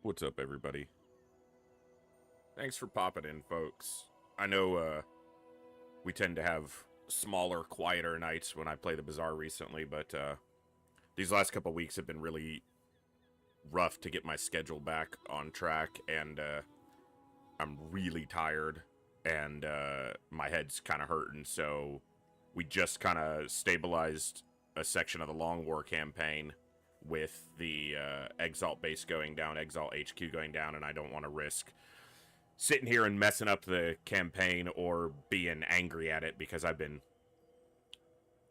What's up, everybody? Thanks for popping in, folks. I know we tend to have smaller, quieter nights when I play the Bazaar recently, but these last couple weeks have been really rough to get my schedule back on track, and I'm really tired, and my head's kind of hurting, so we just kind of stabilized a section of the Long War campaign with the Exalt base going down, Exalt HQ going down, and I don't want to risk sitting here and messing up the campaign or being angry at it because I've been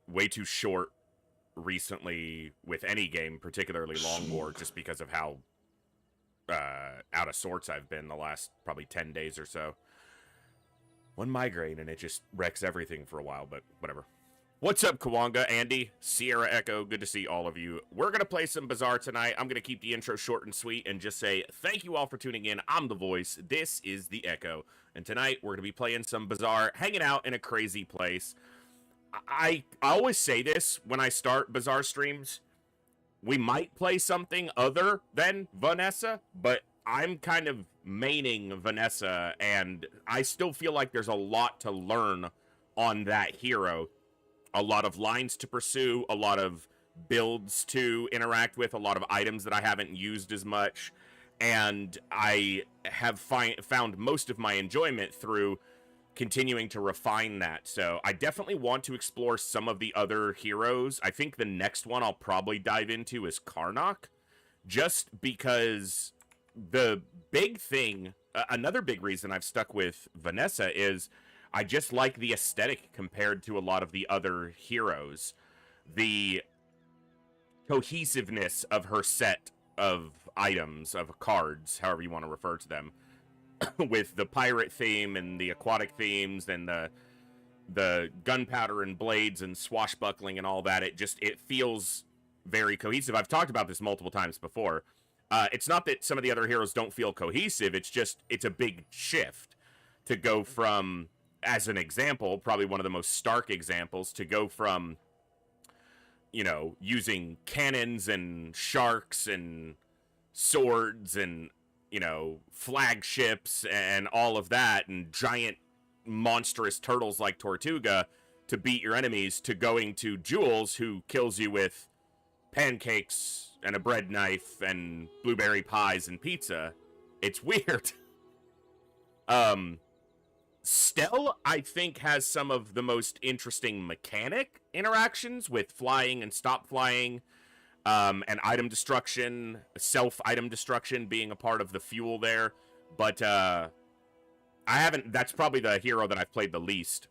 way too short recently with any game, particularly Long War, just because of how out of sorts I've been the last probably 10 days or so. One migraine and it just wrecks everything for a while, but whatever. What's up, Kawanga, Andy, Sierra Echo? Good to see all of you. We're going to play some Bazaar tonight. I'm going to keep the intro short and sweet and just say thank you all for tuning in. I'm the voice. This is the Echo. And tonight we're going to be playing some Bazaar, hanging out in a crazy place. I always say this when I start Bazaar streams. We might play something other than Vanessa, but I'm kind of maining Vanessa, and I still feel like there's a lot to learn on that hero. A lot of lines to pursue, a lot of builds to interact with, a lot of items that I haven't used as much, and I have found most of my enjoyment through continuing to refine that. So I definitely want to explore some of the other heroes. I think the next one I'll probably dive into is Karnak, just because the big thing, another big reason I've stuck with Vanessa is I just like the aesthetic compared to a lot of the other heroes. The cohesiveness of her set of items, of cards, however you want to refer to them, with the pirate theme and the aquatic themes and the gunpowder and blades and swashbuckling and all that, it feels very cohesive. I've talked about this multiple times before. It's not that some of the other heroes don't feel cohesive, it's a big shift to go from, as an example, probably one of the most stark examples, to go from, you know, using cannons and sharks and swords and, you know, flagships and all of that and giant monstrous turtles like Tortuga to beat your enemies, to going to Jules, who kills you with pancakes and a bread knife and blueberry pies and pizza. It's weird. Stell, I think, has some of the most interesting mechanic interactions with flying and stop flying, and item destruction, self-item destruction being a part of the fuel there. But that's probably the hero that I've played the least.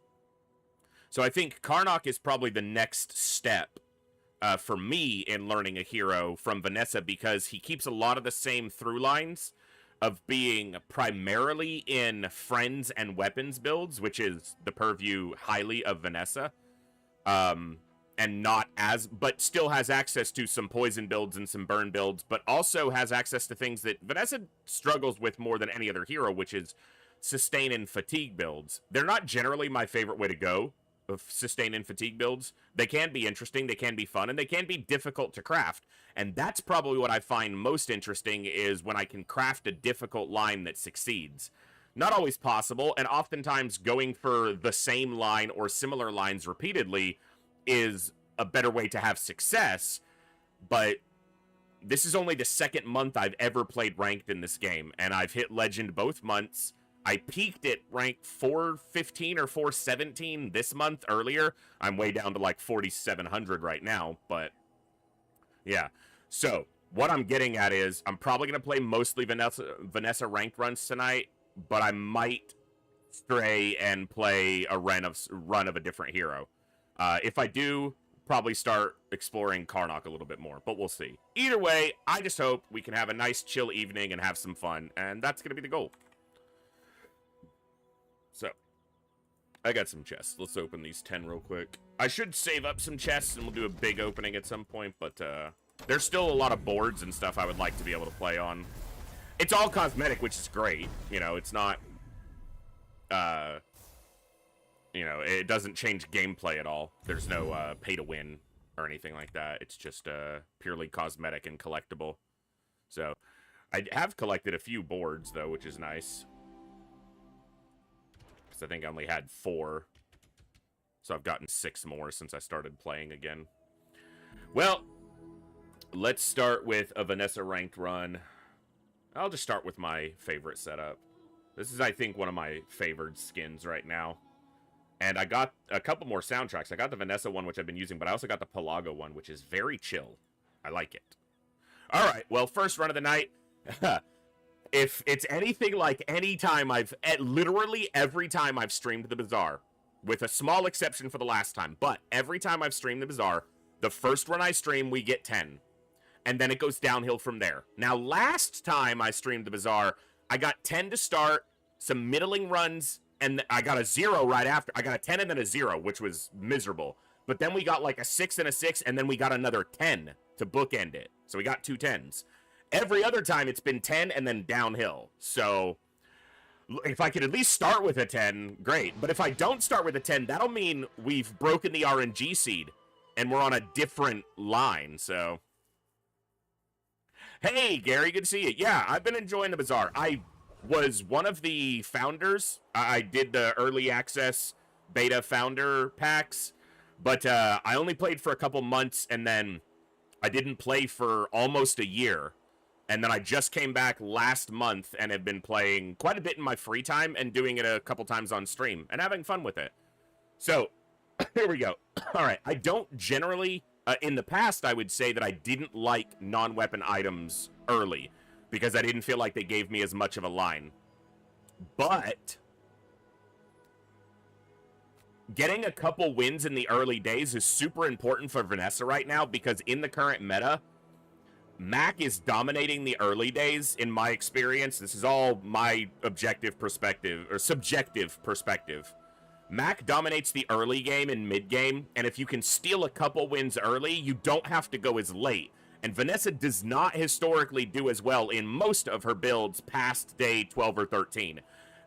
So I think Karnak is probably the next step for me in learning a hero from Vanessa, because he keeps a lot of the same through lines of being primarily in friends and weapons builds, which is the purview highly of Vanessa, and but still has access to some poison builds and some burn builds, but also has access to things that Vanessa struggles with more than any other hero, which is sustain and fatigue builds. They're not generally my favorite way to go of sustain and fatigue builds. They can be interesting, they can be fun, and they can be difficult to craft. And that's probably what I find most interesting, is when I can craft a difficult line that succeeds. Not always possible, and oftentimes going for the same line or similar lines repeatedly is a better way to have success. But this is only the second month I've ever played ranked in this game, and I've hit legend both months. I peaked at rank 415 or 417 this month earlier. I'm way down to like 4,700 right now, but yeah. So what I'm getting at is I'm probably going to play mostly Vanessa ranked runs tonight, but I might stray and play a run of a different hero. If I do, probably start exploring Karnak a little bit more, but we'll see. Either way, I just hope we can have a nice chill evening and have some fun, and that's going to be the goal. So, I got some chests. Let's open these 10 real quick. I should save up some chests and we'll do a big opening at some point, but there's still a lot of boards and stuff I would like to be able to play on. It's all cosmetic, which is great. You know, it's not, you know, it doesn't change gameplay at all. There's no pay to win or anything like that. It's just purely cosmetic and collectible. So, I have collected a few boards, though, which is nice. Because I think I only had 4. So I've gotten 6 more since I started playing again. Well, let's start with a Vanessa ranked run. I'll just start with my favorite setup. This is, I think, one of my favored skins right now. And I got a couple more soundtracks. I got the Vanessa one, which I've been using, but I also got the Pelago one, which is very chill. I like it. All right, well, first run of the night. If it's anything like any time literally every time I've streamed the Bazaar, with a small exception for the last time, but every time I've streamed the Bazaar, the first run I stream, we get 10. And then it goes downhill from there. Now, last time I streamed the Bazaar, I got 10 to start, some middling runs, and I got a 0 right after. I got a 10 and then a 0, which was miserable. But then we got like a 6 and a 6, and then we got another 10 to bookend it. So we got 2 10s. Every other time, it's been 10 and then downhill. So if I could at least start with a 10, great. But if I don't start with a 10, that'll mean we've broken the RNG seed, and we're on a different line, so... Hey, Gary, good to see you. Yeah, I've been enjoying the Bazaar. I was one of the founders. I did the early access beta founder packs, but I only played for a couple months, and then I didn't play for almost a year. And then I just came back last month and have been playing quite a bit in my free time and doing it a couple times on stream and having fun with it. So, here we go. All right, I don't generally... in the past, I would say that I didn't like non-weapon items early because I didn't feel like they gave me as much of a line. But getting a couple wins in the early days is super important for Vanessa right now because in the current meta, Mac is dominating the early days in my experience. This is all my objective perspective, or subjective perspective. Mac dominates the early game and mid game, and if you can steal a couple wins early, you don't have to go as late. And Vanessa does not historically do as well in most of her builds past day 12 or 13.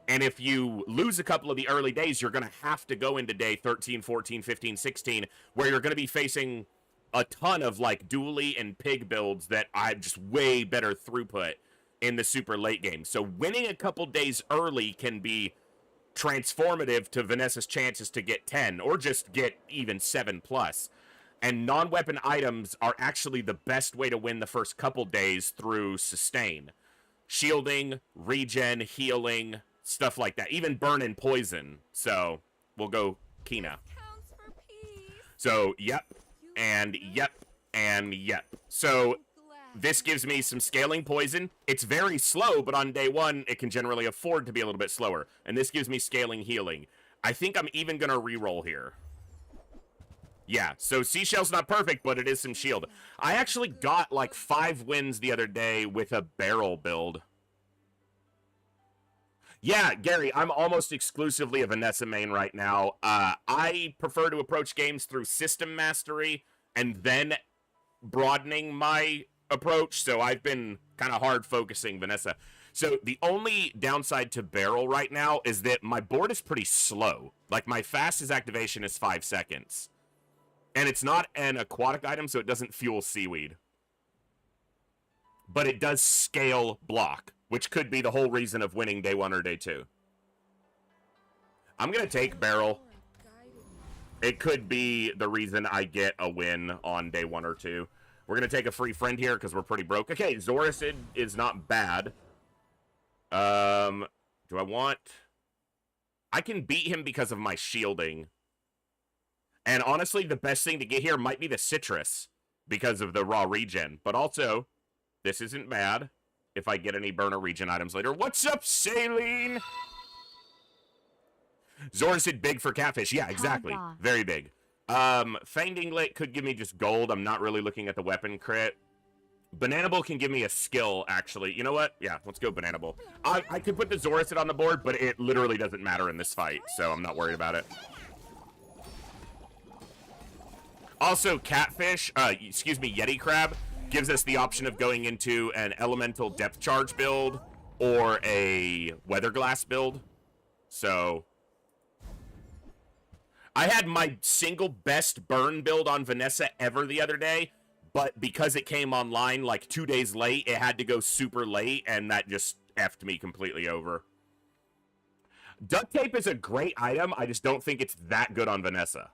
And if you lose a couple of the early days, you're going to have to go into day 13, 14, 15, 16, where you're going to be facing a ton of like dually and pig builds that have just way better throughput in the super late game. So winning a couple days early can be transformative to Vanessa's chances to get 10 or just get even 7+. And non-weapon items are actually the best way to win the first couple days through sustain. Shielding, regen, healing, stuff like that. Even burn and poison. So we'll go Kina. So yep, and yep, and yep. So this gives me some scaling poison. It's very slow, but on day 1, it can generally afford to be a little bit slower. And this gives me scaling healing. I think I'm even going to reroll here. Yeah, so Seashell's not perfect, but it is some shield. I actually got like 5 wins the other day with a barrel build. Yeah, Gary, I'm almost exclusively a Vanessa main right now. I prefer to approach games through system mastery and then broadening my approach, so I've been kind of hard focusing Vanessa. So the only downside to barrel right now is that my board is pretty slow. Like my fastest activation is 5 seconds. And it's not an aquatic item, so it doesn't fuel seaweed. But it does scale block, which could be the whole reason of winning day 1 or day 2. I'm going to take barrel. It could be the reason I get a win on day 1 or 2. We're going to take a free friend here because we're pretty broke. Okay, Zoricid is not bad. Do I want... I can beat him because of my shielding. And honestly, the best thing to get here might be the citrus because of the raw regen. But also, this isn't bad if I get any burner regen items later. What's up, Saline? Zoricid big for catfish. Yeah, exactly. Very big. Fanged Inglet could give me just gold. I'm not really looking at the weapon crit. Banana Bowl can give me a skill, actually. You know what? Yeah, let's go Banana Bowl. I could put the Zoricid on the board, but it literally doesn't matter in this fight, so I'm not worried about it. Also, Catfish, Yeti Crab, gives us the option of going into an Elemental Depth Charge build or a Weather Glass build. So, I had my single best burn build on Vanessa ever the other day, but because it came online like 2 days late, it had to go super late, and that just effed me completely over. Duct tape is a great item. I just don't think it's that good on Vanessa.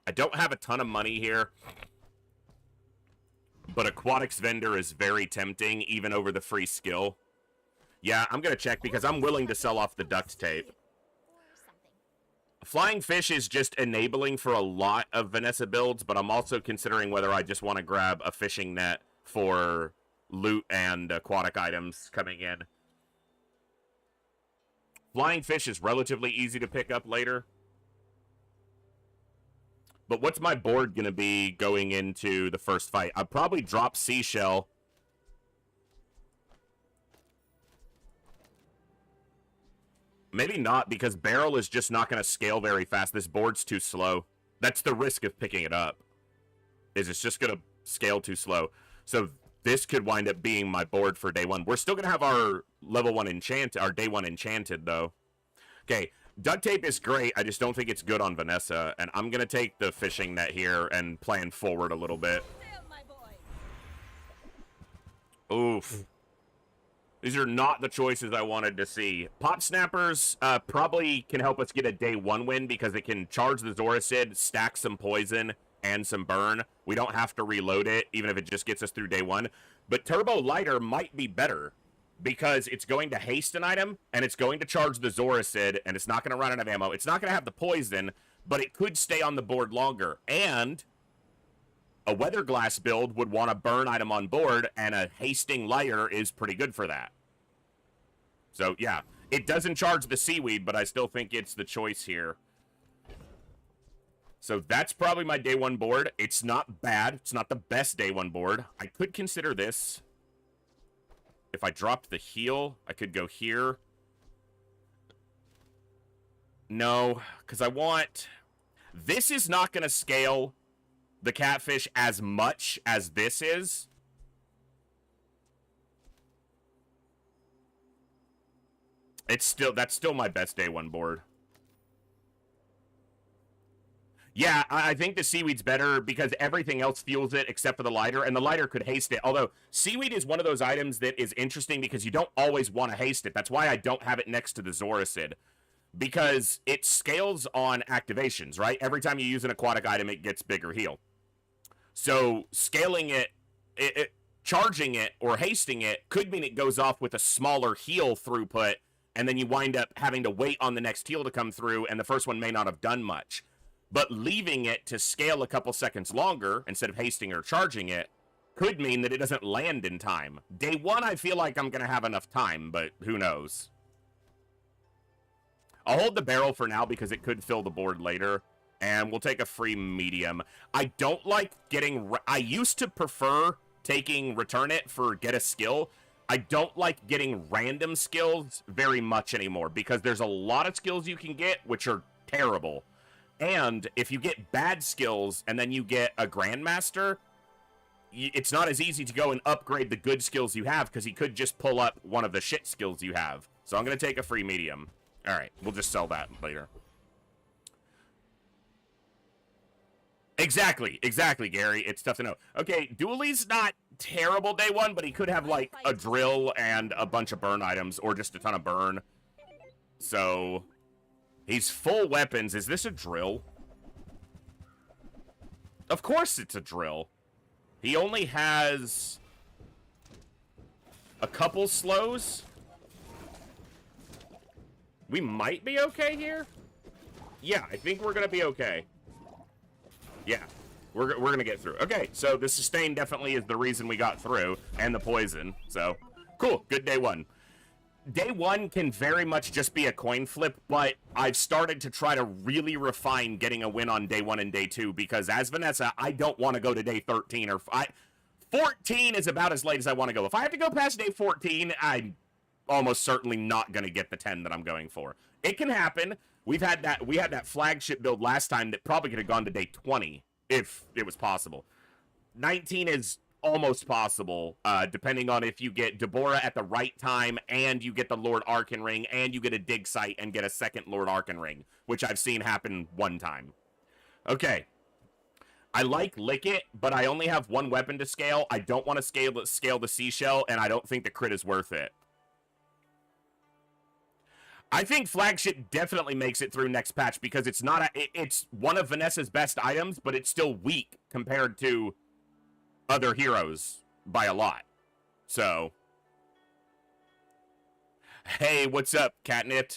I don't have a ton of money here, but Aquatics Vendor is very tempting, even over the free skill. Yeah, I'm going to check because I'm willing to sell off the duct tape. Flying fish is just enabling for a lot of Vanessa builds, but I'm also considering whether I just want to grab a fishing net for loot and aquatic items coming in. Flying fish is relatively easy to pick up later. But what's my board going to be going into the first fight? I'll probably drop Seashell. Maybe not, because Barrel is just not going to scale very fast. This board's too slow. That's the risk of picking it up, is it's just going to scale too slow. So this could wind up being my board for day one. We're still going to have our level 1 enchanted, our day 1 enchanted, though. Okay, duct tape is great. I just don't think it's good on Vanessa, and I'm going to take the fishing net here and plan forward a little bit. Oof. These are not the choices I wanted to see. Pot Snappers probably can help us get a day 1 win because it can charge the Zoracid, stack some poison, and some burn. We don't have to reload it, even if it just gets us through day 1. But Turbo Lighter might be better because it's going to haste an item, and it's going to charge the Zoracid, and it's not going to run out of ammo. It's not going to have the poison, but it could stay on the board longer. And a Weather Glass build would want a burn item on board, and a hasting lighter is pretty good for that. So, yeah. It doesn't charge the seaweed, but I still think it's the choice here. So that's probably my day 1 board. It's not bad. It's not the best day 1 board. I could consider this. If I dropped the heal, I could go here. No, because I want... This is not going to scale the catfish as much as this is. That's still my best day 1 board. Yeah, I think the seaweed's better because everything else fuels it except for the lighter, and the lighter could haste it. Although, seaweed is one of those items that is interesting because you don't always want to haste it. That's why I don't have it next to the Zoracid. Because it scales on activations, right? Every time you use an aquatic item, it gets bigger heal. So, scaling it, charging it, or hasting it could mean it goes off with a smaller heal throughput, and then you wind up having to wait on the next heal to come through, and the first one may not have done much. But leaving it to scale a couple seconds longer, instead of hasting or charging it, could mean that it doesn't land in time. Day 1, I feel like I'm going to have enough time, but who knows? I'll hold the barrel for now because it could fill the board later, and we'll take a free medium. I don't like getting... I used to prefer taking Return It for get a skill. I don't like getting random skills very much anymore because there's a lot of skills you can get which are terrible. And if you get bad skills and then you get a Grandmaster, it's not as easy to go and upgrade the good skills you have because he could just pull up one of the shit skills you have. So I'm going to take a free medium. All right, we'll just sell that later. Exactly, Gary. It's tough to know. Okay, Dooley's not terrible day 1, but he could have, like, a drill and a bunch of burn items, or just a ton of burn. So, he's full weapons. Is this a drill? Of course it's a drill. He only has a couple slows. We might be okay here. Yeah, I think we're going to be okay. Yeah, we're going to get through. Okay, so the sustain definitely is the reason we got through, and the poison. So, cool, good day 1. Day 1 can very much just be a coin flip, but I've started to try to really refine getting a win on day 1 and day 2, because as Vanessa, I don't want to go to day 13 or... 14 is about as late as I want to go. If I have to go past day 14, I'm almost certainly not going to get the 10 that I'm going for. It can happen. We had that flagship build last time that probably could have gone to day 20 if it was possible. 19 is almost possible, depending on if you get Deborah at the right time and you get the Lord Arcan Ring and you get a dig site and get a second Lord Arcan Ring, which I've seen happen one time. Okay. I like Lick It, but I only have one weapon to scale. I don't want to scale the seashell, and I don't think the crit is worth it. I think Flagship definitely makes it through next patch because it's not it's one of Vanessa's best items, but it's still weak compared to other heroes by a lot. So, hey, what's up, Catnip?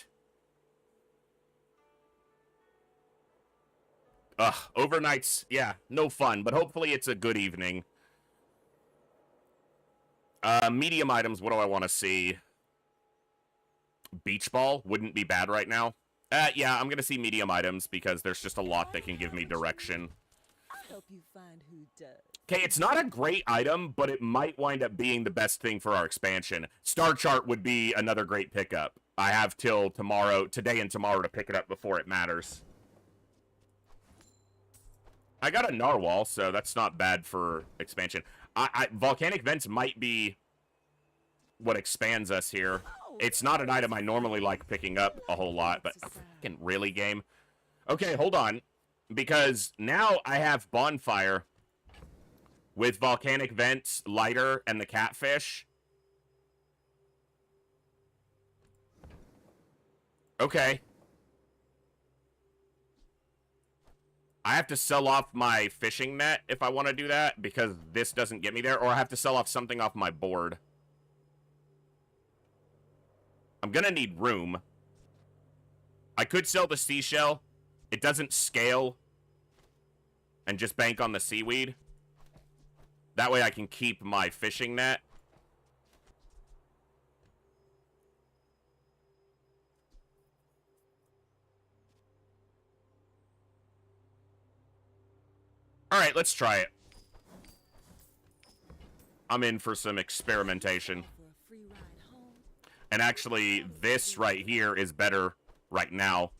Ugh, overnights, yeah, no fun, but hopefully it's a good evening. Medium items, what do I want to see? Beach ball wouldn't be bad right now. Yeah, I'm gonna see medium items because there's just a lot that can give me direction. Okay, it's not a great item, but it might wind up being the best thing for our expansion. Star Chart would be another great pickup. I have till tomorrow, today and tomorrow to pick it up before it matters. I got a narwhal, so that's not bad for expansion. Volcanic vents might be what expands us here. It's not an item I normally like picking up a whole lot, but fucking really, game? Okay, hold on. Because now I have Bonfire with Volcanic Vents, Lighter, and the Catfish. Okay. I have to sell off my fishing net if I want to do that, because this doesn't get me there, or I have to sell off something off my board. I'm gonna need room. I could sell the seashell. It doesn't scale. And just bank on the seaweed. That way I can keep my fishing net. Alright, let's try it. I'm in for some experimentation. And actually, this right here is better right now.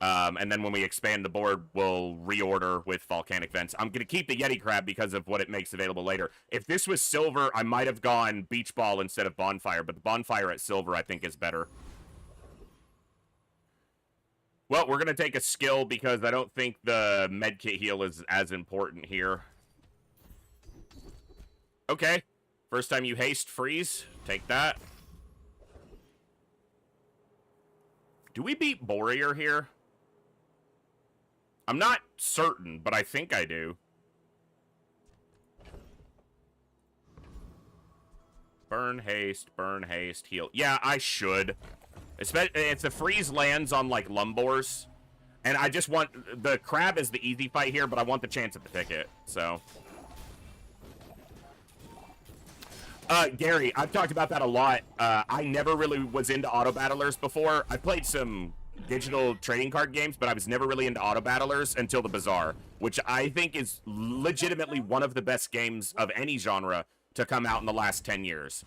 And then when we expand the board, we'll reorder with Volcanic Vents. I'm going to keep the Yeti Crab because of what it makes available later. If this was silver, I might have gone Beach Ball instead of Bonfire, but the Bonfire at silver I think is better. Well, we're going to take a skill because I don't think the medkit heal is as important here. Okay. First time you haste freeze. Take that. Do we beat Warrior here? I'm not certain, but I think I do. Burn, haste, heal. Yeah, I should. If the freeze lands on, like, Lumbors. And I just want... The crab is the easy fight here, but I want the chance at the ticket, so... Gary, I've talked about that a lot. I never really was into auto-battlers before. I played some digital trading card games, but I was never really into auto-battlers until the Bazaar, which I think is legitimately one of the best games of any genre to come out in the last 10 years.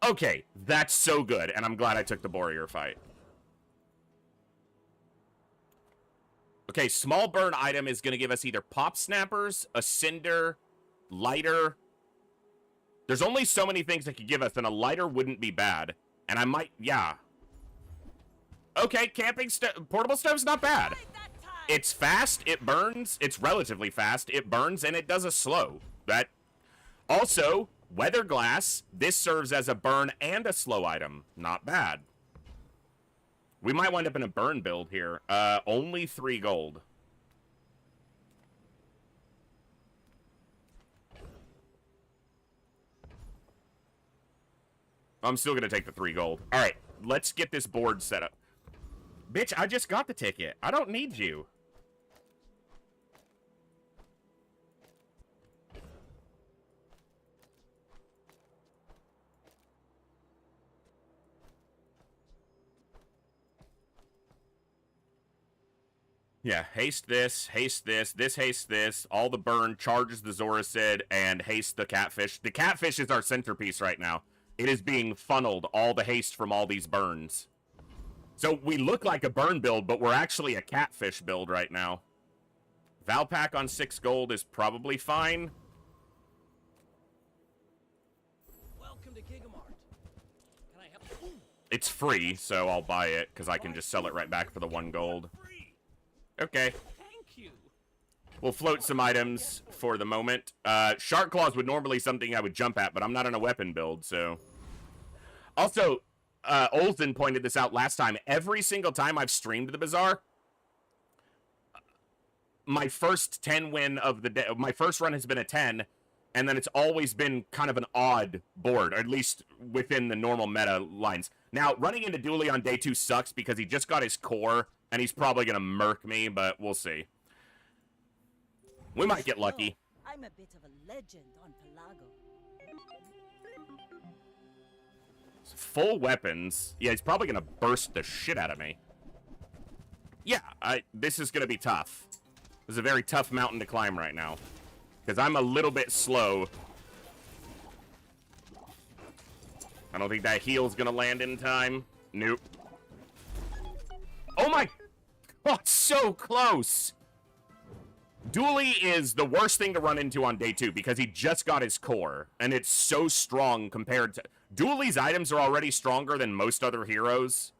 Okay, that's so good, and I'm glad I took the Warrior fight. Okay, small burn item is going to give us either Pop Snappers, a Cinder, Lighter... There's only so many things that could give us, and a lighter wouldn't be bad. And I might, yeah. Okay, portable stove's not bad. It's fast, it burns, it's relatively fast, it burns, and it does a slow. Also, Weather Glass, this serves as a burn and a slow item. Not bad. We might wind up in a burn build here. Only 3 gold. I'm still going to take the 3 gold. All right, let's get this board set up. Bitch, I just got the ticket. I don't need you. Yeah, haste this, this hastes this, all the burn, charges the Zoracid, and haste the Catfish. The Catfish is our centerpiece right now. It is being funneled, all the haste from all these burns. So we look like a burn build, but we're actually a Catfish build right now. Valpack on 6 gold is probably fine. Welcome to Gigamart. Can I help? It's free, so I'll buy it, because I can just sell it right back for the 1 gold. Okay. Thank you. We'll float some items for the moment. Shark Claws would normally something I would jump at, but I'm not on a weapon build, so. Also, Olsen pointed this out last time. Every single time I've streamed the Bazaar, my first 10 win of the day, my first run has been a 10, and then it's always been kind of an odd board, or at least within the normal meta lines. Now, running into Dooley on day 2 sucks because he just got his core, and he's probably going to murk me, but we'll see. We might get lucky. I'm a bit of a legend on Pelago. Full weapons. Yeah, he's probably going to burst the shit out of me. Yeah, this is going to be tough. This is a very tough mountain to climb right now. Because I'm a little bit slow. I don't think that heal's going to land in time. Nope. Oh my... Oh, it's so close! Dooley is the worst thing to run into on day 2 because he just got his core, and it's so strong compared to... Dooley's items are already stronger than most other heroes,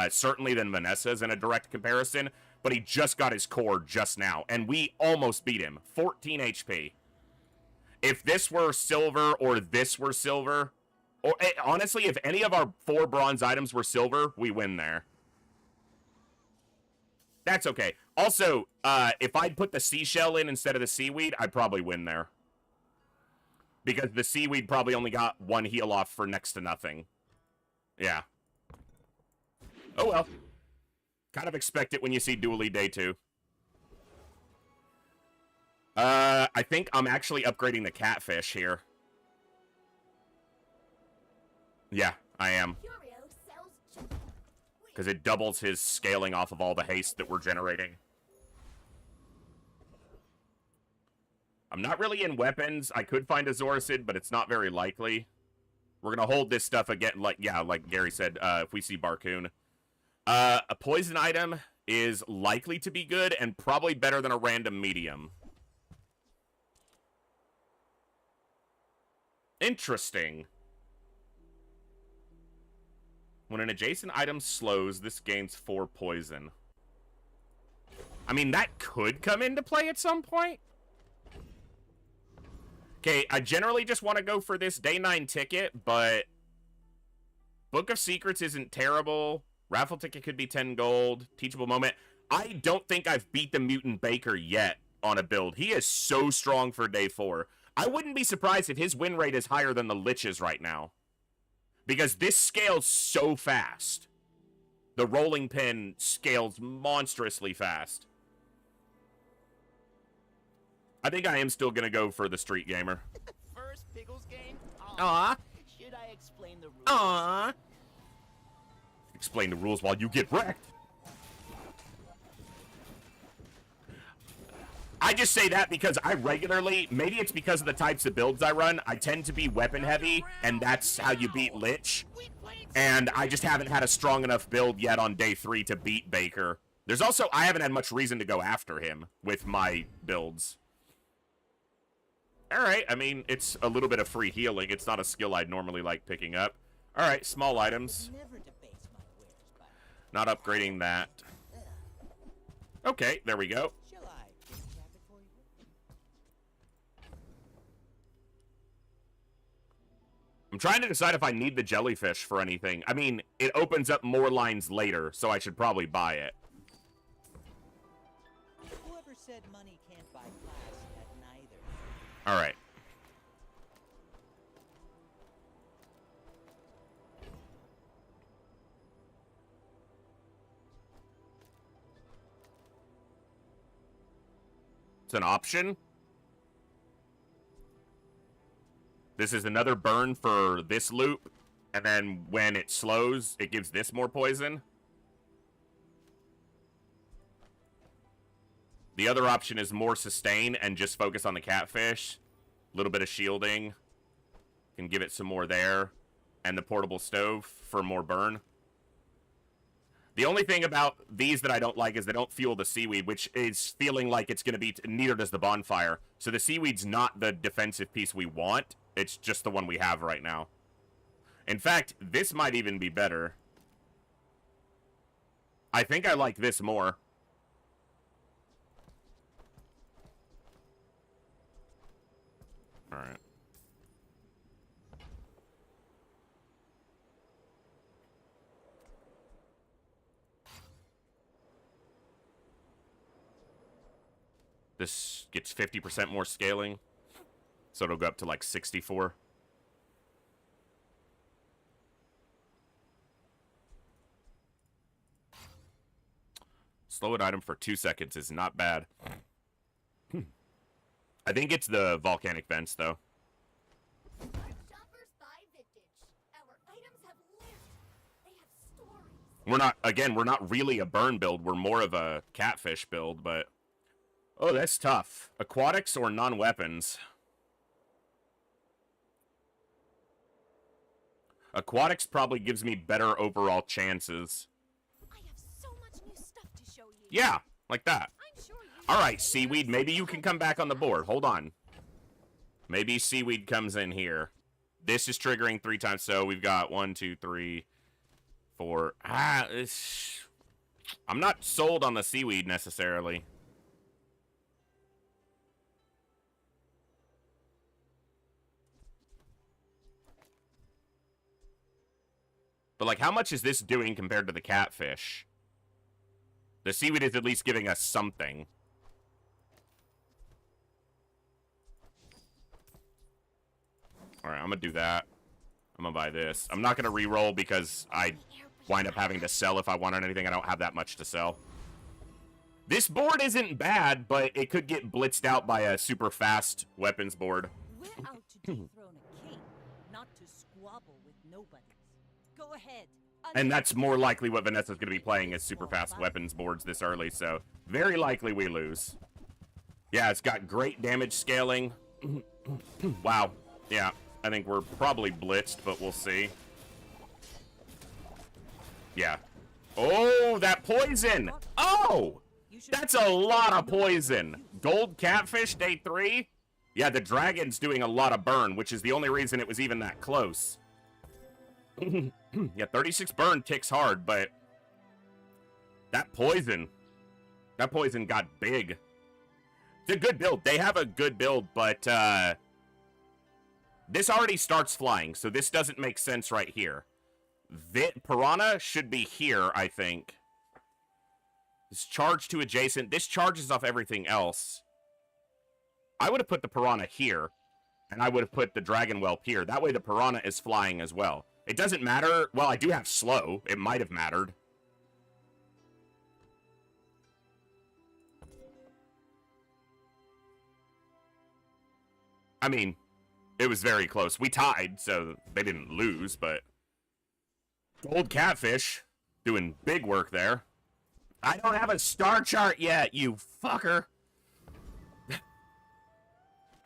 certainly than Vanessa's in a direct comparison, but he just got his core just now, and we almost beat him. 14 HP. If this were silver or this were silver, or honestly, if any of our 4 bronze items were silver, we win there. That's okay. Also, if I'd put the seashell in instead of the seaweed, I'd probably win there. Because the seaweed probably only got 1 heal off for next to nothing. Yeah. Oh well. Kind of expect it when you see Dooley day 2. I think I'm actually upgrading the catfish here. Yeah, I am. Because it doubles his scaling off of all the haste that we're generating. I'm not really in weapons. I could find a Zoricid, but it's not very likely. We're going to hold this stuff again, like Gary said, if we see Barcoon. A poison item is likely to be good and probably better than a random medium. Interesting. When an adjacent item slows, this gains 4 poison. I mean, that could come into play at some point. Okay, I generally just want to go for this day 9 ticket, but Book of Secrets isn't terrible. Raffle ticket could be 10 gold. Teachable moment. I don't think I've beat the Mutant Baker yet on a build. He is so strong for day 4. I wouldn't be surprised if his win rate is higher than the Lich's right now. Because this scales so fast. The rolling pin scales monstrously fast. I think I am still going to go for the Street Gamer. First Pickles game? Aww. Should I explain the rules? Aww. Explain the rules while you get wrecked. I just say that because I regularly, maybe it's because of the types of builds I run, I tend to be weapon heavy, and that's how you beat Lich. And I just haven't had a strong enough build yet on day 3 to beat Baker. There's also, I haven't had much reason to go after him with my builds. Alright, I mean, it's a little bit of free healing. It's not a skill I'd normally like picking up. Alright, small items. Not upgrading that. Okay, there we go. I'm trying to decide if I need the jellyfish for anything. I mean, it opens up more lines later, so I should probably buy it. Whoever said money can't buy class had neither. All right. It's an option. This is another burn for this loop, and then when it slows, it gives this more poison. The other option is more sustain and just focus on the catfish. A little bit of shielding. Can give it some more there. And the portable stove for more burn. The only thing about these that I don't like is they don't fuel the seaweed, which is feeling like it's going to be, neither does the bonfire. So the seaweed's not the defensive piece we want. It's just the one we have right now. In fact, this might even be better. I think I like this more. Alright. This gets 50% more scaling. So it'll go up to like 64. Slow an item for 2 seconds is not bad. I think it's the volcanic vents, though. Shoppers buy vintage. Our items have lived. They have stories. We're not really a burn build. We're more of a catfish build, but... Oh, that's tough. Aquatics or non-weapons? Aquatics probably gives me better overall chances. I have so much new stuff to show you. Yeah, like that. I'm sure you Alright, Seaweed, maybe you can come back on the board. Hold on. Maybe Seaweed comes in here. This is triggering 3 times, so we've got 1, 2, 3, 4. I'm not sold on the Seaweed necessarily. But, like, how much is this doing compared to the catfish? The Seaweed is at least giving us something. Alright, I'm gonna do that. I'm gonna buy this. I'm not gonna re-roll because I wind up having to sell if I wanted anything. I don't have that much to sell. This board isn't bad, but it could get blitzed out by a super fast weapons board. We're out to dethrone a king, not to squabble with nobodies. Go ahead. And that's more likely what Vanessa's going to be playing is super fast weapons boards this early, so very likely we lose. Yeah, it's got great damage scaling. Wow. Yeah, I think we're probably blitzed, but we'll see. Yeah. Oh, that poison! Oh! That's a lot of poison! Gold catfish, day 3? Yeah, the dragon's doing a lot of burn, which is the only reason it was even that close. Yeah, 36 burn ticks hard, but that poison got big. It's a good build. They have a good build, but this already starts flying, so this doesn't make sense right here. Piranha should be here, I think. This charge to adjacent. This charges off everything else. I would have put the Piranha here, and I would have put the Dragon Whelp here. That way the Piranha is flying as well. It doesn't matter. Well, I do have slow. It might have mattered. I mean, it was very close. We tied, so they didn't lose, but... Gold catfish. Doing big work there. I don't have a star chart yet, you fucker.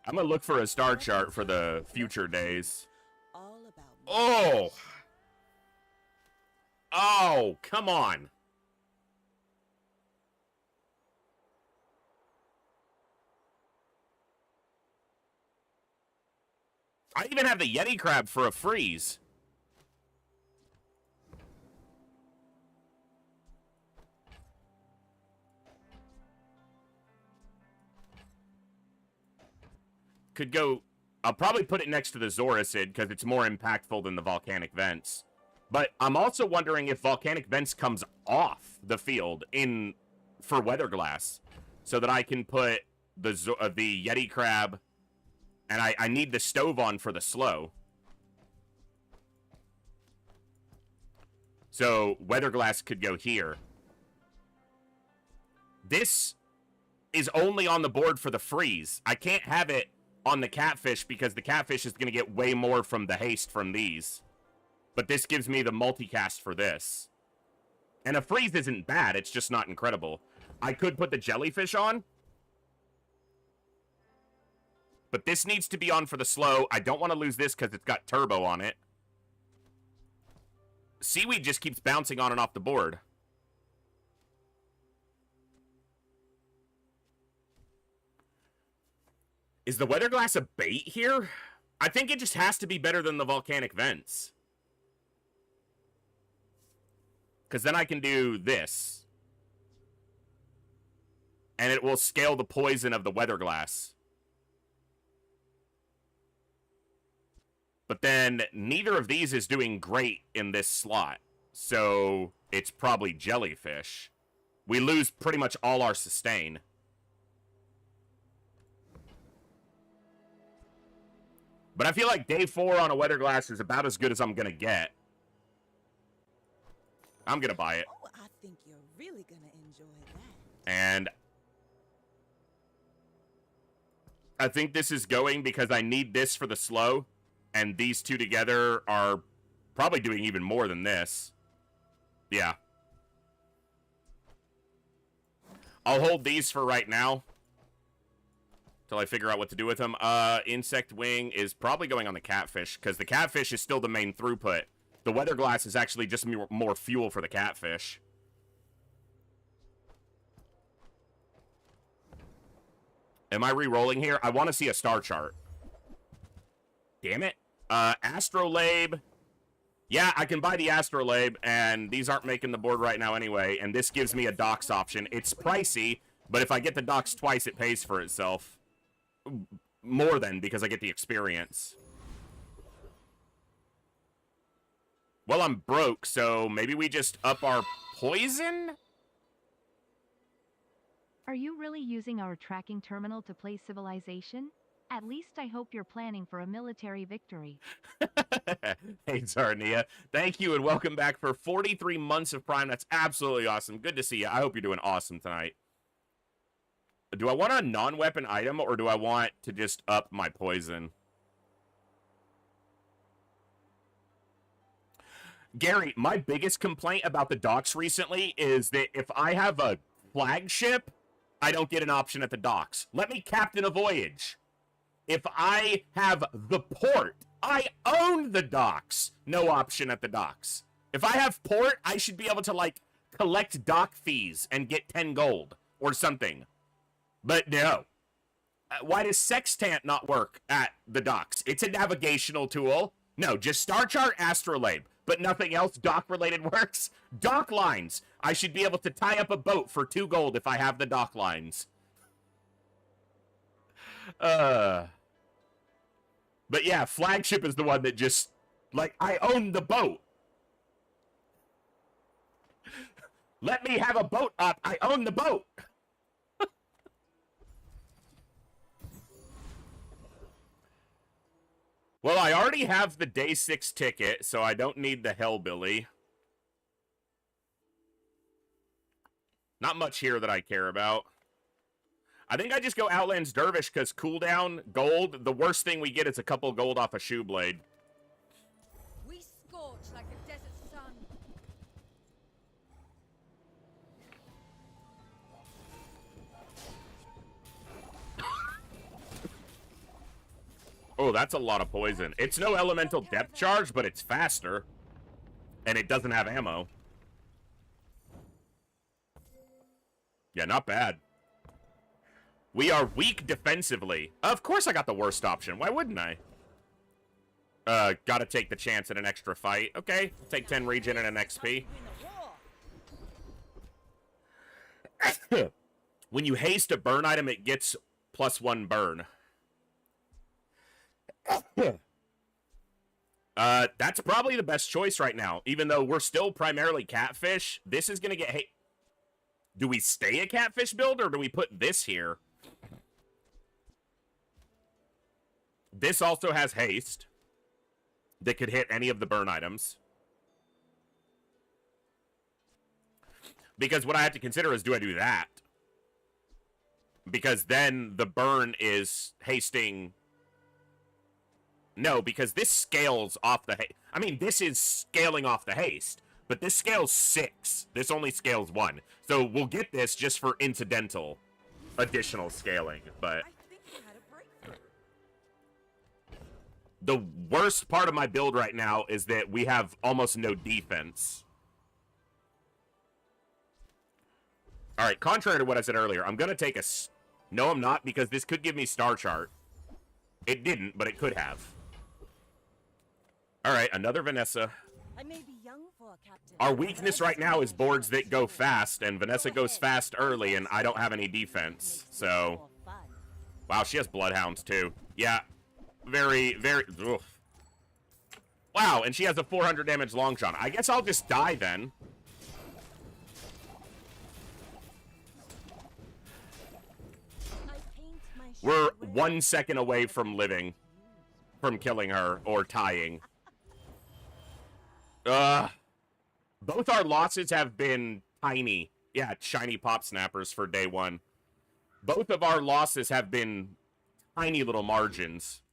I'm gonna look for a star chart for the future days. Oh! Oh, come on. I even have the Yeti crab for a freeze. Could go... I'll probably put it next to the Zoracid because it's more impactful than the Volcanic Vents. But I'm also wondering if Volcanic Vents comes off the field for Weatherglass, so that I can put the Yeti Crab, and I need the stove on for the slow. So Weatherglass could go here. This is only on the board for the freeze. I can't have it on the catfish because the catfish is going to get way more from the haste from these. But this gives me the multicast for this. And a freeze isn't bad, it's just not incredible. I could put the jellyfish on. But this needs to be on for the slow. I don't want to lose this because it's got turbo on it. Seaweed just keeps bouncing on and off the board. Is the Weatherglass a bait here? I think it just has to be better than the Volcanic Vents. Because then I can do this. And it will scale the poison of the Weatherglass. But then neither of these is doing great in this slot. So it's probably jellyfish. We lose pretty much all our sustain. But I feel like day 4 on a weather glass is about as good as I'm going to get. I'm going to buy it. Oh, I think you're really gonna enjoy that. And I think this is going because I need this for the slow. And these two together are probably doing even more than this. Yeah. I'll hold these for right now. Till I figure out what to do with them. Insect wing is probably going on the catfish. Because the catfish is still the main throughput. The weather glass is actually just more fuel for the catfish. Am I re-rolling here? I want to see a star chart. Damn it. Astrolabe. Yeah, I can buy the Astrolabe, and these aren't making the board right now anyway, and this gives me a docks option. It's pricey, but if I get the docks twice, it pays for itself. More than, because I get the experience. Well, I'm broke, so maybe we just up our poison? Are you really using our tracking terminal to play Civilization? At least I hope you're planning for a military victory. Hey, Zarnia. Thank you and welcome back for 43 months of Prime. That's absolutely awesome. Good to see you. I hope you're doing awesome tonight. Do I want a non-weapon item or do I want to just up my poison? Gary, my biggest complaint about the docks recently is that if I have a flagship, I don't get an option at the docks. Let me captain a voyage. If I have the port, I own the docks. No option at the docks. If I have port, I should be able to, like, collect dock fees and get 10 gold or something. But no. Why does Sextant not work at the docks? It's a navigational tool. No, just Star Chart, Astrolabe. But nothing else dock-related works. Dock lines. I should be able to tie up a boat for 2 gold if I have the dock lines. But yeah, flagship is the one that just, like, I own the boat. Let me have a boat up. I own the boat. Well, I already have the day 6 ticket, so I don't need the Hellbilly. Not much here that I care about. I think I just go Outlands Dervish because cooldown, gold, the worst thing we get is a couple gold off a shoe blade. We scorch like a desert sun. Oh, that's a lot of poison. It's no elemental depth charge, but it's faster. And it doesn't have ammo. Yeah, not bad. We are weak defensively. Of course I got the worst option. Why wouldn't I? Gotta take the chance at an extra fight. Okay, take 10 regen and an XP. When you haste a burn item, it gets +1 burn. That's probably the best choice right now. Even though we're still primarily catfish, this is gonna get hate. Do we stay a catfish build or do we put this here? This also has haste that could hit any of the burn items. Because what I have to consider is, do I do that? Because then the burn is hasting. No, because this scales off the haste. I mean, this is scaling off the haste, but this scales 6. This only scales 1. So we'll get this just for incidental additional scaling, but I think you had a breakthrough. the worst part of my build right now is that we have almost no defense. All right, contrary to what I said earlier, I'm going to take a... No, I'm not, because this could give me Star Chart. It didn't, but it could have. All right, another Vanessa. I may be young for a captain. Our weakness right now is boards that go fast, and Vanessa goes fast early, and I don't have any defense. So, wow, she has Bloodhounds, too. Yeah, very, very... Ugh. Wow, and she has a 400 damage long shot. I guess I'll just die then. We're 1 second away from living. From killing her or tying. Both our losses have been tiny. Yeah, shiny pop snappers for day one. Both of our losses have been tiny little margins.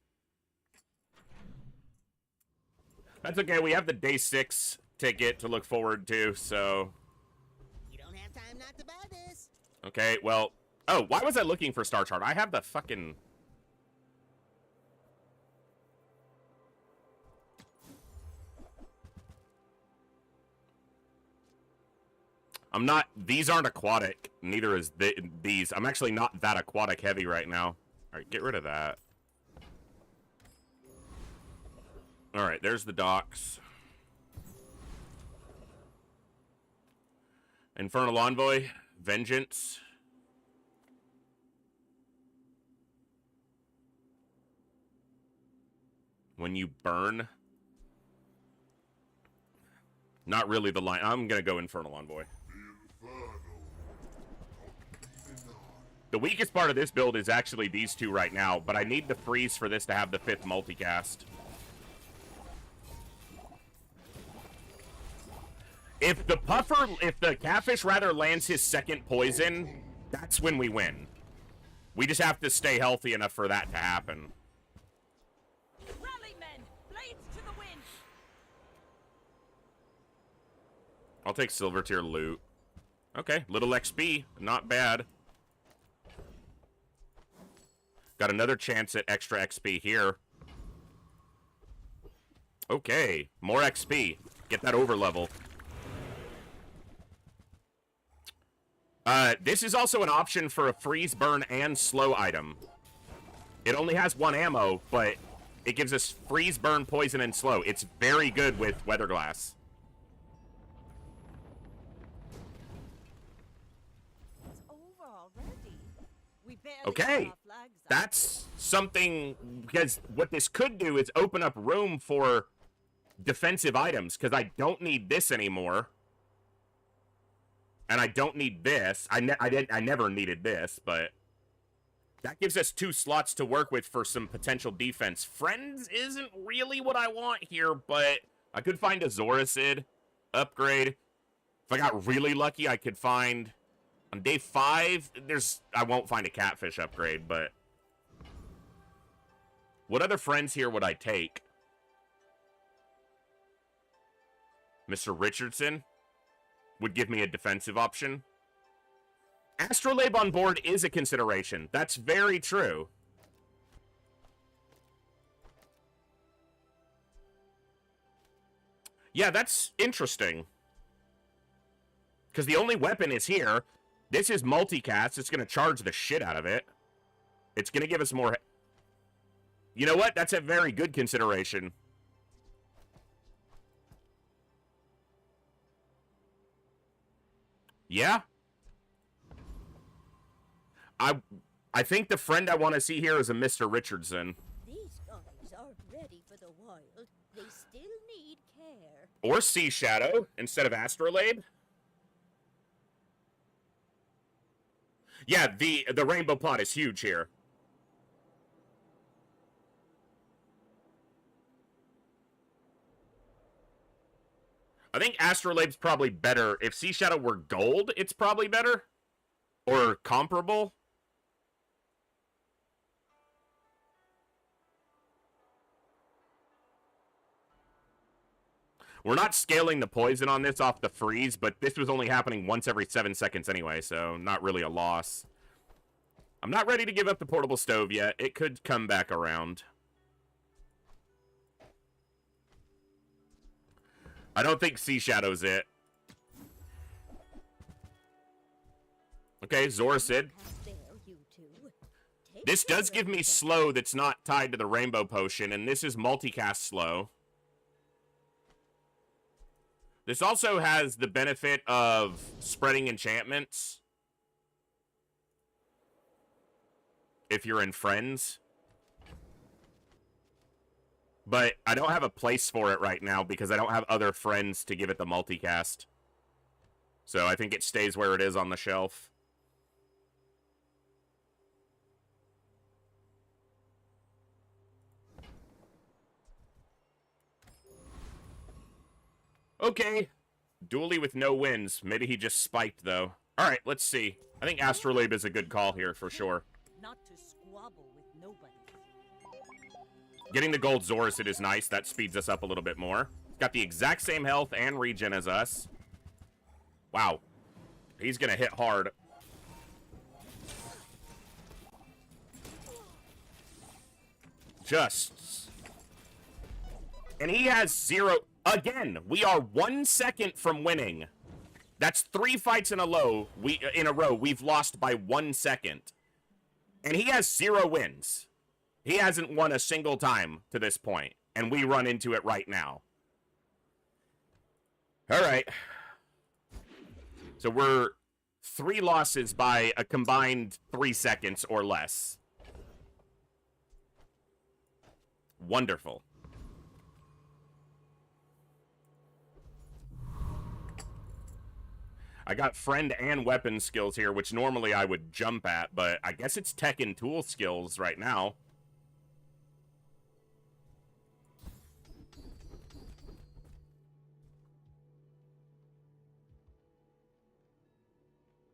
That's okay. We have the day 6 ticket to look forward to, so. You don't have time not to buy this. Okay, well. Oh, why was I looking for Star Chart? I have the fucking. I'm not. These aren't aquatic. Neither is these. I'm actually not that aquatic heavy right now. All right, get rid of that. All right, there's the docks. Infernal Envoy, Vengeance. When you burn. Not really the line. I'm going to go Infernal Envoy. The weakest part of this build is actually these two right now, but I need the freeze for this to have the 5th multicast. If the catfish rather lands his 2nd poison, that's when we win. We just have to stay healthy enough for that to happen. Rally, men! Blades to the wind! I'll take silver tier loot. Okay, little XP, not bad. Got another chance at extra XP here. Okay, more XP. Get that over level. This is also an option for a freeze, burn, and slow item. It only has 1 ammo, but it gives us freeze, burn, poison, and slow. It's very good with Weatherglass. It's over already. We barely Okay. got our flags up. That's something, because what this could do is open up room for defensive items, because I don't need this anymore. And I don't need this. I never needed this, but that gives us 2 slots to work with for some potential defense. Friends isn't really what I want here, but I could find a Zoracid upgrade. If I got really lucky, I could find... On day 5, I won't find a catfish upgrade, but... What other friends here would I take? Mr. Richardson would give me a defensive option. Astrolabe on board is a consideration. That's very true. Yeah, that's interesting. Because the only weapon is here. This is multicast. It's going to charge the shit out of it. It's going to give us more... You know what? That's a very good consideration. Yeah. I think the friend I want to see here is a Mr. Richardson. These guys aren't ready for the wild. They still need care. Or Sea Shadow instead of Astrolabe. Yeah, the rainbow plot is huge here. I think Astrolabe's probably better. If Sea Shadow were gold, it's probably better. Or comparable. We're not scaling the poison on this off the freeze, but this was only happening once every 7 seconds anyway, so not really a loss. I'm not ready to give up the portable stove yet. It could come back around. I don't think Sea Shadow's it. Okay, Zoracid. This does give me slow that's not tied to the rainbow potion, and this is multicast slow. This also has the benefit of spreading enchantments. If you're in friends. But I don't have a place for it right now because I don't have other friends to give it the multicast. So I think it stays where it is on the shelf. Okay. Dually with no wins. Maybe he just spiked, though. Alright, let's see. I think Astrolabe is a good call here, for sure. Not to squabble with nobody. Getting the gold Zoricid is nice. That speeds us up a little bit more. Got the exact same health and regen as us. Wow. He's gonna hit hard. Just. And he has 0... Again, we are 1 second from winning. That's 3 fights in a row. We've lost by 1 second. And he has 0 wins. He hasn't won a single time to this point. And we run into it right now. Alright. So we're 3 losses by a combined 3 seconds or less. Wonderful. I got friend and weapon skills here, which normally I would jump at, but I guess it's tech and tool skills right now.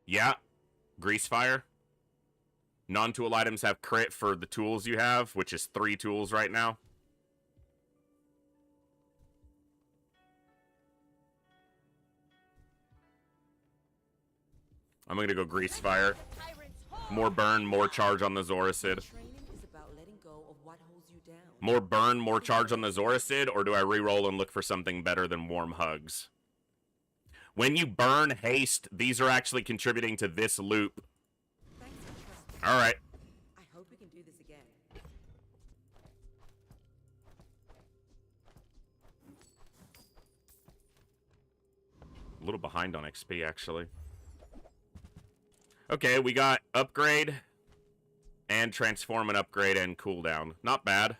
Yeah, grease fire. Non-tool items have crit for the tools you have, which is 3 tools right now. I'm gonna go grease fire. More burn, more charge on the Zoricid. More burn, more charge on the Zoricid, or do I reroll and look for something better than warm hugs? When you burn haste, these are actually contributing to this loop. Alright. I hope we can do this again. A little behind on XP, actually. Okay, we got upgrade and transform and upgrade and cooldown. Not bad.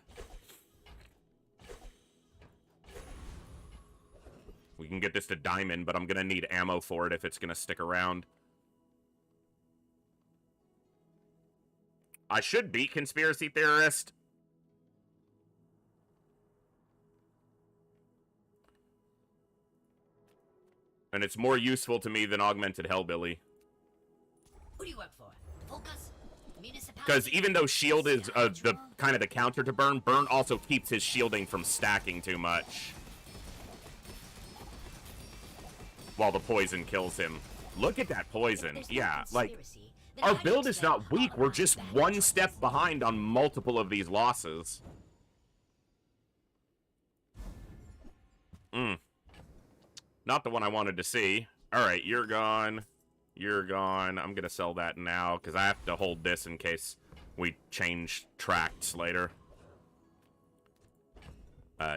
We can get this to diamond, but I'm going to need ammo for it if it's going to stick around. I should beat Conspiracy Theorist. And it's more useful to me than Augmented Hellbilly. Who do you work for? Focus? Because even though shield is the kind of the counter to burn, burn also keeps his shielding from stacking too much. While the poison kills him. Look at that poison. Yeah, like, our build is not weak. We're just 1 step behind on multiple of these losses. Not the one I wanted to see. Alright, you're gone. You're gone. I'm gonna sell that now, because I have to hold this in case we change tracks later.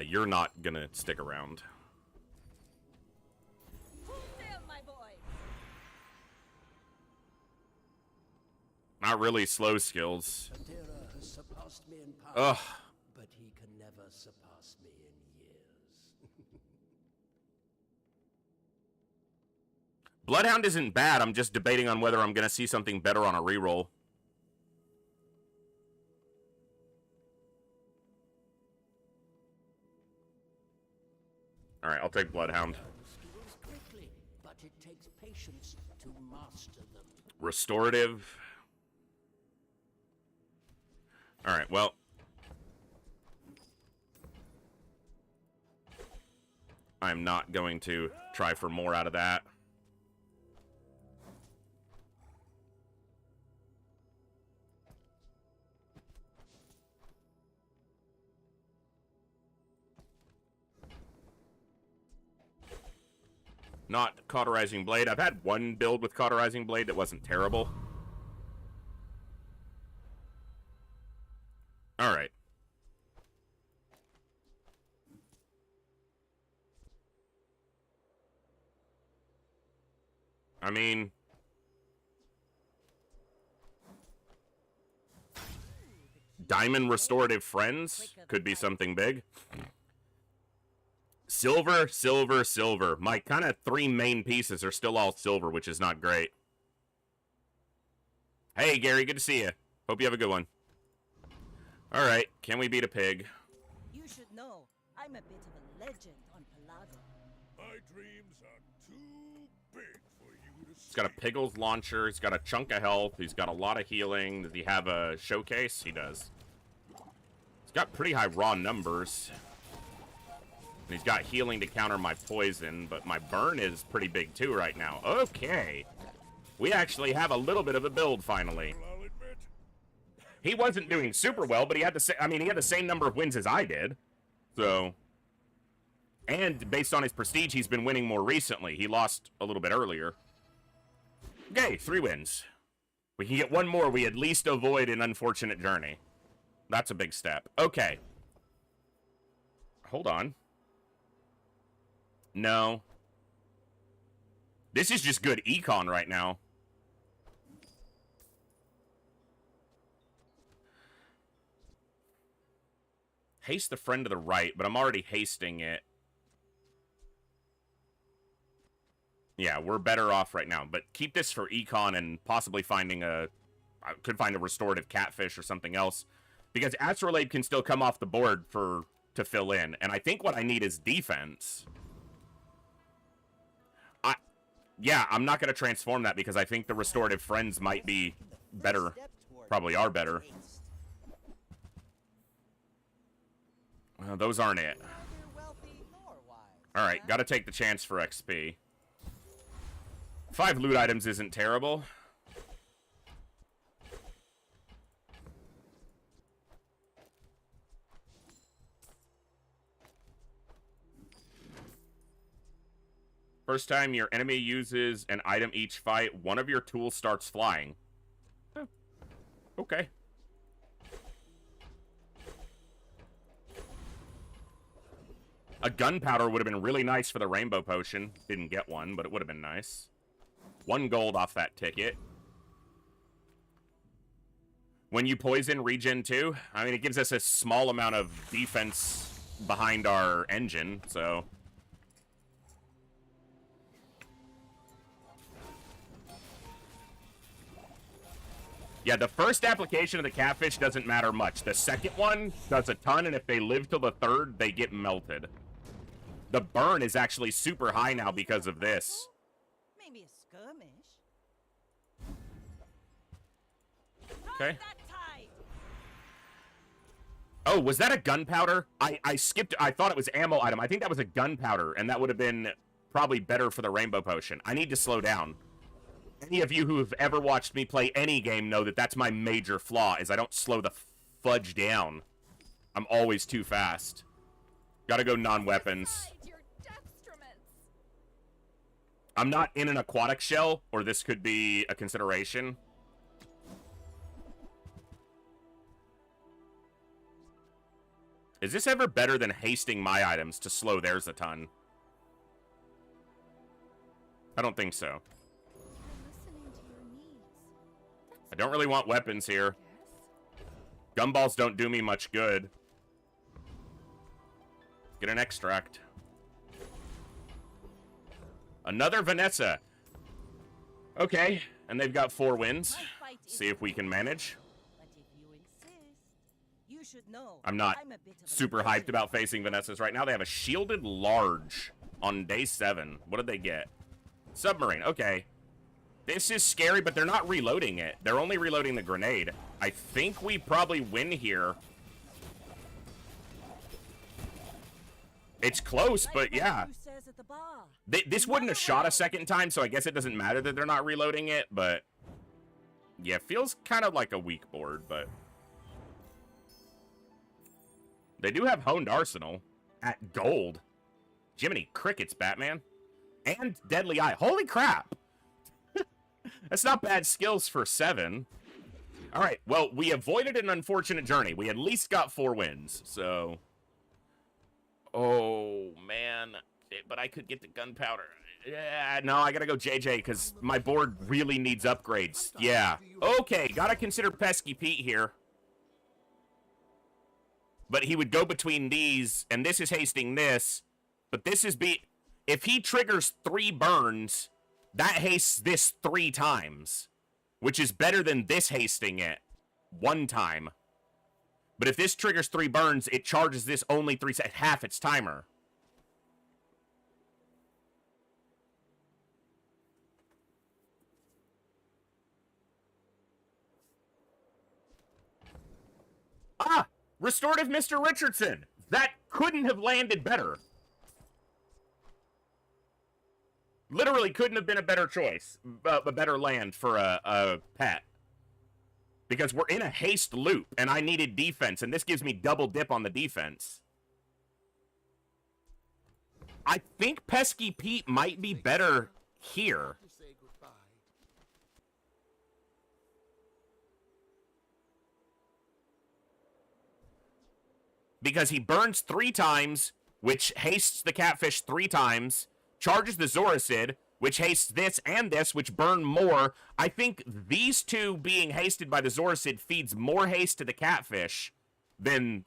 You're not gonna stick around. Not really slow skills. Has surpassed me in power, Ugh. but he can never surpass me in years. Bloodhound isn't bad. I'm just debating on whether I'm going to see something better on a reroll. Alright, I'll take Bloodhound. Skills quickly, but it takes patience to master them. Restorative. Alright, well. I'm not going to try for more out of that. Not Cauterizing Blade. I've had one build with Cauterizing Blade that wasn't terrible. Alright. I mean... Diamond Restorative Friends could be something big. Silver, silver, silver. My kind of 3 main pieces are still all silver, which is not great. Hey, Gary, good to see you. Hope you have a good one. All right, can we beat a pig? You should know, I'm a bit of a legend on Pelago. My dreams are too big for you to see. He's got a Piggles launcher. He's got a chunk of health. He's got a lot of healing. Does he have a showcase? He does. He's got pretty high raw numbers. And he's got healing to counter my poison, but my burn is pretty big too right now. Okay. We actually have a little bit of a build finally. I'll admit, He wasn't doing super well, but he had he had the same number of wins as I did. So, and based on his prestige, he's been winning more recently. He lost a little bit earlier. Okay, 3 wins. We can get 1 more. We at least avoid an unfortunate journey. That's a big step. Okay. Hold on. No. This is just good econ right now. Haste the friend to the right, but I'm already hasting it. Yeah, we're better off right now, but keep this for econ and possibly finding a... I could find a restorative catfish or something else. Because Astrolabe can still come off the board to fill in, and I think what I need is defense. Yeah, I'm not going to transform that because I think the restorative friends might be better. Probably are better. Those aren't it. Alright, gotta take the chance for XP. 5 loot items isn't terrible. First time your enemy uses an item each fight, one of your tools starts flying. Oh, okay. A gunpowder would have been really nice for the rainbow potion. Didn't get one, but it would have been nice. 1 gold off that ticket. When you poison, regen 2. I mean, it gives us a small amount of defense behind our engine, so... Yeah, the first application of the catfish doesn't matter much. The second one does a ton, and if they live till the 3rd, they get melted. The burn is actually super high now because of this. Maybe a skirmish. Okay. Oh, was that a gunpowder? I skipped. I thought it was ammo item. I think that was a gunpowder, and that would have been probably better for the rainbow potion. I need to slow down. Any of you who have ever watched me play any game know that that's my major flaw, is I don't slow the fudge down. I'm always too fast. Gotta go non-weapons. I'm not in an aquatic shell, or this could be a consideration. Is this ever better than hasting my items to slow theirs a ton? I don't think so. I don't really want weapons here. Gumballs don't do me much good. Get an extract. Another Vanessa. Okay, and they've got 4 wins. See if we can manage. I'm not super hyped about facing Vanessas right now. They have a shielded large on day 7. What did they get? Submarine. Okay. This is scary, but they're not reloading it. They're only reloading the grenade. I think we probably win here. It's close, but yeah. This wouldn't have shot a second time, so I guess it doesn't matter that they're not reloading it, but... Yeah, feels kind of like a weak board, but... They do have Honed Arsenal at gold. Jiminy Crickets, Batman. And Deadly Eye. Holy crap! That's not bad skills for 7. All right, well, we avoided an unfortunate journey. We at least got 4 wins, so... Oh, man. But I could get the gunpowder. Yeah, no, I gotta go JJ, because my board really needs upgrades. Yeah. Okay, gotta consider Pesky Pete here. but he would go between these, and this is hasting this, but this is if he triggers 3 burns, that hastes this 3 times, which is better than this hasting it 1 time. But if this triggers 3 burns, it charges this only 3 seconds, half its timer. Ah! Restorative Mr. Richardson! That couldn't have landed better. Literally couldn't have been a better choice. A better land for a pet. Because we're in a haste loop, and I needed defense, and this gives me double dip on the defense. I think Pesky Pete might be better here. Because he burns 3 times, which hastes the catfish 3 times, charges the Zoricid, which hastes this and this, which burn more. I think these 2 being hasted by the Zoricid feeds more haste to the catfish than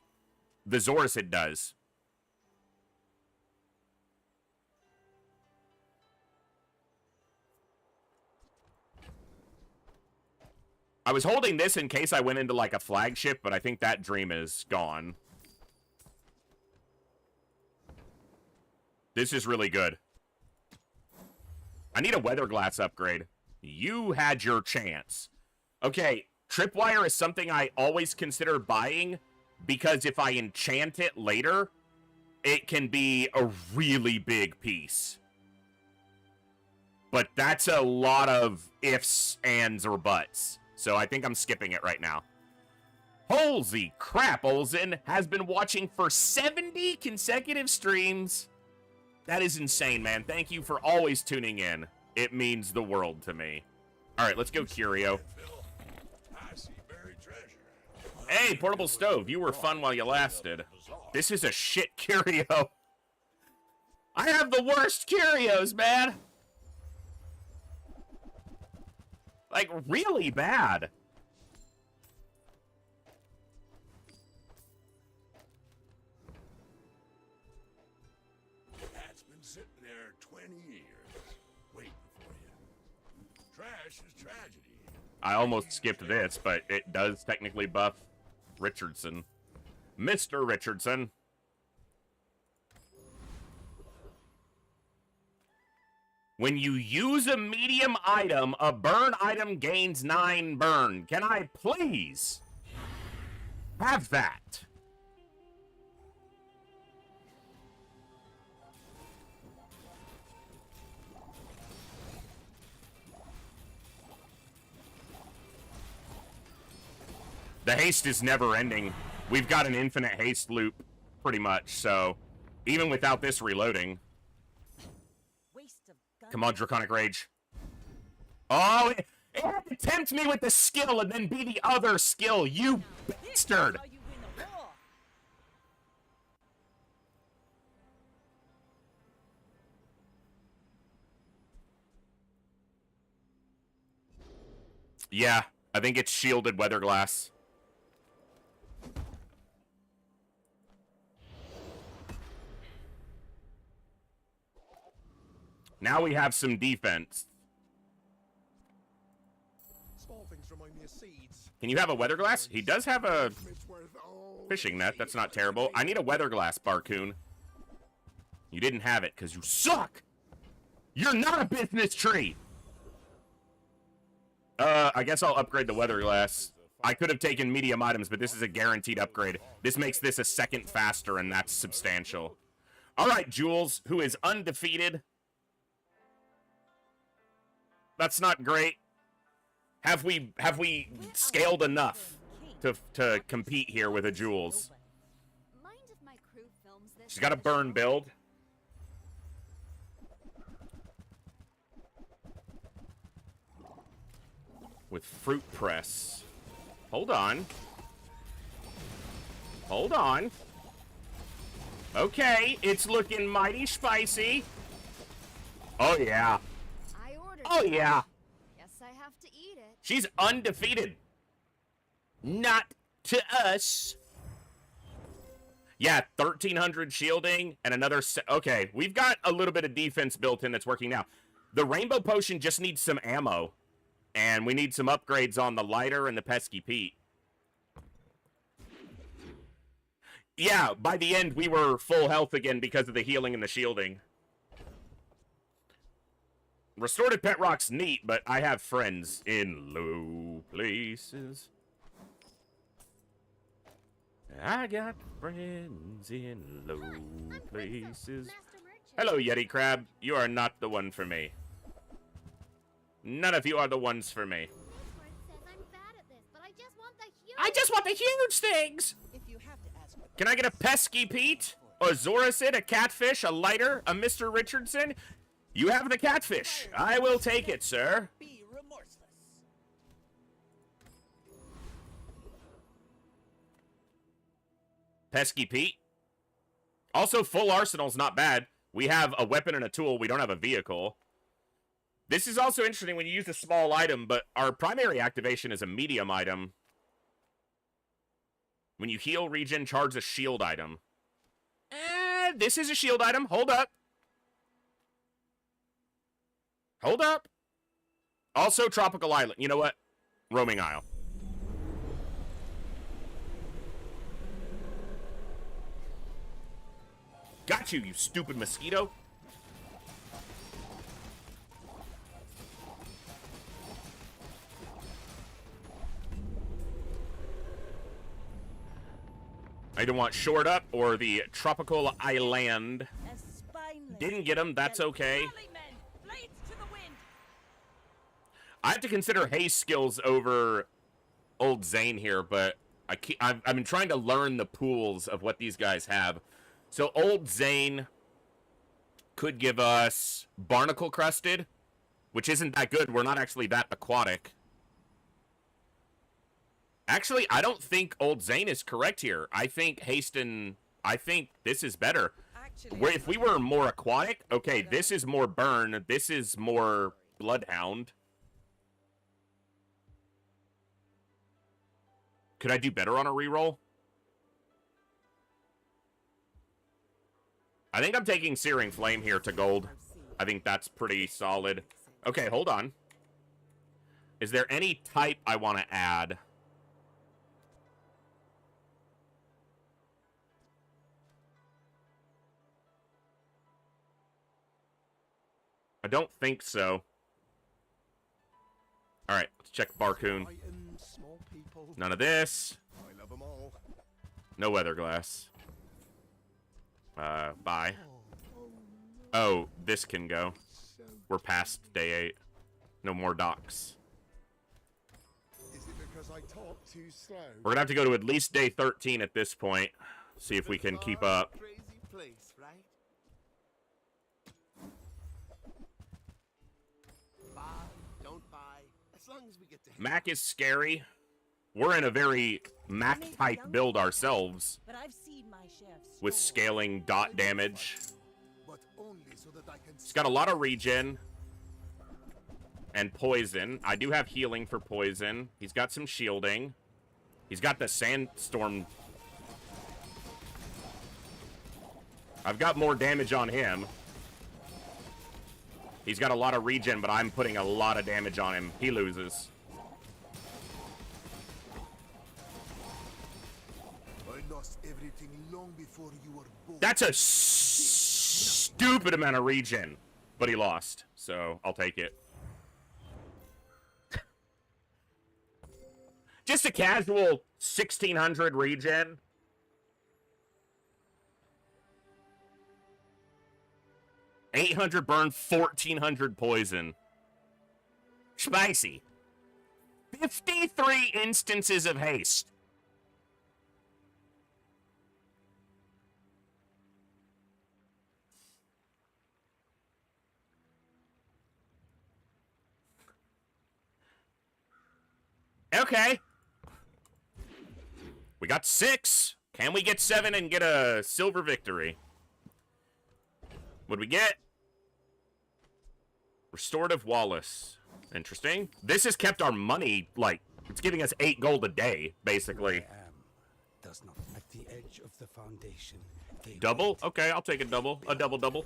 the Zoricid does. I was holding this in case I went into like a flagship, but I think that dream is gone. This is really good. I need a weather glass upgrade. You had your chance. Okay, tripwire is something I always consider buying because if I enchant it later, it can be a really big piece. But that's a lot of ifs, ands, or buts. So I think I'm skipping it right now. Holy crap, Olsen has been watching for 70 consecutive streams. That is insane, man. Thank you for always tuning in. It means the world to me. All right, let's go, Curio. Hey, Portable Stove, you were fun while you lasted. This is a shit Curio. I have the worst Curios, man. Like, really bad. Cat's been sitting there 20 years, waiting for you. Trash is tragedy. I almost skipped this, but it does technically buff Richardson. Mr. Richardson. When you use a medium item, a burn item gains 9 burn. Can I please have that? The haste is never ending. We've got an infinite haste loop, pretty much, so even without this reloading. Come on, Draconic Rage. Oh, it had to tempt me with the skill and then be the other skill, you bastard! Yeah, I think it's shielded weather glass. Now we have some defense. Small things remind me of seeds. Can you have a weather glass? He does have a fishing net. That's not terrible. I need a weather glass, Barcoon. You didn't have it because you suck. You're not a business tree. I guess I'll upgrade the weather glass. I could have taken medium items, but this is a guaranteed upgrade. This makes this a second faster, and that's substantial. All right, Jules, who is undefeated. That's not great. Have we scaled enough to compete here with a Jules? She's got a burn build. With fruit press. Hold on. Hold on. Okay, it's looking mighty spicy. Oh yeah. Oh yeah. Guess I have to eat it. She's undefeated. Not to us. Yeah, 1300 shielding and another... Okay, we've got a little bit of defense built in that's working now. The Rainbow Potion just needs some ammo. And we need some upgrades on the lighter and the Pesky Pete. Yeah, by the end, we were full health again because of the healing and the shielding. Restorative Pet Rock's neat, but I have friends in low places. I got friends in low places. Hello, Yeti Crab. You are not the one for me. None of you are the ones for me. I just want the huge things! Can I get a Pesky Pete? A Zoracid, a Catfish, a Lighter, a Mr. Richardson? You have the Catfish. I will take it, sir. Be remorseless. Pesky Pete. Also, full arsenal's not bad. We have a weapon and a tool. We don't have a vehicle. This is also interesting when you use a small item, but our primary activation is a medium item. When you heal, regen, charge a shield item. This is a shield item. Hold up. Hold up. Also, Tropical Island. You know what? Roaming Isle. Got you, you stupid mosquito. I either want Short Up or the Tropical Island. Didn't get him, that's okay. I have to consider haste skills over Old Zane here, but I've been trying to learn the pools of what these guys have. So Old Zane could give us Barnacle Crusted, which isn't that good. We're not actually that aquatic. Actually, I don't think Old Zane is correct here. I think I think this is better. Where if we were more aquatic, okay, this is more burn, this is more Bloodhound. Could I do better on a reroll? I think I'm taking Searing Flame here to gold. I think that's pretty solid. Okay, hold on. Is there any type I want to add? I don't think so. Alright, let's check Barcoon. None of this. No Weatherglass. Bye. Oh, this can go. We're past day 8. No more docks. We're gonna have to go to at least day 13 at this point. See if we can keep up. Mac is scary. We're in a very Mac-type build ourselves. But I've seen my share of With scaling dot damage. He's got a lot of regen. And poison. I do have healing for poison. He's got some shielding. He's got the sandstorm. I've got more damage on him. He's got a lot of regen, but I'm putting a lot of damage on him. He loses. That's a stupid amount of regen. But he lost, so I'll take it. Just a casual 1600 regen. $800 burn, 1400 poison. Spicy. 53 instances of haste. Okay. We got 6. Can we get 7 and get a silver victory? What'd we get? Restorative Wallace. Interesting. This has kept our money, like, it's giving us 8 gold a day, basically. Does not like the edge of the foundation. They Double? wait. Okay, I'll take a double. A double.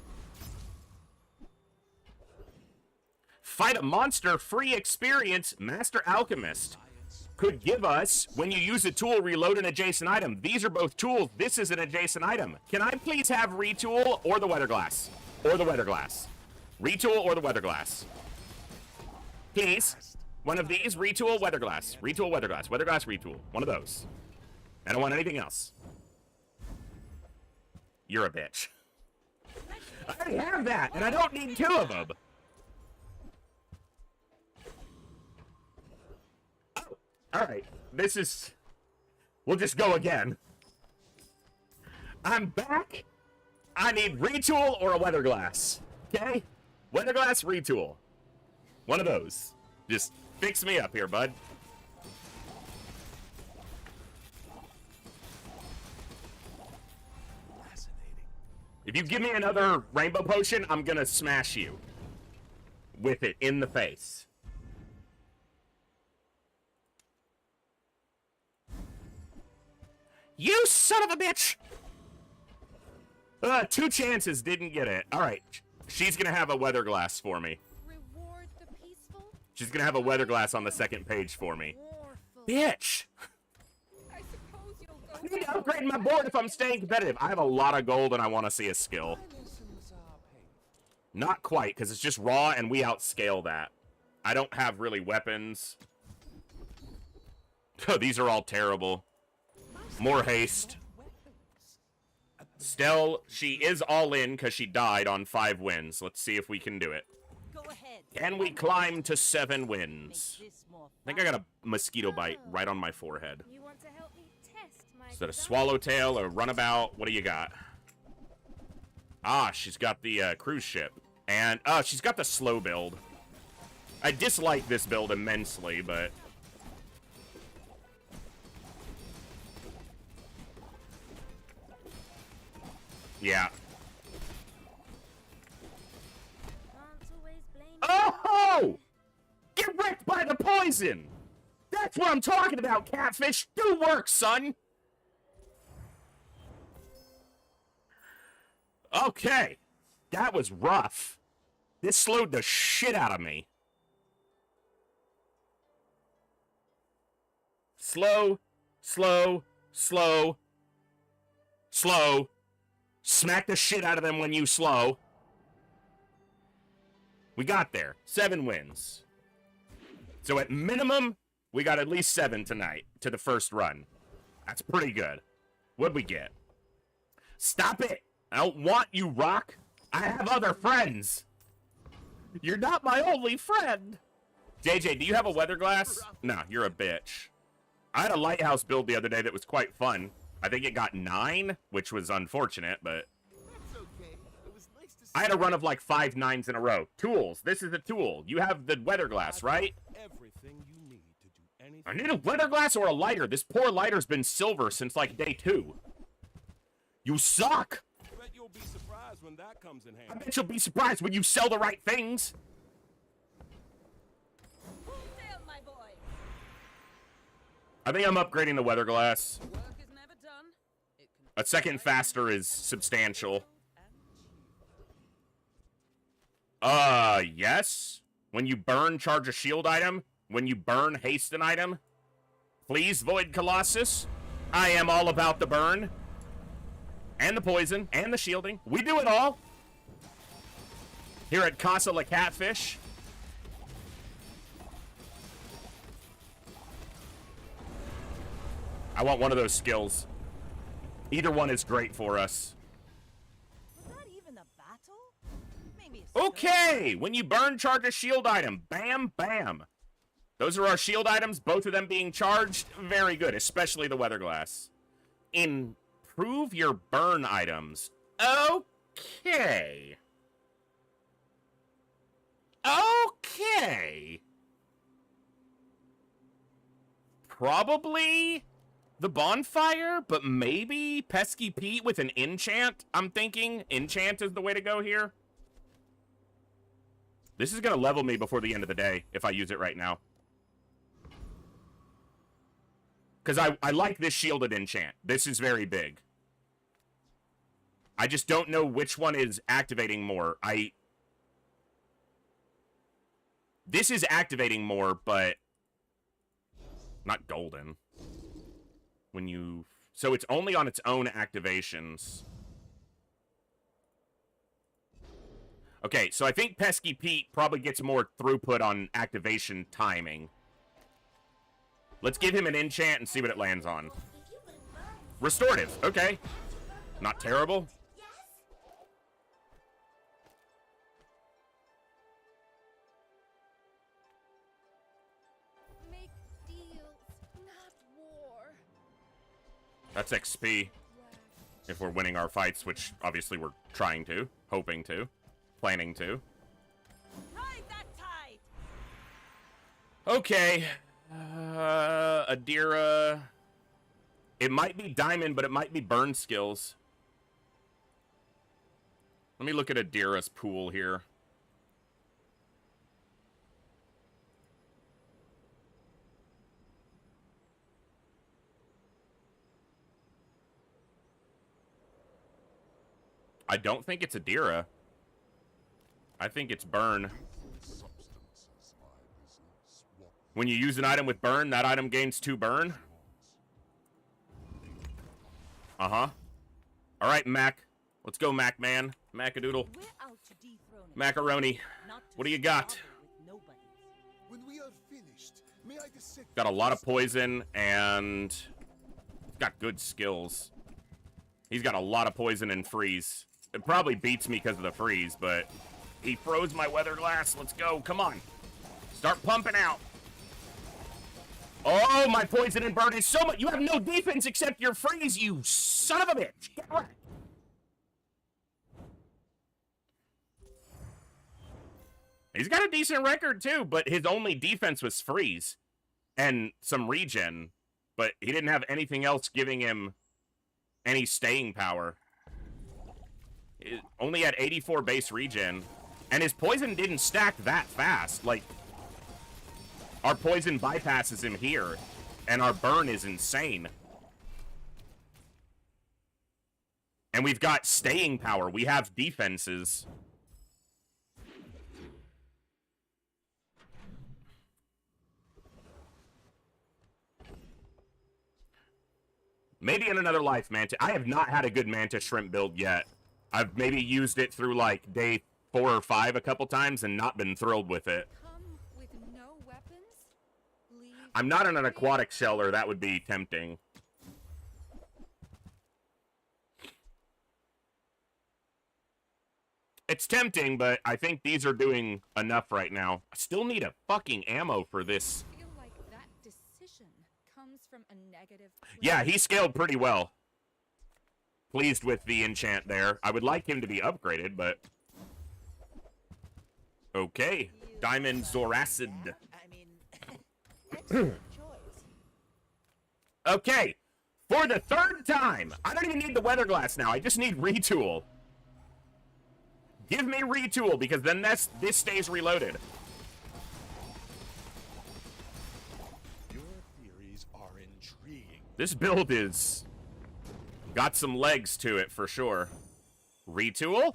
Fight a monster, free experience, Master Alchemist. Could give us, when you use a tool, reload an adjacent item. These are both tools. This is an adjacent item. Can I please have retool or the weather glass? Or the weather glass. Retool or the weather glass. Please. One of these, retool, weather glass. Retool, weather glass. Weather glass, retool. One of those. I don't want anything else. You're a bitch. I already have that, and I don't need two of them. Oh, all right. This is... We'll just go again. I'm back. I need retool or a weather glass. Okay? Weather glass, retool. One of those. Just fix me up here, bud. If you give me another rainbow potion, I'm gonna smash you with it in the face. You son of a bitch! 2 chances, didn't get it. All right, she's gonna have a weather glass for me. Reward the peaceful. She's gonna have a weather glass on the second page for me. Bitch! I suppose you'll go. I need to upgrade my board if I'm staying competitive. I have a lot of gold and I want to see a skill. Not quite, because it's just raw and we outscale that. I don't have really weapons. These are all terrible. More haste. Stell, she is all in because she died on 5 wins. Let's see if we can do it. Go ahead. Can we climb to 7 wins? I think I got a mosquito bite right on my forehead. You want to help me test my Is that a swallowtail, a runabout? What do you got? Ah, she's got the cruise ship. And, she's got the slow build. I dislike this build immensely, but... yeah. Oh! Get wrecked by the poison! That's what I'm talking about, Catfish! Do work, son! Okay. That was rough. This slowed the shit out of me. Slow, slow, slow, slow. Smack the shit out of them when you slow. We got there. 7 wins. So at minimum, we got at least 7 tonight to the first run. That's pretty good. What'd we get? Stop it! I don't want you, Rock. I have other friends. You're not my only friend. JJ, do you have a weather glass? No, you're a bitch. I had a lighthouse build the other day that was quite fun. I think it got 9, which was unfortunate, but... I had a run of like 5 9s in a row. Tools. This is a tool. You have the weather glass, right? I need a weather glass or a lighter. This poor lighter's been silver since like day 2. You suck! I bet you'll be surprised when that comes in handy. I bet you'll be surprised when you sell the right things. Sail, my boy. I think I'm upgrading the weather glass. Work is never done. It can A second faster is substantial. Yes. When you burn, charge a shield item. When you burn, haste an item. Please, Void Colossus. I am all about the burn. And the poison. And the shielding. We do it all. Here at Casa La Catfish. I want one of those skills. Either one is great for us. Was that even a battle? Maybe Okay, when you burn, charge a shield item. Bam, bam. Those are our shield items, both of them being charged. Very good, especially the weather glass. Improve your burn items. Okay. Okay. Probably the bonfire, but maybe Pesky Pete with an enchant. I'm thinking enchant is the way to go here. This is going to level me before the end of the day if I use it right now. Because I like this shielded enchant. This is very big. I just don't know which one is activating more. This is activating more, but not golden. So it's only on its own activations. Okay, so I think Pesky Pete probably gets more throughput on activation timing. Let's give him an enchant and see what it lands on. Restorative, okay. Not terrible. Make deals, not war. That's XP. If we're winning our fights, which obviously we're trying to, hoping to, planning to. Ride that tide. Okay. Adira. It might be diamond, but it might be burn skills. Let me look at Adira's pool here. I don't think it's Adira. I think it's burn. When you use an item with burn, that item gains 2 burn. Uh-huh. All right, Mac. Let's go, Mac man. Macadoodle. We're out to dethrone a Macaroni. king, not to What do you got? squabble with nobodies. When we are finished, may I dissect Got a lot of poison and got good skills. He's got a lot of poison and freeze. It probably beats me because of the freeze, but he froze my weather glass. Let's go. Come on. Start pumping out. Oh, my poison and burn is so much. You have no defense except your freeze, you son of a bitch. Get right. He's got a decent record, too, but his only defense was freeze and some regen, but he didn't have anything else giving him any staying power. It only had 84 base regen, and his poison didn't stack that fast. Like, our poison bypasses him here, and our burn is insane. And we've got staying power. We have defenses. Maybe in another life, Manta. I have not had a good Manta Shrimp build yet. I've maybe used it through, like, day 4 or 5 a couple times and not been thrilled with it. Come with no weapons? Leave I'm not in an aquatic sheller. That would be tempting. It's tempting, but I think these are doing enough right now. I still need a fucking ammo for this. feel like that decision comes from a negative Yeah, he scaled pretty well. Pleased with the enchant there. I would like him to be upgraded, but... Okay. Diamond Zoracid. I mean, excellent choice. Okay. For the 3rd time. I don't even need the weather glass now. I just need retool. Give me retool, because then this stays reloaded. Your theories are intriguing. This build is... got some legs to it, for sure. Retool?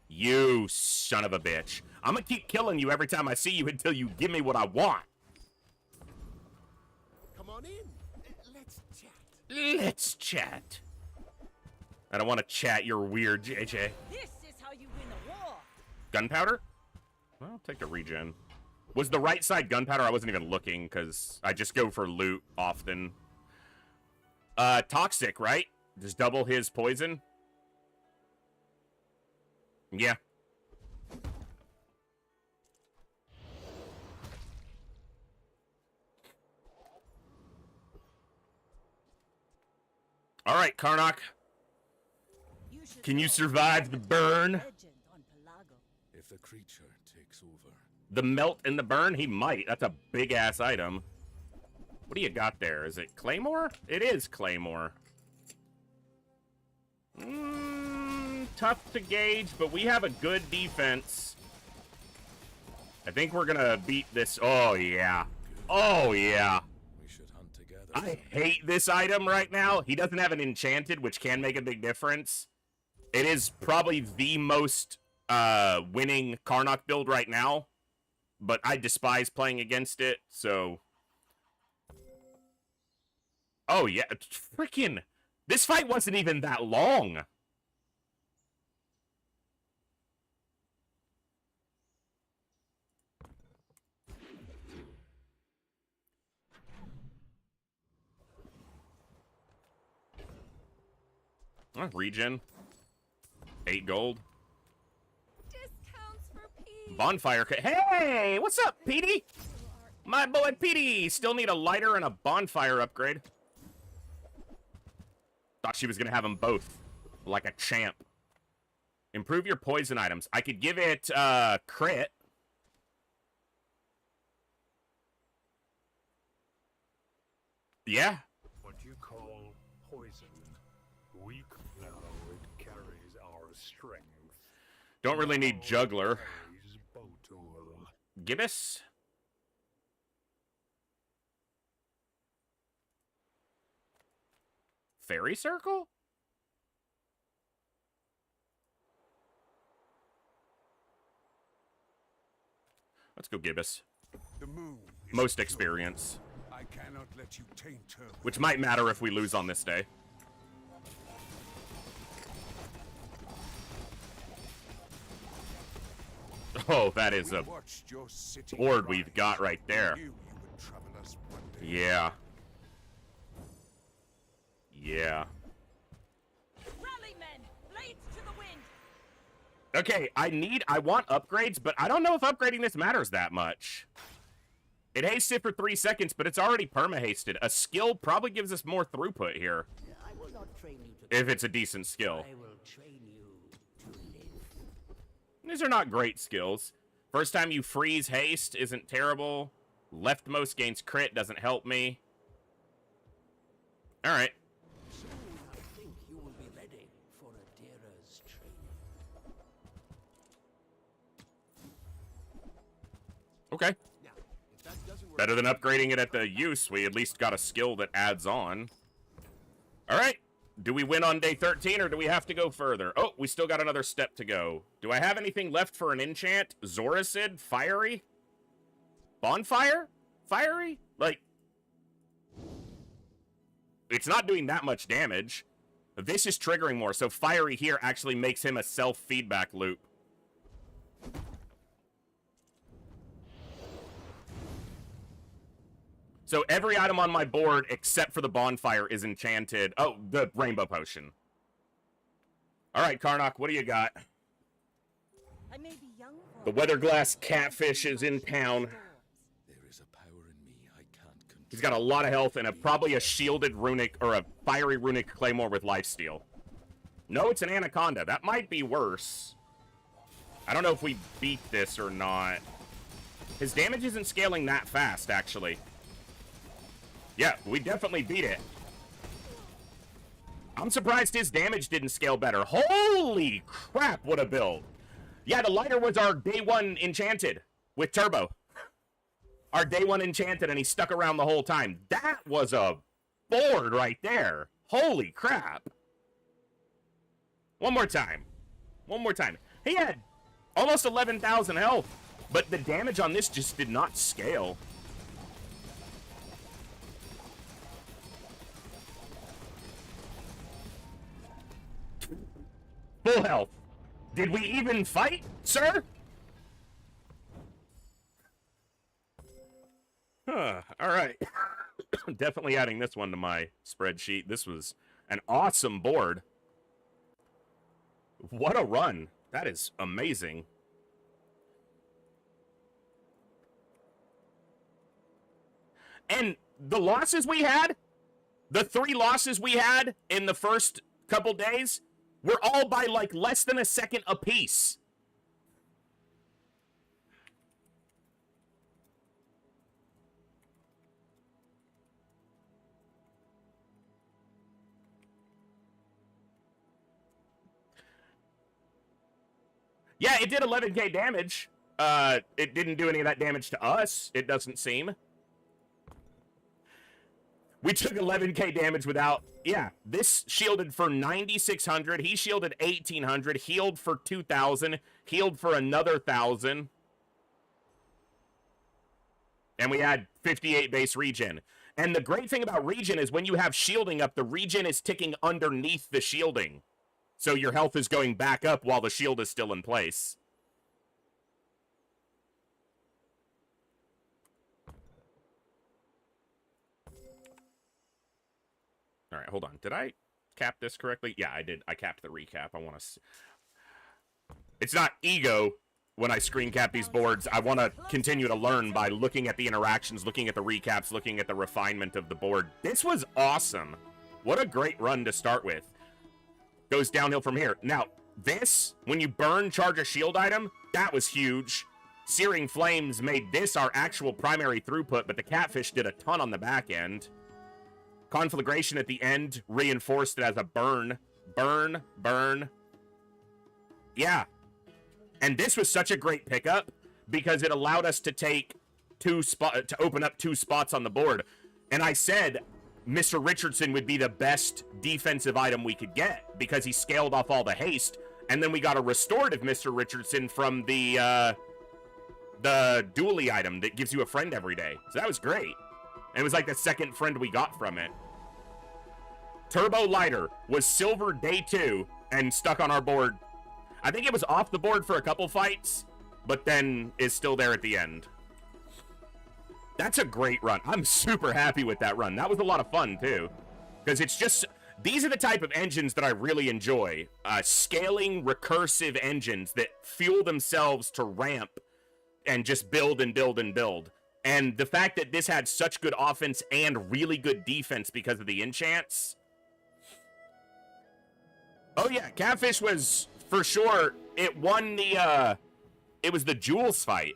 You son of a bitch. I'm gonna keep killing you every time I see you until you give me what I want. Come on in. Let's chat. Let's chat. I don't want to chat, you're weird, JJ. This is how you win a war. Gunpowder? Well, I'll take the regen. Was the right side gunpowder? I wasn't even looking, because I just go for loot often. Toxic, right? Just double his poison? Yeah. All right, Karnak. Can you survive the burn? Legend on Pelago. If the creature takes over. The melt and the burn? He might. That's a big-ass item. What do you got there? Is it Claymore? It is Claymore. Tough to gauge, but we have a good defense. I think we're gonna beat this. Oh, yeah. Oh, yeah. We should hunt together. I hate this item right now. He doesn't have an enchanted, which can make a big difference. It is probably the most winning Karnak build right now, but I despise playing against it, so... Oh, yeah, freaking... This fight wasn't even that long. Regen. 8 gold. Discounts for Pete. Bonfire. Hey, what's up, Petey? My boy Petey. Still need a lighter and a bonfire upgrade. Thought she was going to have them both. Like a champ. Improve your poison items. I could give it crit. Yeah. What you call poison. Weak now, it carries our strength. Don't really need juggler. Gibbous? Fairy circle? Let's go Gibbous. The moon is Most pure. experience. I cannot let you taint her. Which might matter if we lose on this day. Oh, that is a board we've got right there. Yeah. Yeah. Rally, men! Blades to the wind! Okay, I want upgrades, but I don't know if upgrading this matters that much. It hasted for 3 seconds, but it's already perma-hasted. A skill probably gives us more throughput here. I will not train you to If it's a decent skill. I will train you to live. These are not great skills. First time you freeze haste isn't terrible. Leftmost gains crit, doesn't help me. Alright. Soon I think you will be ready for Adira's training. Okay. Now, if that doesn't work, Better than upgrading it at the use. We at least got a skill that adds on. Alright. Do we win on day 13 or do we have to go further? Oh, we still got another step to go. Do I have anything left for an enchant? Zoracid? Fiery? Bonfire? Fiery? Like... It's not doing that much damage. This is triggering more, so Fiery here actually makes him a self-feedback loop. So every item on my board, except for the bonfire, is enchanted. Oh, the rainbow potion. All right, Karnak, what do you got? I may be young The weatherglass catfish is in town. there is a power in me I can't control. He's got a lot of health and probably a shielded runic, or a fiery runic claymore with lifesteal. No, it's an anaconda. That might be worse. I don't know if we beat this or not. His damage isn't scaling that fast, actually. Yeah, we definitely beat it. I'm surprised his damage didn't scale better. Holy crap, what a build. Yeah, the lighter was our day 1 enchanted with turbo. Our day 1 enchanted, and he stuck around the whole time. That was a board right there. Holy crap. One more time. One more time. He had almost 11,000 health, but the damage on this just did not scale. Full health. Did we even fight, sir? Huh, all right. Definitely adding this one to my spreadsheet. This was an awesome board. What a run. That is amazing. And the losses we had, the 3 losses we had in the first couple days, were all by like less than a second apiece. Yeah, it did 11k damage. It didn't do any of that damage to us, it doesn't seem. We took 11k damage without... Yeah, this shielded for 9,600. He shielded 1,800. Healed for 2,000. Healed for another 1,000. And we had 58 base regen. And the great thing about regen is when you have shielding up, the regen is ticking underneath the shielding. So your health is going back up while the shield is still in place. All right, hold on. Did I cap this correctly? Yeah, I did. I capped the recap. I want to... It's not ego when I screen cap these boards. I want to continue to learn by looking at the interactions, looking at the recaps, looking at the refinement of the board. This was awesome. What a great run to start with. Goes downhill from here. Now, this, when you burn, charge a shield item, that was huge. Searing Flames made this our actual primary throughput, but the Catfish did a ton on the back end. Conflagration at the end reinforced it as a burn. Burn, burn. Yeah. And this was such a great pickup because it allowed us to take to open up 2 spots on the board. And I said Mr. Richardson would be the best defensive item we could get because he scaled off all the haste. And then we got a restorative Mr. Richardson from the dually item that gives you a friend every day. So that was great. And it was like the second friend we got from it. Turbo Lighter was silver day 2 and stuck on our board. I think it was off the board for a couple fights, but then is still there at the end. That's a great run. I'm super happy with that run. That was a lot of fun, too. Because it's just... These are the type of engines that I really enjoy. Scaling, recursive engines that fuel themselves to ramp and just build and build and build. And the fact that this had such good offense and really good defense because of the enchants. Oh yeah, Catfish was, for sure, it won the, it was the Jules fight,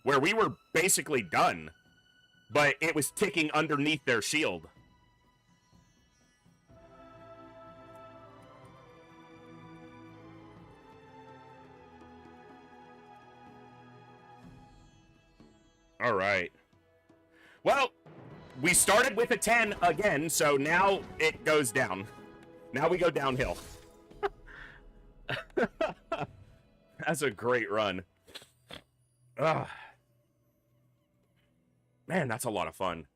where we were basically done. But it was ticking underneath their shield. All right. Well, we started with a 10 again, so now it goes down. Now we go downhill. That's a great run. Ugh. Man, that's a lot of fun.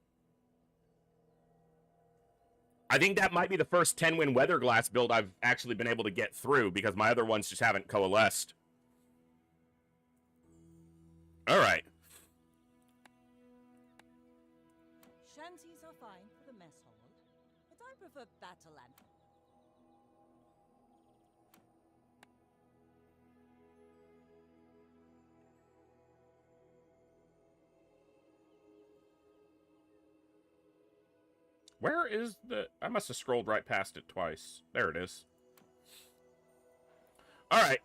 I think that might be the first 10-win Weatherglass build I've actually been able to get through because my other ones just haven't coalesced. All right. Shanties are fine for the mess hall, but I prefer battle and... Where is the... I must have scrolled right past it twice. There it is. All right.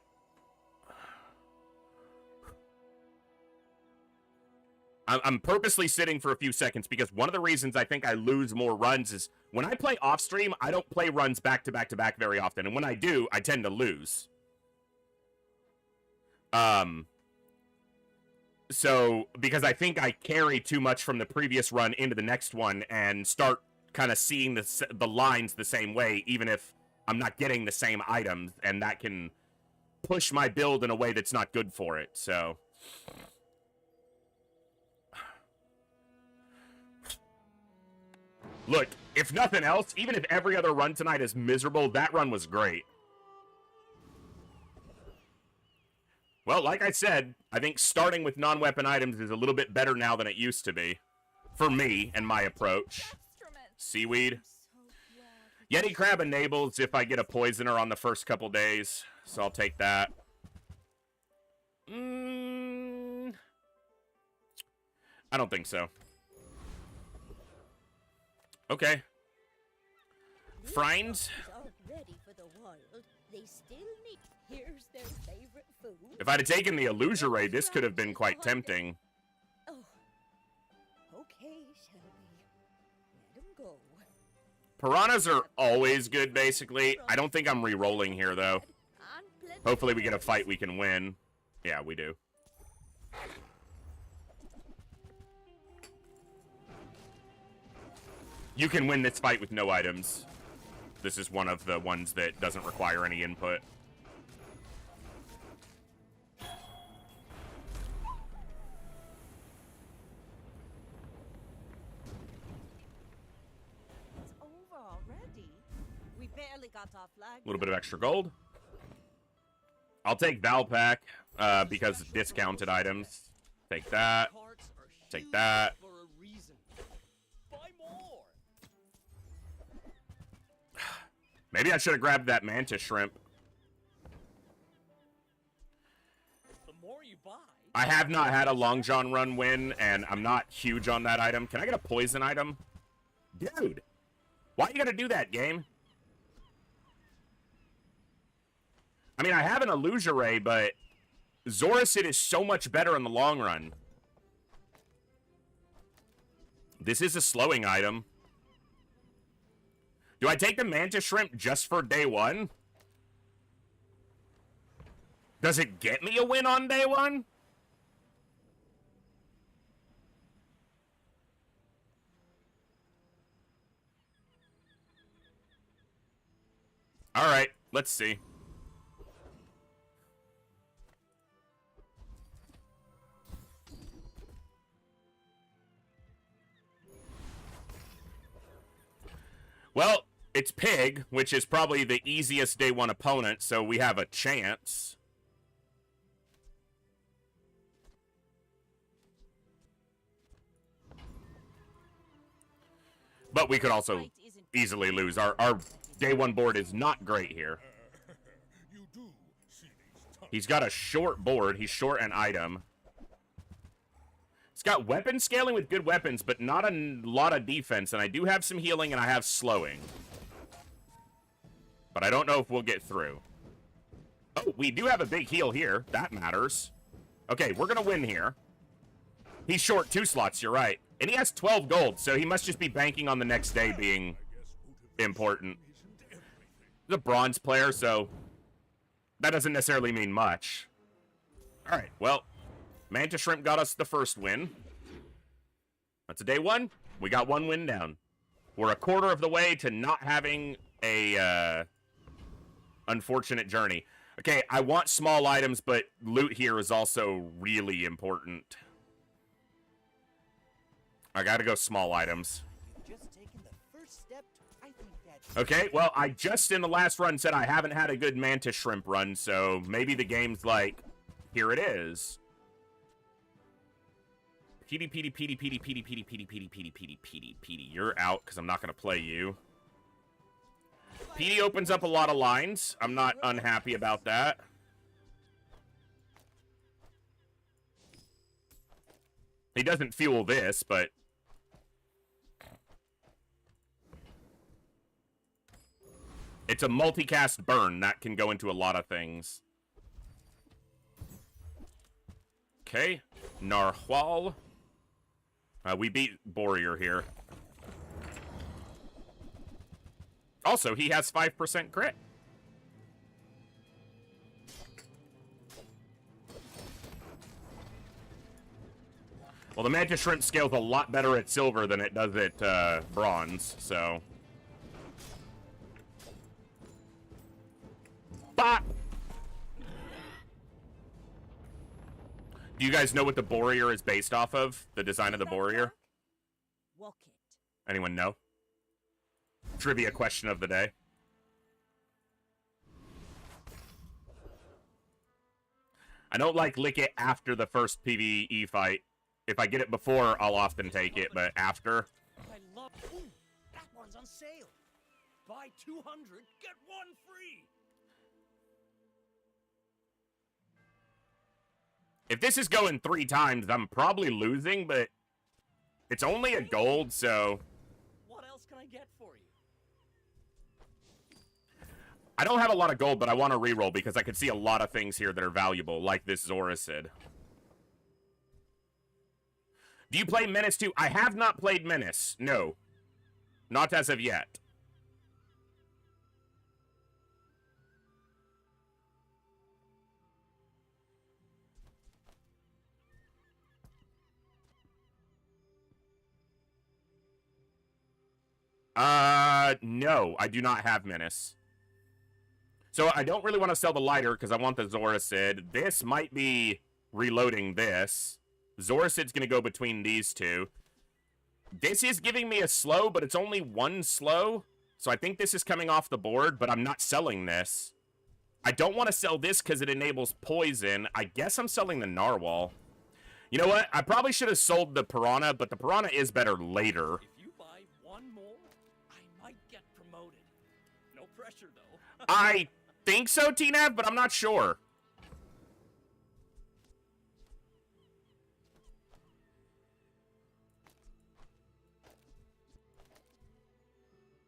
I'm purposely sitting for a few seconds because one of the reasons I think I lose more runs is when I play off stream, I don't play runs back to back to back very often. And when I do, I tend to lose. So, because I think I carry too much from the previous run into the next one and start kind of seeing the lines the same way, even if I'm not getting the same items, and that can push my build in a way that's not good for it, so... Look, if nothing else, even if every other run tonight is miserable, that run was great. Well, like I said, I think starting with non-weapon items is a little bit better now than it used to be. For me and my approach. Seaweed. Yeti Crab enables if I get a poisoner on the first couple days, so I'll take that. I don't think so. Okay. Friends. If I'd have taken the Illusoray, this could have been quite tempting. Oh. Okay, shall we? Let 'em go. Piranhas are always good, basically. I don't think I'm re-rolling here, though. Hopefully we get a fight we can win. Yeah, we do. You can win this fight with no items. This is one of the ones that doesn't require any input. It's over already. We barely got off lag. A little bit of extra gold. I'll take Valpak because discounted items. Take that. Take that. Maybe I should have grabbed that mantis shrimp. The more you buy, I have not had a Long John run win, and I'm not huge on that item. Can I get a poison item? Dude, why you gotta do that, game? I mean, I have an Illusoray, but Zoracid is so much better in the long run. This is a slowing item. Do I take the Mantis Shrimp just for day one? Does it get me a win on day one? Alright, let's see. Well, it's Pig, which is probably the easiest day one opponent, so we have a chance. But we could also easily lose. Our day one board is not great here. He's got a short board. He's short an item. It's got weapon scaling with good weapons, but not a lot of defense. And I do have some healing, and I have slowing. But I don't know if we'll get through. Oh, we do have a big heal here. That matters. Okay, we're going to win here. He's short 2 slots, you're right. And he has 12 gold, so he must just be banking on the next day being important. He's a bronze player, so that doesn't necessarily mean much. All right, well, Manta Shrimp got us the first win. That's a day one. We got 1 win down. We're a quarter of the way to not having a unfortunate journey. Okay, I want small items, but loot here is also really important. I gotta go small items. Okay, well, I just in the last run said I haven't had a good Mantis Shrimp run, so maybe the game's like, here it is. Petey, Petey, Petey, Petey, Petey, Petey, Petey, Petey, Petey, Petey, Petey, Petey. You're out, because I'm not going to play you. Petey opens up a lot of lines. I'm not unhappy about that. He doesn't fuel this, but... it's a multicast burn. That can go into a lot of things. Okay. Narwhal. We beat Borear here. Also, he has 5% crit. Well, the Mantis Shrimp scales a lot better at silver than it does at bronze, so... Bah! Do you guys know what the Borear is based off of? The design of the Borear? Walk it. Anyone know? Trivia question of the day. I don't like lick it after the first PvE fight. If I get it before, I'll often take it, but after... I love... Ooh, that one's on sale. Buy 200, get 1 free. If this is going 3 times, I'm probably losing, but it's only a gold, so... What else can I get for you? I don't have a lot of gold, but I want to reroll because I could see a lot of things here that are valuable, like this Zoracid. Do you play Menace too? I have not played Menace. No. Not as of yet. No, I do not have Menace. So I don't really want to sell the lighter because I want the Zorasid. This might be reloading this. Zorasid's going to go between these two. This is giving me a slow, but it's only one slow. So I think this is coming off the board, but I'm not selling this. I don't want to sell this because it enables poison. I guess I'm selling the Narwhal. You know what? I probably should have sold the Piranha, but the Piranha is better later. If you buy one more, I might get promoted. No pressure, though. I think so, T-Nav, but I'm not sure.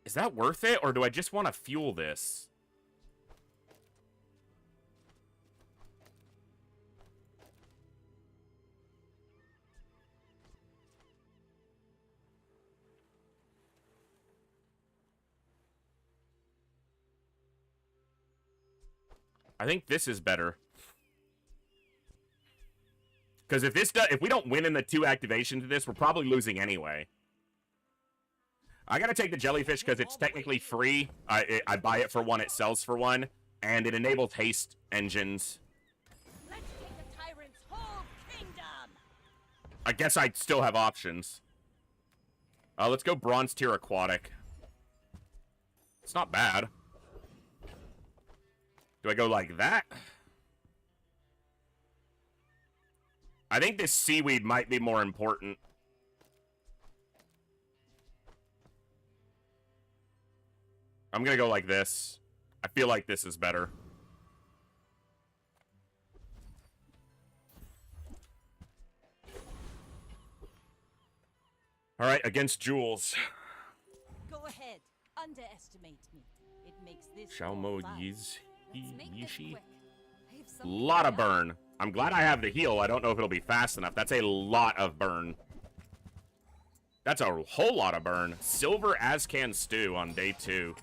Is that worth it, or do I just want to fuel this? I think this is better. Because if we don't win in the 2 activations of this, we're probably losing anyway. I gotta take the jellyfish because it's technically free. I buy it for 1, it sells for 1, and it enables haste engines. Let's take the tyrant's whole kingdom. I guess I still have options. Let's go bronze tier aquatic. It's not bad. Do I go like that? I think this seaweed might be more important. I'm gonna go like this. I feel like this is better. Alright, against Jules. Go ahead. Underestimate me. It makes this Shalmo fun. Yishi. Lot of burn. I'm glad I have the heal. I don't know if it'll be fast enough. That's a lot of burn. That's a whole lot of burn. Silver Azcan Stew on day 2.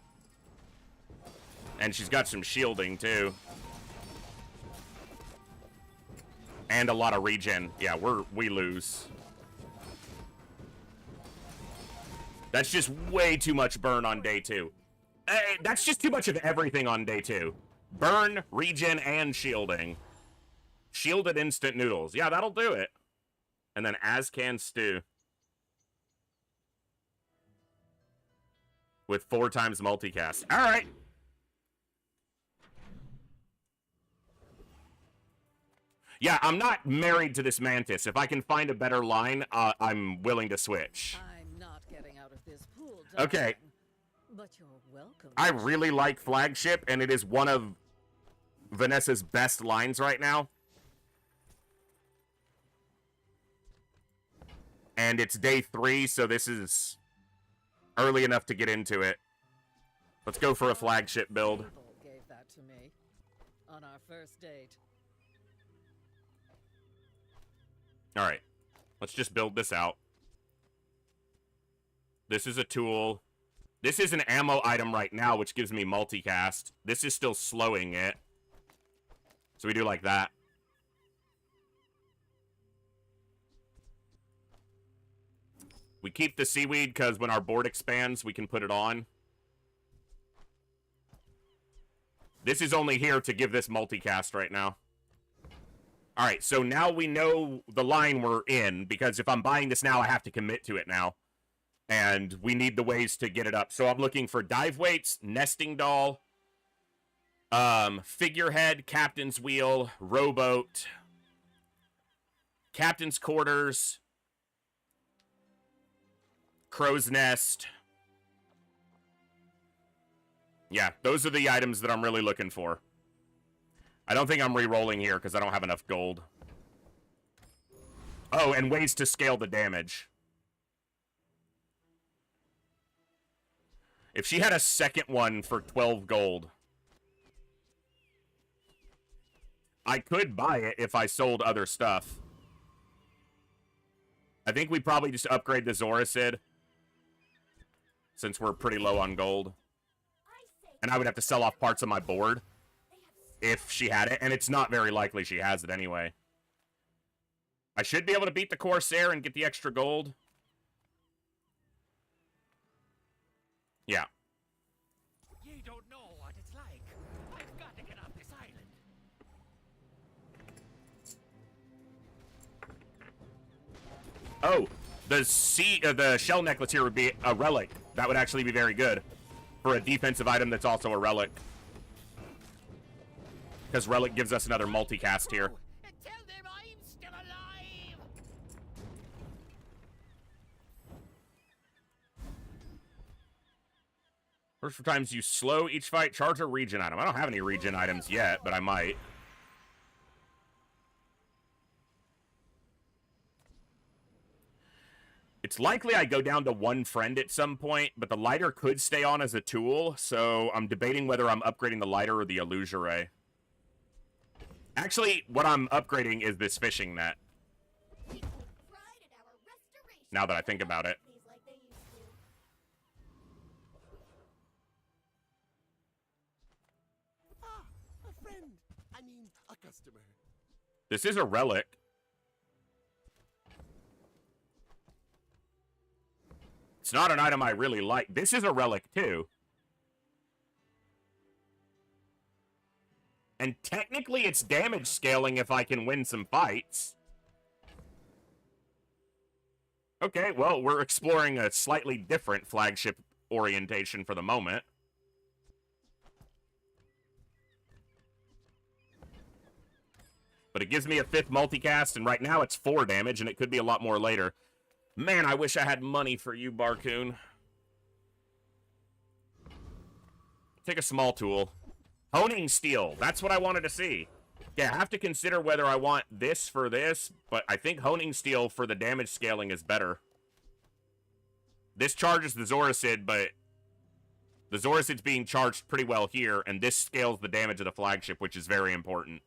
And she's got some shielding, too. And a lot of regen. Yeah, we lose. That's just way too much burn on day 2. That's just too much of everything on day 2. Burn, regen, and shielding. Shielded instant noodles. Yeah, that'll do it. And then Azcan Stew. With 4 times multicast. Alright. Yeah, I'm not married to this Mantis. If I can find a better line, I'm willing to switch. I'm not getting out of this pool, okay. But you're welcome. I really like Flagship, and it is one of Vanessa's best lines right now. And it's day 3, so this is early enough to get into it. Let's go for a Flagship build. Abel gave that to me on our first date. Alright, let's just build this out. This is a tool. This is an ammo item right now, which gives me multicast. This is still slowing it. So we do like that. We keep the seaweed because when our board expands, we can put it on. This is only here to give this multicast right now. Alright, so now we know the line we're in, because if I'm buying this now, I have to commit to it now. And we need the ways to get it up. So I'm looking for dive weights, nesting doll, figurehead, captain's wheel, rowboat, captain's quarters, crow's nest. Yeah, those are the items that I'm really looking for. I don't think I'm re-rolling here because I don't have enough gold. Oh, and ways to scale the damage. If she had a second one for 12 gold, I could buy it if I sold other stuff. I think we probably just upgrade the Zorasid, since we're pretty low on gold. And I would have to sell off parts of my board if she had it, and it's not very likely she has it anyway. I should be able to beat the Corsair and get the extra gold. Yeah. You don't know what it's like. I've got to get off this island. Oh, the shell necklace here would be a relic. That would actually be very good for a defensive item that's also a relic. Because relic gives us another multicast here. And tell them I'm still alive. First 4 times you slow each fight, charge a regen item. I don't have any regen items yet, but I might. It's likely I go down to 1 friend at some point, but the lighter could stay on as a tool, so I'm debating whether I'm upgrading the lighter or the illusory. Actually, what I'm upgrading is this fishing net. Now that I think about it. Ah, a friend. I mean, a customer. This is a relic. It's not an item I really like. This is a relic, too. And technically, it's damage scaling if I can win some fights. Okay, well, we're exploring a slightly different flagship orientation for the moment. But it gives me a 5th multicast, and right now it's 4 damage, and it could be a lot more later. Man, I wish I had money for you, Barcoon. Take a small tool. Honing steel. That's what I wanted to see. Yeah, I have to consider whether I want this for this, but I think honing steel for the damage scaling is better. This charges the Zoracid, but the Zoracid's being charged pretty well here, and this scales the damage of the flagship, which is very important.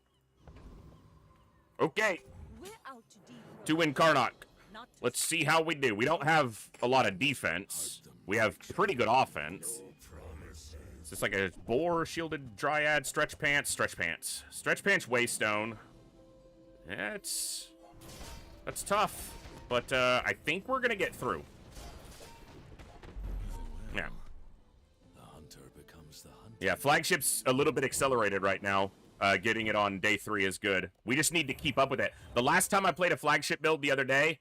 Okay. We're out to To win Karnak. Let's see how we do. We don't have a lot of defense. We have pretty good offense. Is this like a boar, shielded dryad, stretch pants? Stretch pants. Stretch pants, waystone. Yeah, that's tough. But I think we're gonna get through. Yeah. The hunter becomes the hunter. Yeah, flagship's a little bit accelerated right now. Getting it on day 3 is good. We just need to keep up with it. The last time I played a flagship build the other day,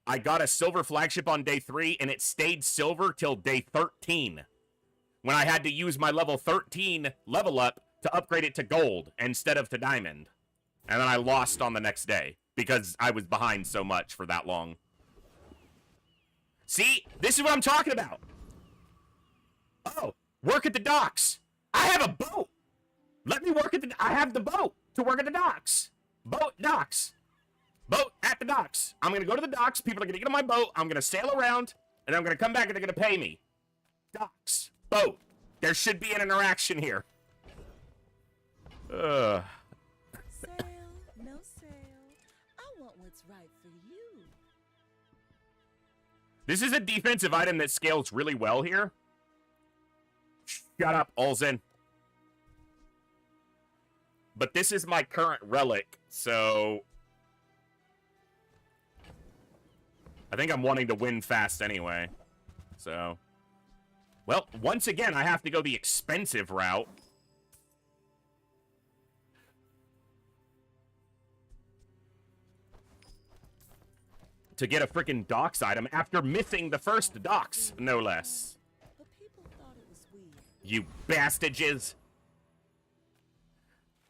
I got a silver flagship on day 3, and it stayed silver till day 13. When I had to use my level 13 level up to upgrade it to gold instead of to diamond. And then I lost on the next day because I was behind so much for that long. See? This is what I'm talking about. Oh, work at the docks. I have a boat. Let me work at the... I have the boat to work at the docks. Boat, docks. Boat at the docks. I'm going to go to the docks. People are going to get on my boat. I'm going to sail around. And I'm going to come back and they're going to pay me. Docks. Boat. There should be an interaction here. Sail, no sail. I want what's right for you. This is a defensive item that scales really well here. Shut up, Olsen. But this is my current relic, so... I think I'm wanting to win fast anyway. So... Well, once again, I have to go the expensive route. To get a freaking docks item after missing the first docks, no less. But people thought it was weird. You bastages.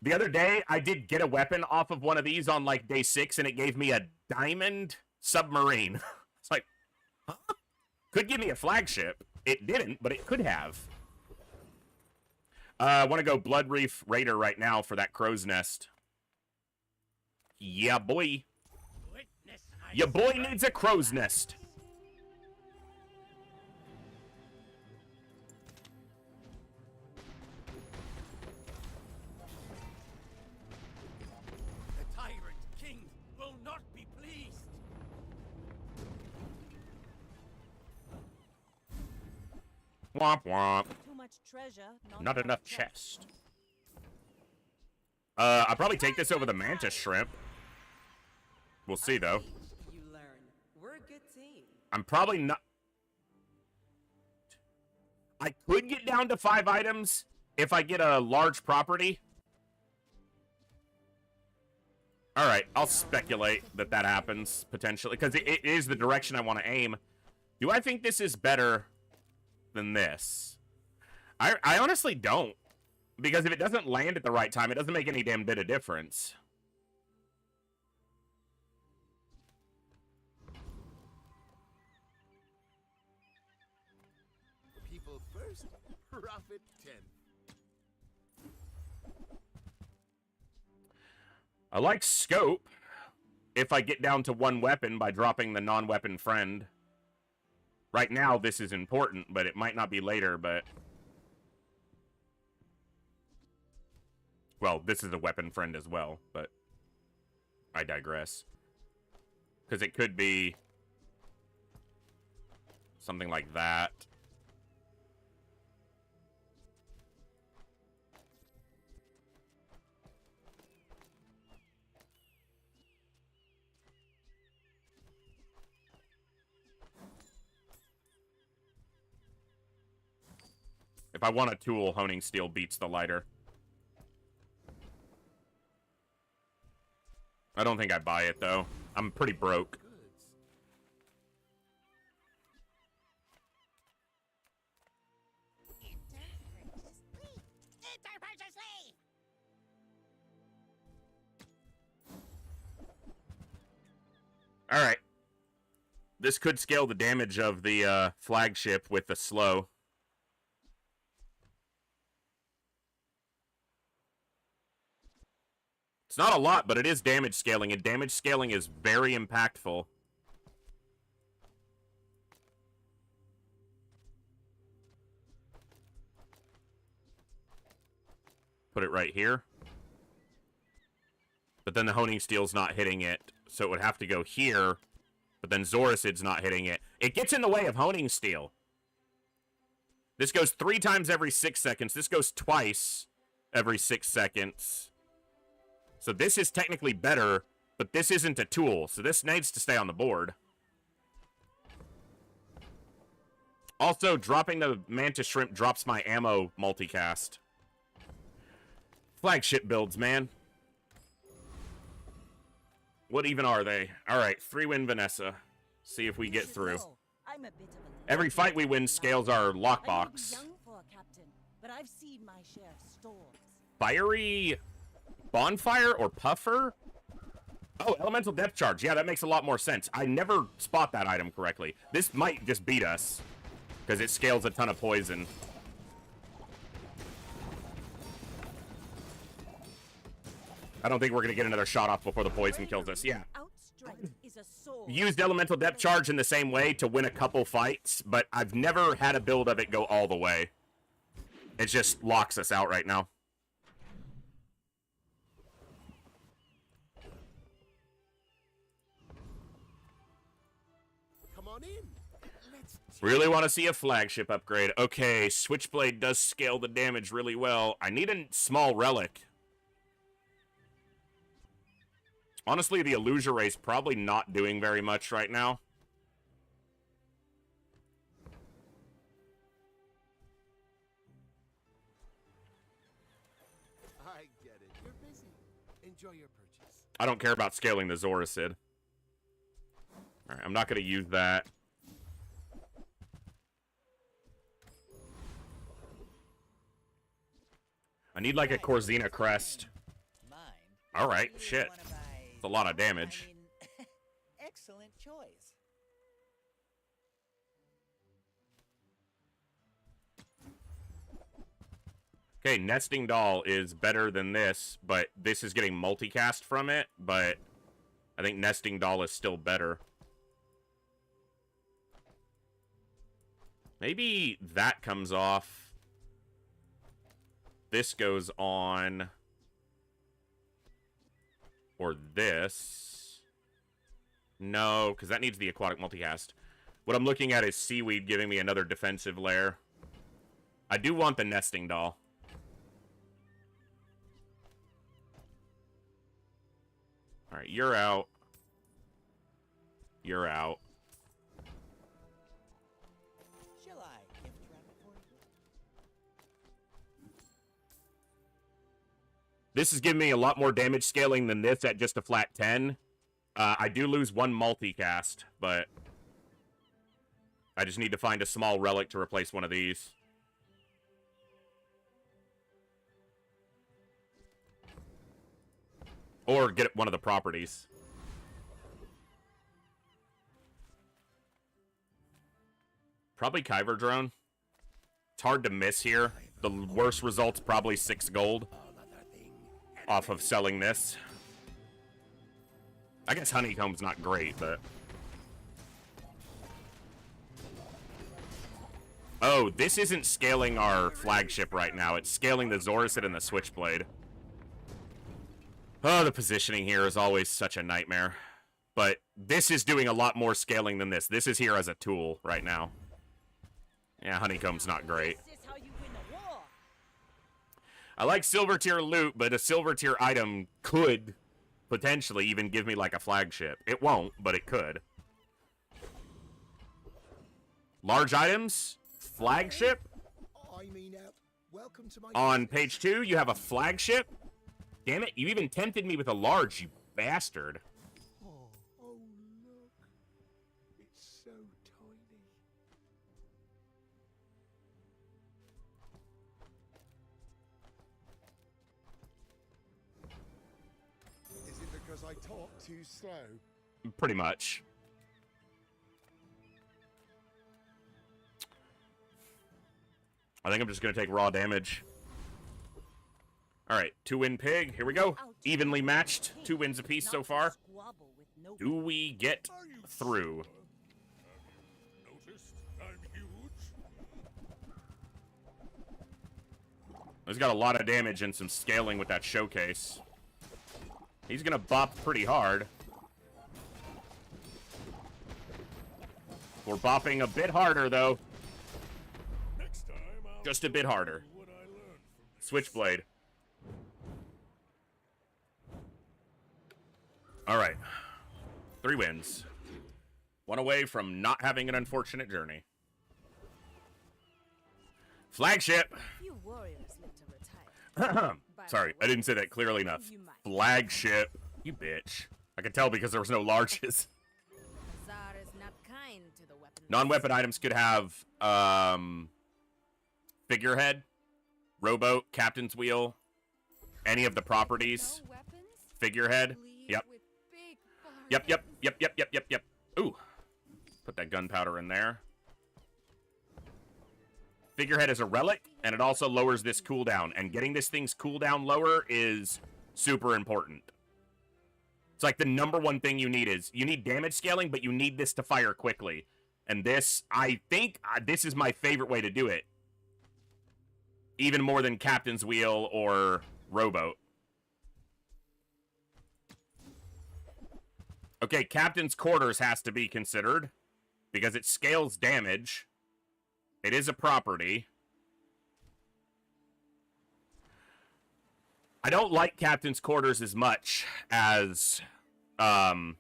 The other day, I did get a weapon off of one of these on, like, day 6, and it gave me a diamond submarine. It's like, huh? Could give me a flagship. It didn't, but it could have. I want to go Blood Reef Raider right now for that crow's nest. Yeah, boy. Your boy needs a crow's nest. The tyrant king will not be pleased. Womp womp. Too much treasure, Not enough chest. I'll probably take this over the mantis shrimp. We'll see, though. You learn. We're a good team. I'm probably not... I could get down to 5 items if I get a large property. All right, I'll speculate that happens, potentially, because it is the direction I want to aim. Do I think this is better than this? I honestly don't. Because if it doesn't land at the right time, it doesn't make any damn bit of difference. People first, profit 10. I like scope if I get down to 1 weapon by dropping the non-weapon friend. Right now, this is important, but it might not be later, but... Well, this is a weapon friend as well, but I digress. Because it could be something like that. If I want a tool, honing steel beats the lighter. I don't think I buy it, though. I'm pretty broke. Alright. This could scale the damage of the flagship with the slow. It's not a lot, but it is damage scaling, and damage scaling is very impactful. Put it right here. But then the honing steel's not hitting it, so it would have to go here, but then Zoracid's not hitting it. It gets in the way of honing steel. This goes 3 times every 6 seconds. This goes twice every 6 seconds. So this is technically better, but this isn't a tool, so this needs to stay on the board. Also, dropping the Mantis Shrimp drops my ammo multicast. Flagship builds, man. What even are they? Alright, 3-win Vanessa. See if we get through. Every fight we win scales our lockbox. Fiery bonfire or puffer? Oh, elemental depth charge. Yeah, that makes a lot more sense. I never spot that item correctly. This might just beat us because it scales a ton of poison. I don't think we're going to get another shot off before the poison kills us. Yeah. Used elemental depth charge in the same way to win a couple fights, but I've never had a build of it go all the way. It just locks us out right now. Come on in. Really want to see a flagship upgrade. Okay, Switchblade does scale the damage really well. I need a small relic. Honestly, the Illusion Ray's probably not doing very much right now. I get it. You're busy. Enjoy your purchase. I don't care about scaling the Zoracid. Alright, I'm not going to use that. I need like a Corzina crest. Alright, shit. It's a lot of damage. Excellent choice. Okay, Nesting Doll is better than this, but this is getting multicast from it, but I think Nesting Doll is still better. Maybe that comes off. This goes on. Or this. No, because that needs the aquatic multicast. What I'm looking at is Seaweed giving me another defensive layer. I do want the Nesting Doll. Alright, you're out. You're out. Shall I gift wrap it for you? This is giving me a lot more damage scaling than this at just a flat 10. I do lose one multicast, but I just need to find a small relic to replace one of these. Or get one of the properties. Probably Kyber Drone. It's hard to miss here. The worst result's probably 6 gold off of selling this. I guess Honeycomb's not great, but... Oh, this isn't scaling our flagship right now. It's scaling the Zorasid and the Switchblade. Oh, the positioning here is always such a nightmare. But this is doing a lot more scaling than this. This is here as a tool right now. Yeah, Honeycomb's not great. I like silver tier loot, but a silver tier item could potentially even give me like a flagship. It won't, but it could. Large items, flagship. On page 2, you have a flagship. Damn it, you even tempted me with a large, you bastard. Oh, look. It's so tiny. Is it because I talk too slow? Pretty much. I think I'm just going to take raw damage. Alright, 2-win pig. Here we go. Evenly matched. 2 wins apiece so far. Do we get through? He's got a lot of damage and some scaling with that showcase. He's going to bop pretty hard. We're bopping a bit harder, though. Just a bit harder. Switchblade. Alright. 3 wins. 1 away from not having an unfortunate journey. Flagship! Few warriors live to retire. Sorry, I didn't say that clearly enough. Flagship. You bitch. I could tell because there was no larges. Bazaar is not kind to the weapon. Non-weapon items could have, figurehead, rowboat, captain's wheel, any of the properties. Figurehead. Yep. Yep. Ooh. Put that gunpowder in there. Figurehead is a relic, and it also lowers this cooldown. And getting this thing's cooldown lower is super important. It's like the #1 thing you need is, you need damage scaling, but you need this to fire quickly. And this, I think, this is my favorite way to do it. Even more than Captain's Wheel or Rowboat. Okay, Captain's Quarters has to be considered, because it scales damage. It is a property. I don't like Captain's Quarters as much as Crow's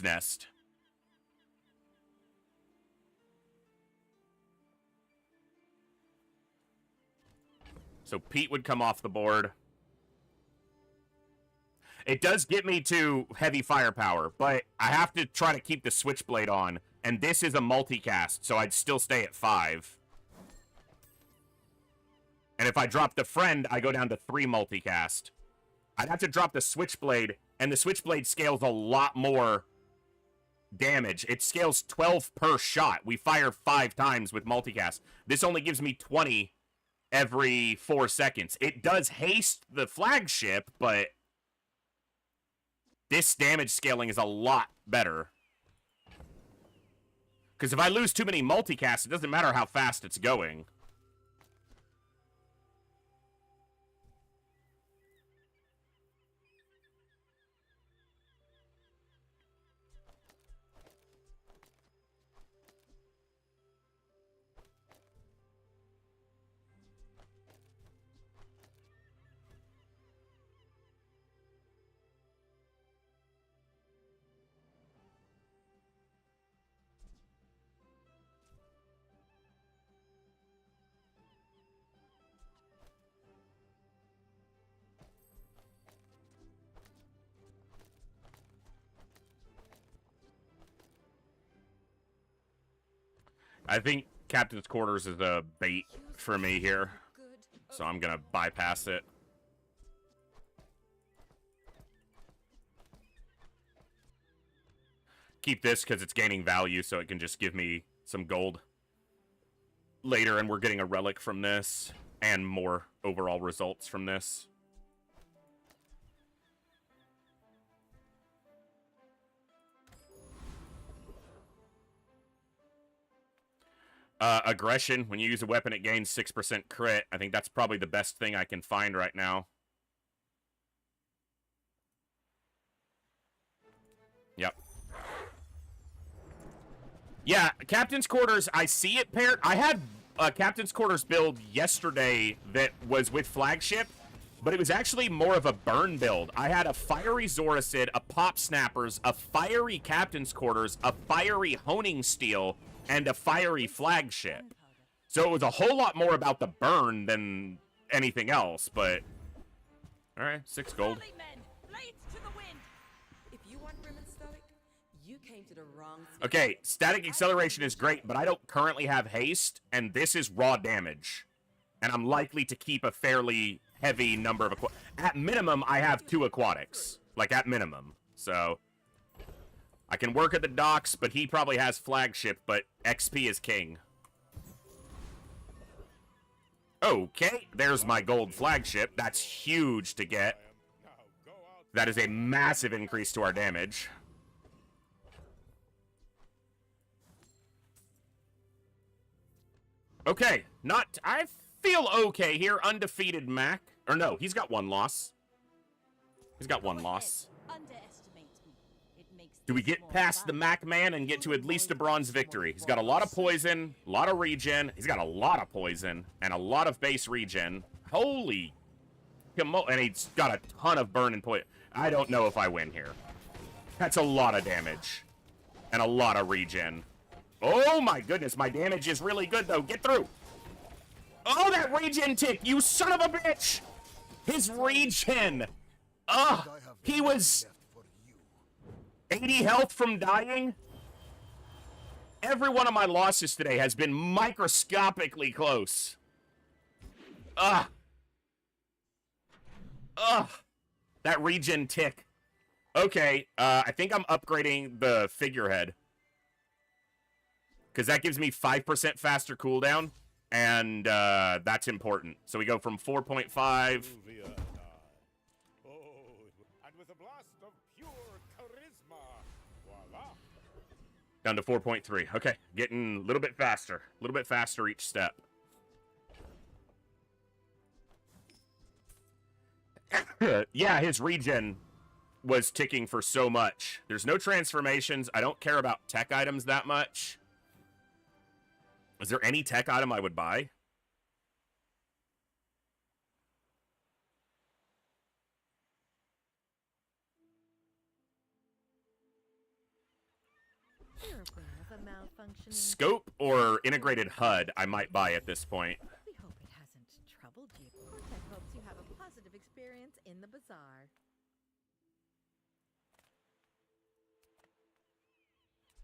Nest. So Pete would come off the board. It does get me to heavy firepower, but I have to try to keep the Switchblade on. And this is a multicast, so I'd still stay at 5. And if I drop the friend, I go down to 3 multicast. I'd have to drop the Switchblade, and the Switchblade scales a lot more damage. It scales 12 per shot. We fire 5 times with multicast. This only gives me 20 every 4 seconds. It does haste the flagship, but this damage scaling is a lot better. Because if I lose too many multicasts, it doesn't matter how fast it's going. I think Captain's Quarters is a bait for me here, so I'm gonna bypass it. Keep this because it's gaining value, so it can just give me some gold later, and we're getting a relic from this, and more overall results from this. Aggression. When you use a weapon, it gains 6% crit. I think that's probably the best thing I can find right now. Yep. Yeah, Captain's Quarters, I see it paired. I had a Captain's Quarters build yesterday that was with Flagship, but it was actually more of a burn build. I had a Fiery Zoracid, a Pop Snappers, a Fiery Captain's Quarters, a Fiery Honing Steel, and a Fiery Flagship. So it was a whole lot more about the burn than anything else, but... Alright, 6 gold. If you want Rim and Stoic, you came to the wrong... Okay, static acceleration is great, but I don't currently have haste, and this is raw damage. And I'm likely to keep a fairly heavy number of... At minimum, I have 2 aquatics. Like, at minimum. So... I can work at the docks, but he probably has Flagship, but XP is king. Okay, there's my gold Flagship. That's huge to get. That is a massive increase to our damage. Okay, I feel okay here. Undefeated Mac. Or no, he's got 1 loss. He's got 1 loss. Do we get past the Mac man and get to at least a bronze victory? He's got a lot of poison, a lot of regen. He's got a lot of poison and a lot of base regen. Holy... And he's got a ton of burn and poison. I don't know if I win here. That's a lot of damage. And a lot of regen. Oh my goodness, my damage is really good though. Get through. Oh, that regen tick, you son of a bitch! His regen! Ugh, he was... 80 health from dying? Every one of my losses today has been microscopically close. Ugh. Ugh. That regen tick. Okay, I think I'm upgrading the figurehead. Because that gives me 5% faster cooldown. And that's important. So we go from 4.5... down to 4.3. Okay, getting a little bit faster. A little bit faster each step. Yeah, his regen was ticking for so much. There's no transformations. I don't care about tech items that much. Is there any tech item I would buy? Scope or integrated HUD I might buy at this point. We hope it hasn't troubled you. Cortec hopes you have a positive experience in the Bazaar.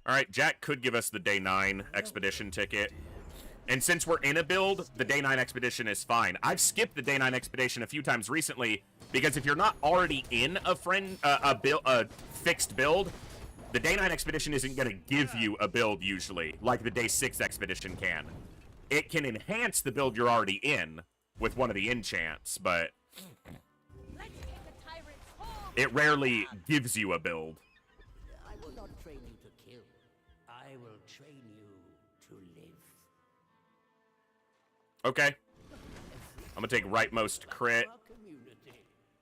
Alright, Jack could give us the Day 9 expedition ticket. And since we're in a build, the Day 9 expedition is fine. I've skipped the Day 9 expedition a few times recently, because if you're not already in a fixed build, the Day 9 expedition isn't going to give you a build usually, like the Day 6 expedition can. It can enhance the build you're already in with one of the enchants, but it rarely gives you a build. I will not train you to kill. I will train you to live. Okay. I'm going to take rightmost crit.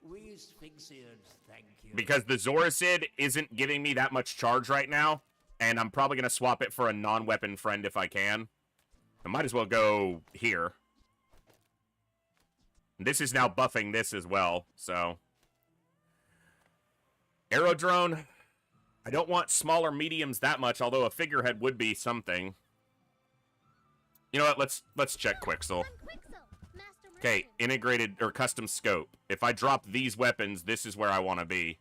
We Sphinxians thank you. Because the Zoracid isn't giving me that much charge right now, and I'm probably going to swap it for a non-weapon friend if I can. I might as well go here. This is now buffing this as well, so... Aerodrone. I don't want smaller mediums that much, although a figurehead would be something. You know what, let's check Quixel. Okay, integrated or custom scope. If I drop these weapons, this is where I want to be.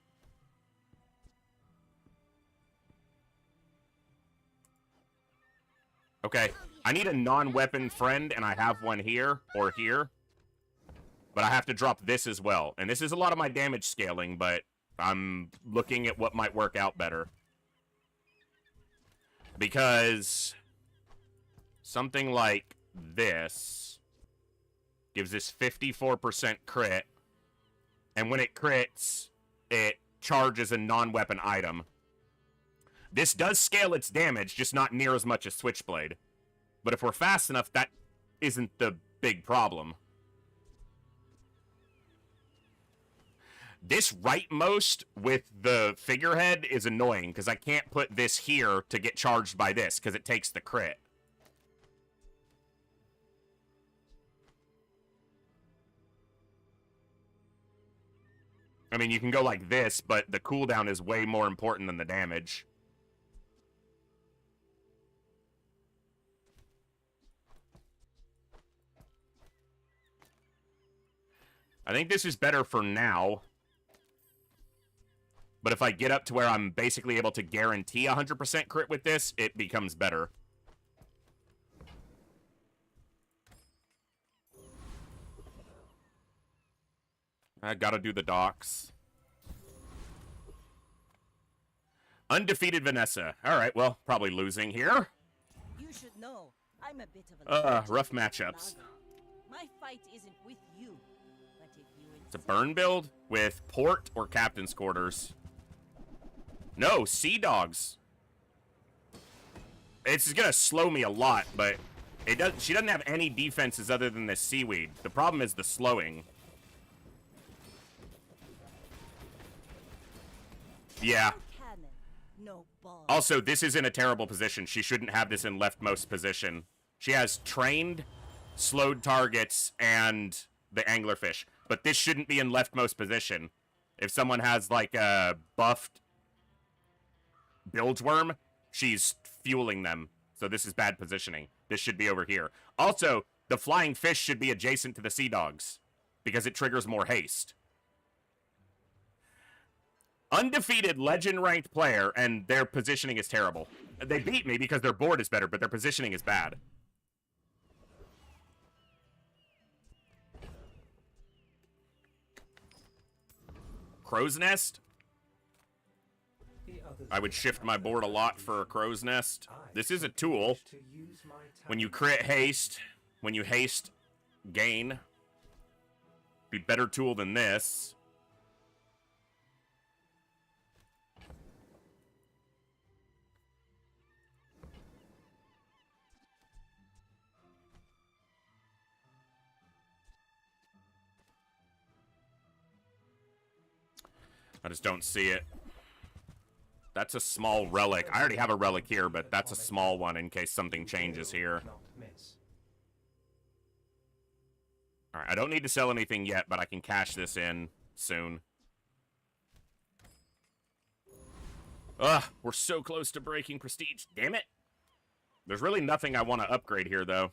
Okay. I need a non-weapon friend, and I have one here, or here. But I have to drop this as well. And this is a lot of my damage scaling, but I'm looking at what might work out better. Because something like this gives this 54% crit. And when it crits, it charges a non-weapon item. This does scale its damage, just not near as much as Switchblade. But if we're fast enough, that isn't the big problem. This rightmost with the figurehead is annoying, because I can't put this here to get charged by this, because it takes the crit. I mean, you can go like this, but the cooldown is way more important than the damage. I think this is better for now. But if I get up to where I'm basically able to guarantee 100% crit with this, it becomes better. I gotta do the docks. Undefeated Vanessa. Alright, well, probably losing here. You should know, I'm a bit of a rough matchups. My fight isn't with you, but if you It's a burn build with port or captain's quarters. No, sea dogs. It's gonna slow me a lot, but it does. She doesn't have any defenses other than this seaweed. The problem is the slowing. Yeah. Also, this is in a terrible position. She shouldn't have this in leftmost position. She has trained, slowed targets, and the anglerfish. But this shouldn't be in leftmost position. If someone has, like, a buffed bilgeworm, she's fueling them. So this is bad positioning. This should be over here. Also, the flying fish should be adjacent to the sea dogs, because it triggers more haste. Undefeated legend-ranked player, and their positioning is terrible. They beat me because their board is better, but their positioning is bad. Crow's Nest? I would shift my board a lot for a Crow's Nest. This is a tool. When you crit haste, when you haste gain, be better tool than this. I just don't see it. That's a small relic. I already have a relic here, but that's a small one in case something changes here. Alright, I don't need to sell anything yet, but I can cash this in soon. Ugh, we're so close to breaking prestige. Damn it. There's really nothing I want to upgrade here, though.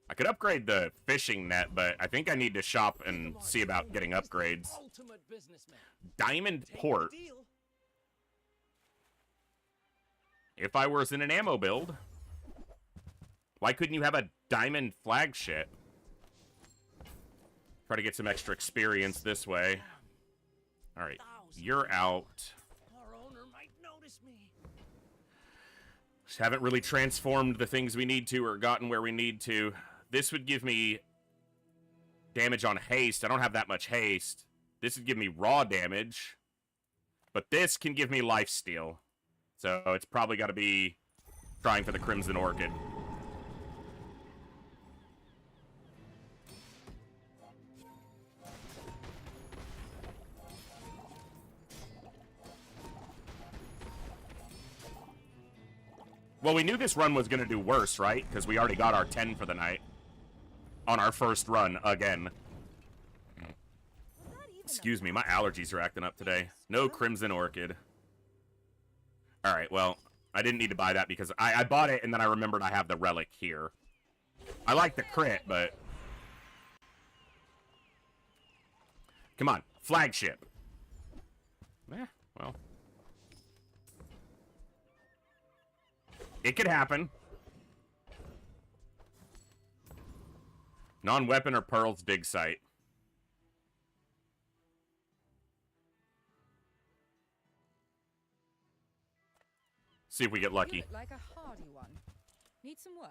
I could upgrade the fishing net, but I think I need to shop and see about getting upgrades. Diamond port. If I was in an ammo build, why couldn't you have a diamond flagship? Try to get some extra experience this way. Alright, you're out. Just haven't really transformed the things we need to or gotten where we need to. This would give me damage on haste. I don't have that much haste. This would give me raw damage. But this can give me lifesteal. So it's probably got to be trying for the Crimson Orchid. Well, we knew this run was going to do worse, right? Because we already got our 10 for the night. On our first run, again. Excuse me, my allergies are acting up today. No Crimson Orchid. Alright, well, I didn't need to buy that because I bought it and then I remembered I have the relic here. I like the crit, but... Come on, flagship. Well... It could happen. Non-weapon or Pearl's dig site. See if we get lucky. You look like a hardy one. Need some work?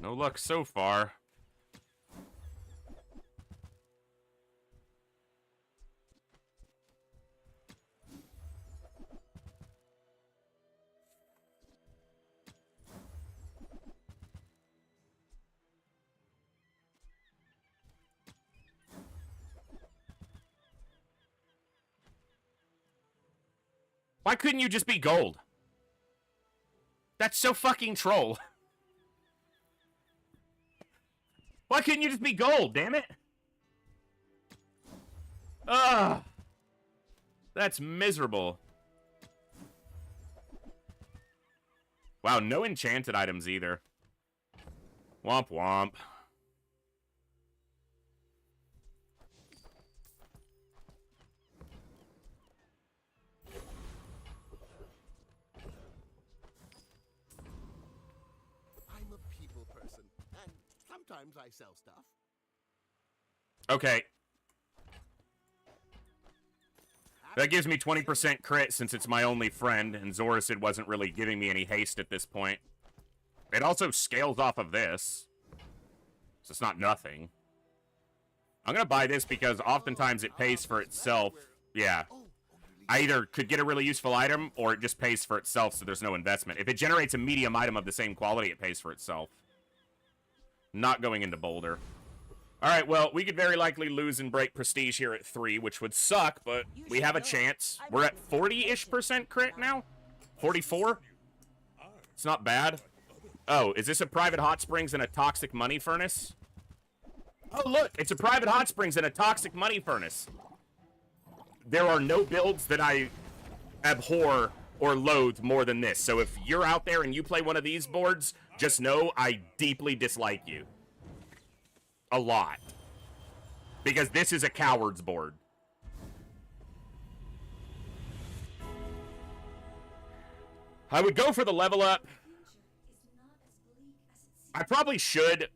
No luck so far. Why couldn't you just be gold? That's so fucking troll. Why couldn't you just be gold, damn it? Ugh. That's miserable. Wow, no enchanted items either. Womp womp. I'm a people person, and sometimes I sell stuff. Okay. That gives me 20% crit since it's my only friend, and Zoricid wasn't really giving me any haste at this point. It also scales off of this, so it's not nothing. I'm gonna buy this because oftentimes it pays for itself. Yeah. I either could get a really useful item, or it just pays for itself, so there's no investment. If it generates a medium item of the same quality, it pays for itself. Not going into Boulder. Alright, well, we could very likely lose and break prestige here at 3, which would suck, but we have a chance. We're at 40-ish% crit now? 44? It's not bad. Oh, is this a private hot springs and a toxic money furnace? Oh, look, it's a private hot springs and a toxic money furnace. There are no builds that I abhor or loathe more than this. So if you're out there and you play one of these boards, just know I deeply dislike you. A lot. Because this is a coward's board. I would go for the level up. I probably should,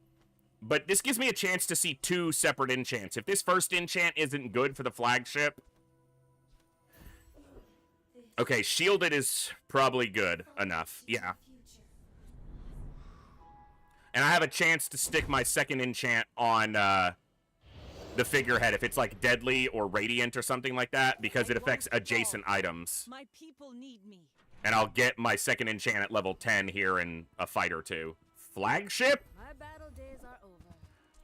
but this gives me a chance to see 2 separate enchants. If this first enchant isn't good for the flagship... Okay, shielded is probably good enough. Yeah. And I have a chance to stick my second enchant on the figurehead if it's like deadly or radiant or something like that, because it affects adjacent items. My people need me. And I'll get my second enchant at level 10 here in a fight or 2. Flagship? My battle days are over,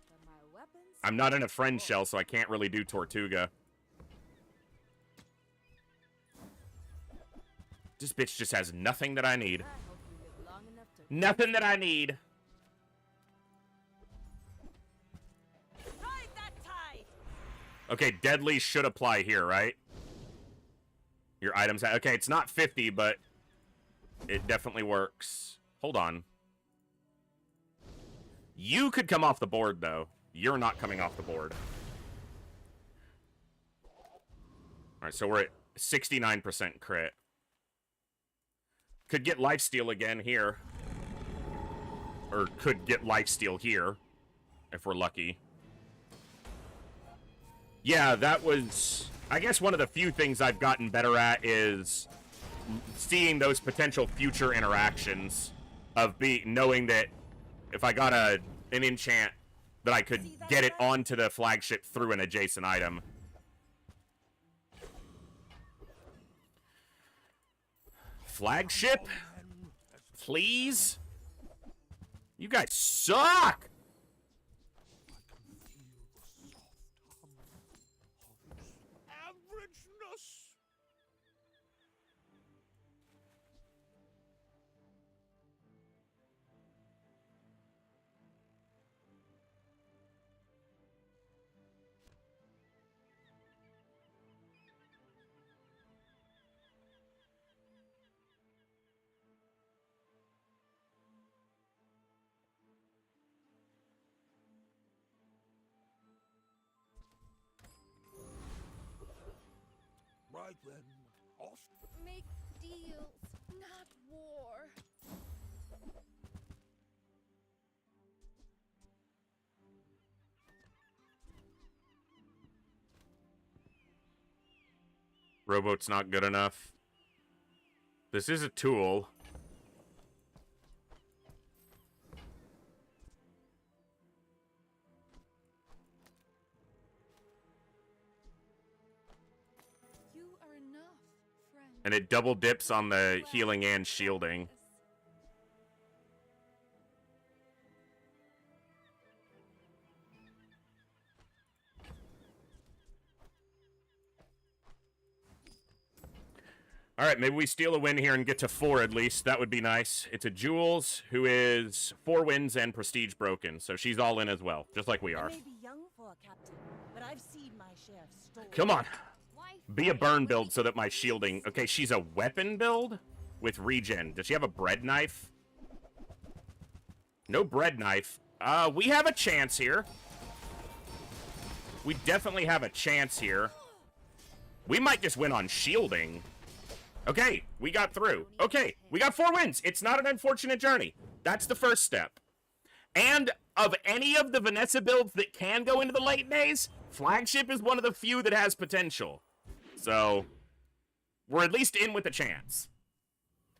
but my weapons... I'm not in a friend shell, so I can't really do Tortuga. This bitch just has nothing that I need. Nothing that I need. Ride that tide. Okay, deadly should apply here, right? Your items... Okay, it's not 50, but it definitely works. Hold on. You could come off the board, though. You're not coming off the board. Alright, so we're at 69% crit. Could get lifesteal again here. Or could get lifesteal here, if we're lucky. Yeah, that was... I guess one of the few things I've gotten better at is seeing those potential future interactions of knowing that if I got an enchant, that I could get it onto the flagship through an adjacent item. Flagship? Please? You guys suck! Averageness. then Make deals, not war. Rowboat's not good enough. This is a tool. You are enough, friend. And it double dips on the healing and shielding. All right, maybe we steal a win here and get to 4 at least. That would be nice. It's a Jules who is 4 wins and prestige broken, so she's all in as well, just like we are. I may be young for a captain, but I've seen my share of stories. Come on. Be a burn build so that my shielding... Okay, she's a weapon build with regen. Does she have a bread knife? No bread knife. We have a chance here. We definitely have a chance here. We might just win on shielding. Okay, we got through. Okay, we got 4 wins. It's not an unfortunate journey. That's the first step. And of any of the Vanessa builds that can go into the late days, Flagship is one of the few that has potential. So, we're at least in with a chance.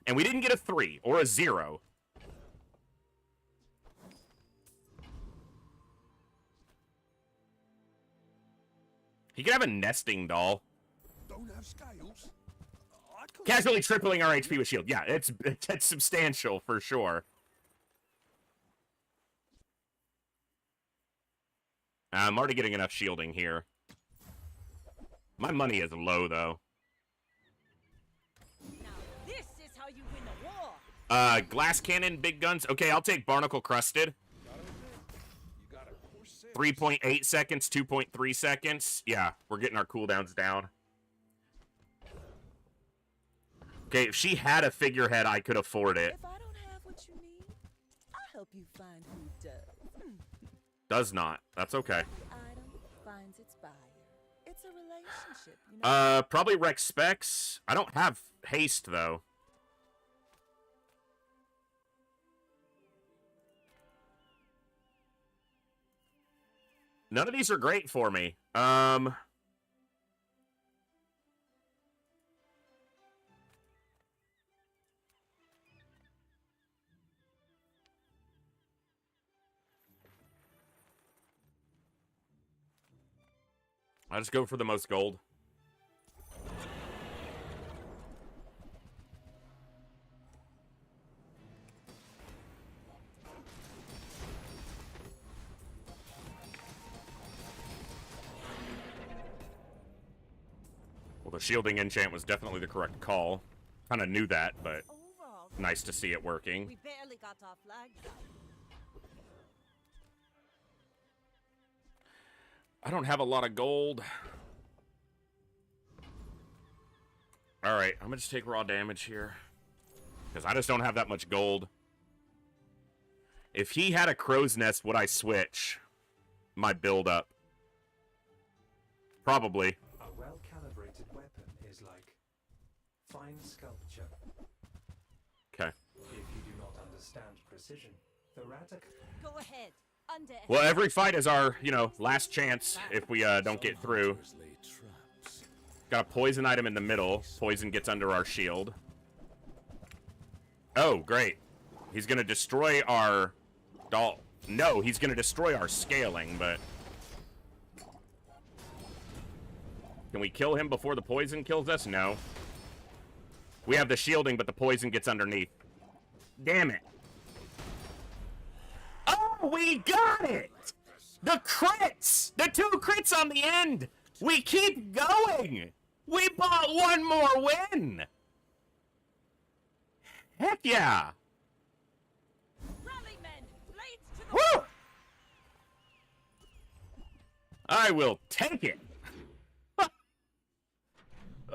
And we didn't get a 3 or a 0. He could have a nesting doll. don't have scales. Casually tripling our HP with shield. Yeah, it's substantial for sure. I'm already getting enough shielding here. My money is low, though. Now this is how you win a war. Glass cannon, big guns. Okay, I'll take barnacle crusted. 3.8 seconds, 2.3 seconds. Yeah, we're getting our cooldowns down. Okay, if she had a figurehead, I could afford it. If I don't have what you need, I'll help you find who does. Does not. That's okay. The item finds its buyer. It's a relationship, you know. Probably Rex Specs. I don't have haste, though. None of these are great for me. I'll just go for the most gold. Well, the shielding enchant was definitely the correct call. Kind of knew that, but nice to see it working. We barely got our flag. I don't have a lot of gold. Alright, I'm gonna just take raw damage here. Because I just don't have that much gold. If he had a crow's nest, would I switch my build up? Probably. A well-calibrated weapon is like fine sculpture. Okay. If you do not understand precision, the radical... Go ahead. Well, every fight is our, last chance if we don't get through. Got a poison item in the middle. Poison gets under our shield. Oh, great. He's going to destroy our doll. No, he's going to destroy our scaling, but... Can we kill him before the poison kills us? No. We have the shielding, but the poison gets underneath. Damn it. Oh, we got it! The crits! The 2 crits on the end! We keep going! We bought one more win! Heck yeah! Rally men, blades to the Woo! I will take it!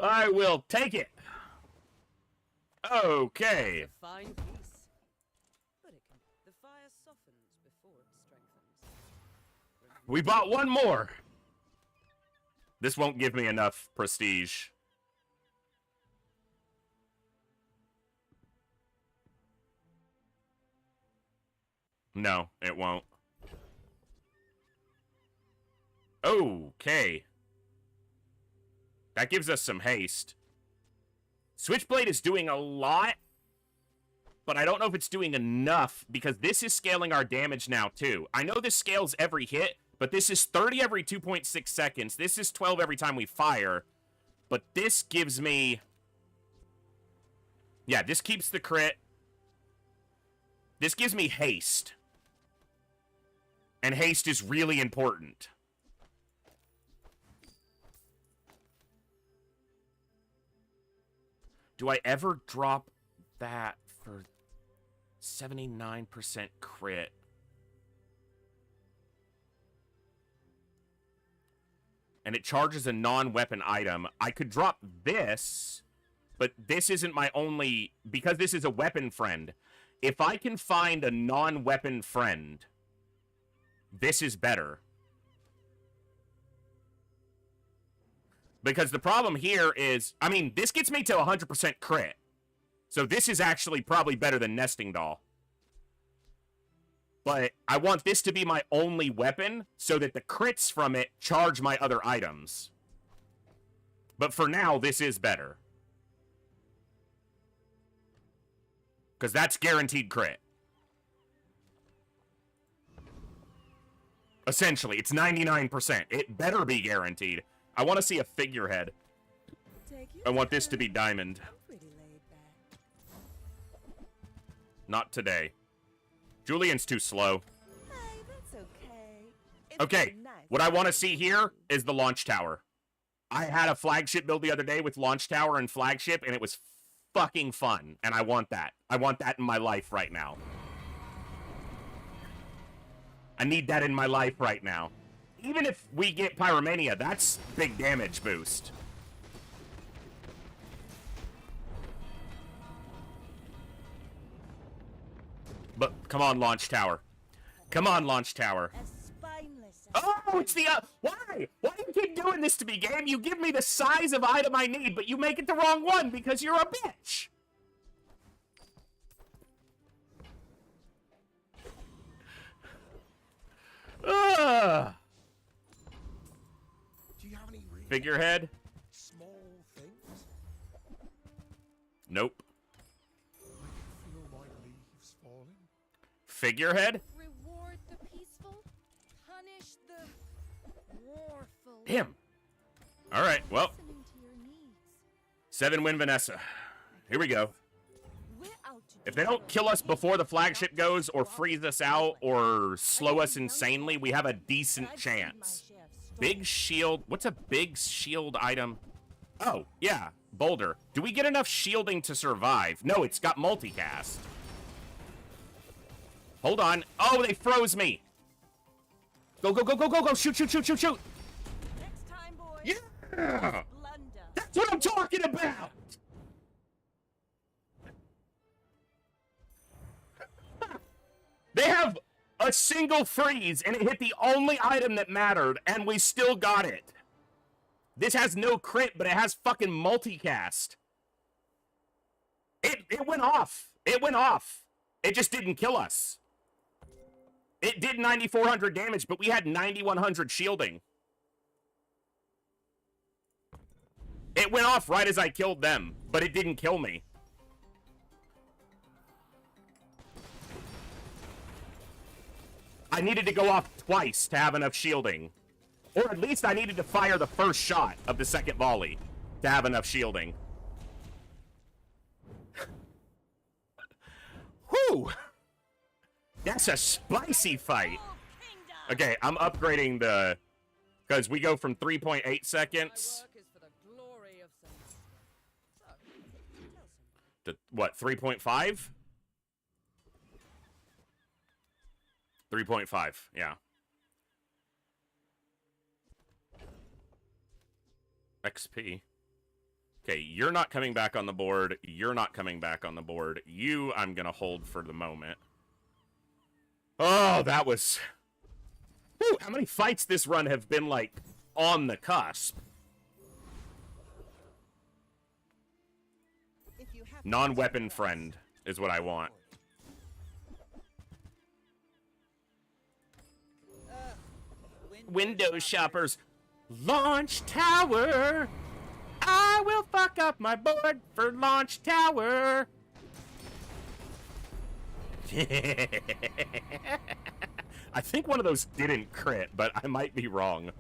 I will take it! Okay. Fine piece. But the fire softens before it strengthens. We bought one more! This won't give me enough prestige. No, it won't. Okay. That gives us some haste. Switchblade is doing a lot, but I don't know if it's doing enough because this is scaling our damage now too. I know this scales every hit, but this is 30 every 2.6 seconds. This is 12 every time we fire. But this gives me... Yeah, this keeps the crit. This gives me haste. And haste is really important. Do I ever drop that for 79% crit? And it charges a non-weapon item. I could drop this, but this isn't my only... Because this is a weapon friend. If I can find a non-weapon friend, this is better. Because the problem here is... I mean, this gets me to 100% crit. So this is actually probably better than Nesting Doll. But I want this to be my only weapon so that the crits from it charge my other items. But for now, this is better. Because that's guaranteed crit. Essentially, it's 99%. It better be guaranteed. I want to see a figurehead. I want this to be diamond. Not today. Julian's too slow. Hey, that's okay. Okay, what I want to see here is the launch tower. I had a flagship build the other day with launch tower and flagship, and it was fucking fun. And I want that. I want that in my life right now. I need that in my life right now. Even if we get Pyromania, that's big damage boost. But come on, launch tower. Come on, launch tower. Oh, it's the... why? Why do you keep doing this to me, game? You give me the size of item I need, but you make it the wrong one because you're a bitch. Ugh. Do you have any Figurehead? small things? Nope. I can feel my leaves falling. Figurehead? Reward the peaceful, punish the warful. Damn. Alright, well. 7-win Vanessa. Here we go. If they don't kill us before the flagship goes, or freeze us out, or slow us insanely, we have a decent chance. Big shield. What's a big shield item? Oh, yeah. Boulder. Do we get enough shielding to survive? No, it's got multicast. Hold on. Oh, they froze me. Go, go, go, go, go, go. Shoot, shoot, shoot, shoot, shoot. Next time, boys. Yeah. That's what I'm talking about. They have a single freeze, and it hit the only item that mattered, and we still got it. This has no crit, but it has fucking multicast. It went off. It went off. It just didn't kill us. It did 9,400 damage, but we had 9,100 shielding. It went off right as I killed them, but it didn't kill me. I needed to go off twice to have enough shielding. Or at least I needed to fire the first shot of the second volley to have enough shielding. Whew! That's a spicy fight. Okay, I'm upgrading the... Because we go from 3.8 seconds... to, what, 3.5? 3.5, yeah. XP. Okay, you're not coming back on the board. You're not coming back on the board. You, I'm gonna hold for the moment. Oh, that was... Whew, how many fights this run have been, like, on the cusp? Non-weapon friend is what I want. window shoppers. Launch tower. I will fuck up my board for launch tower. I think one of those didn't crit, but I might be wrong.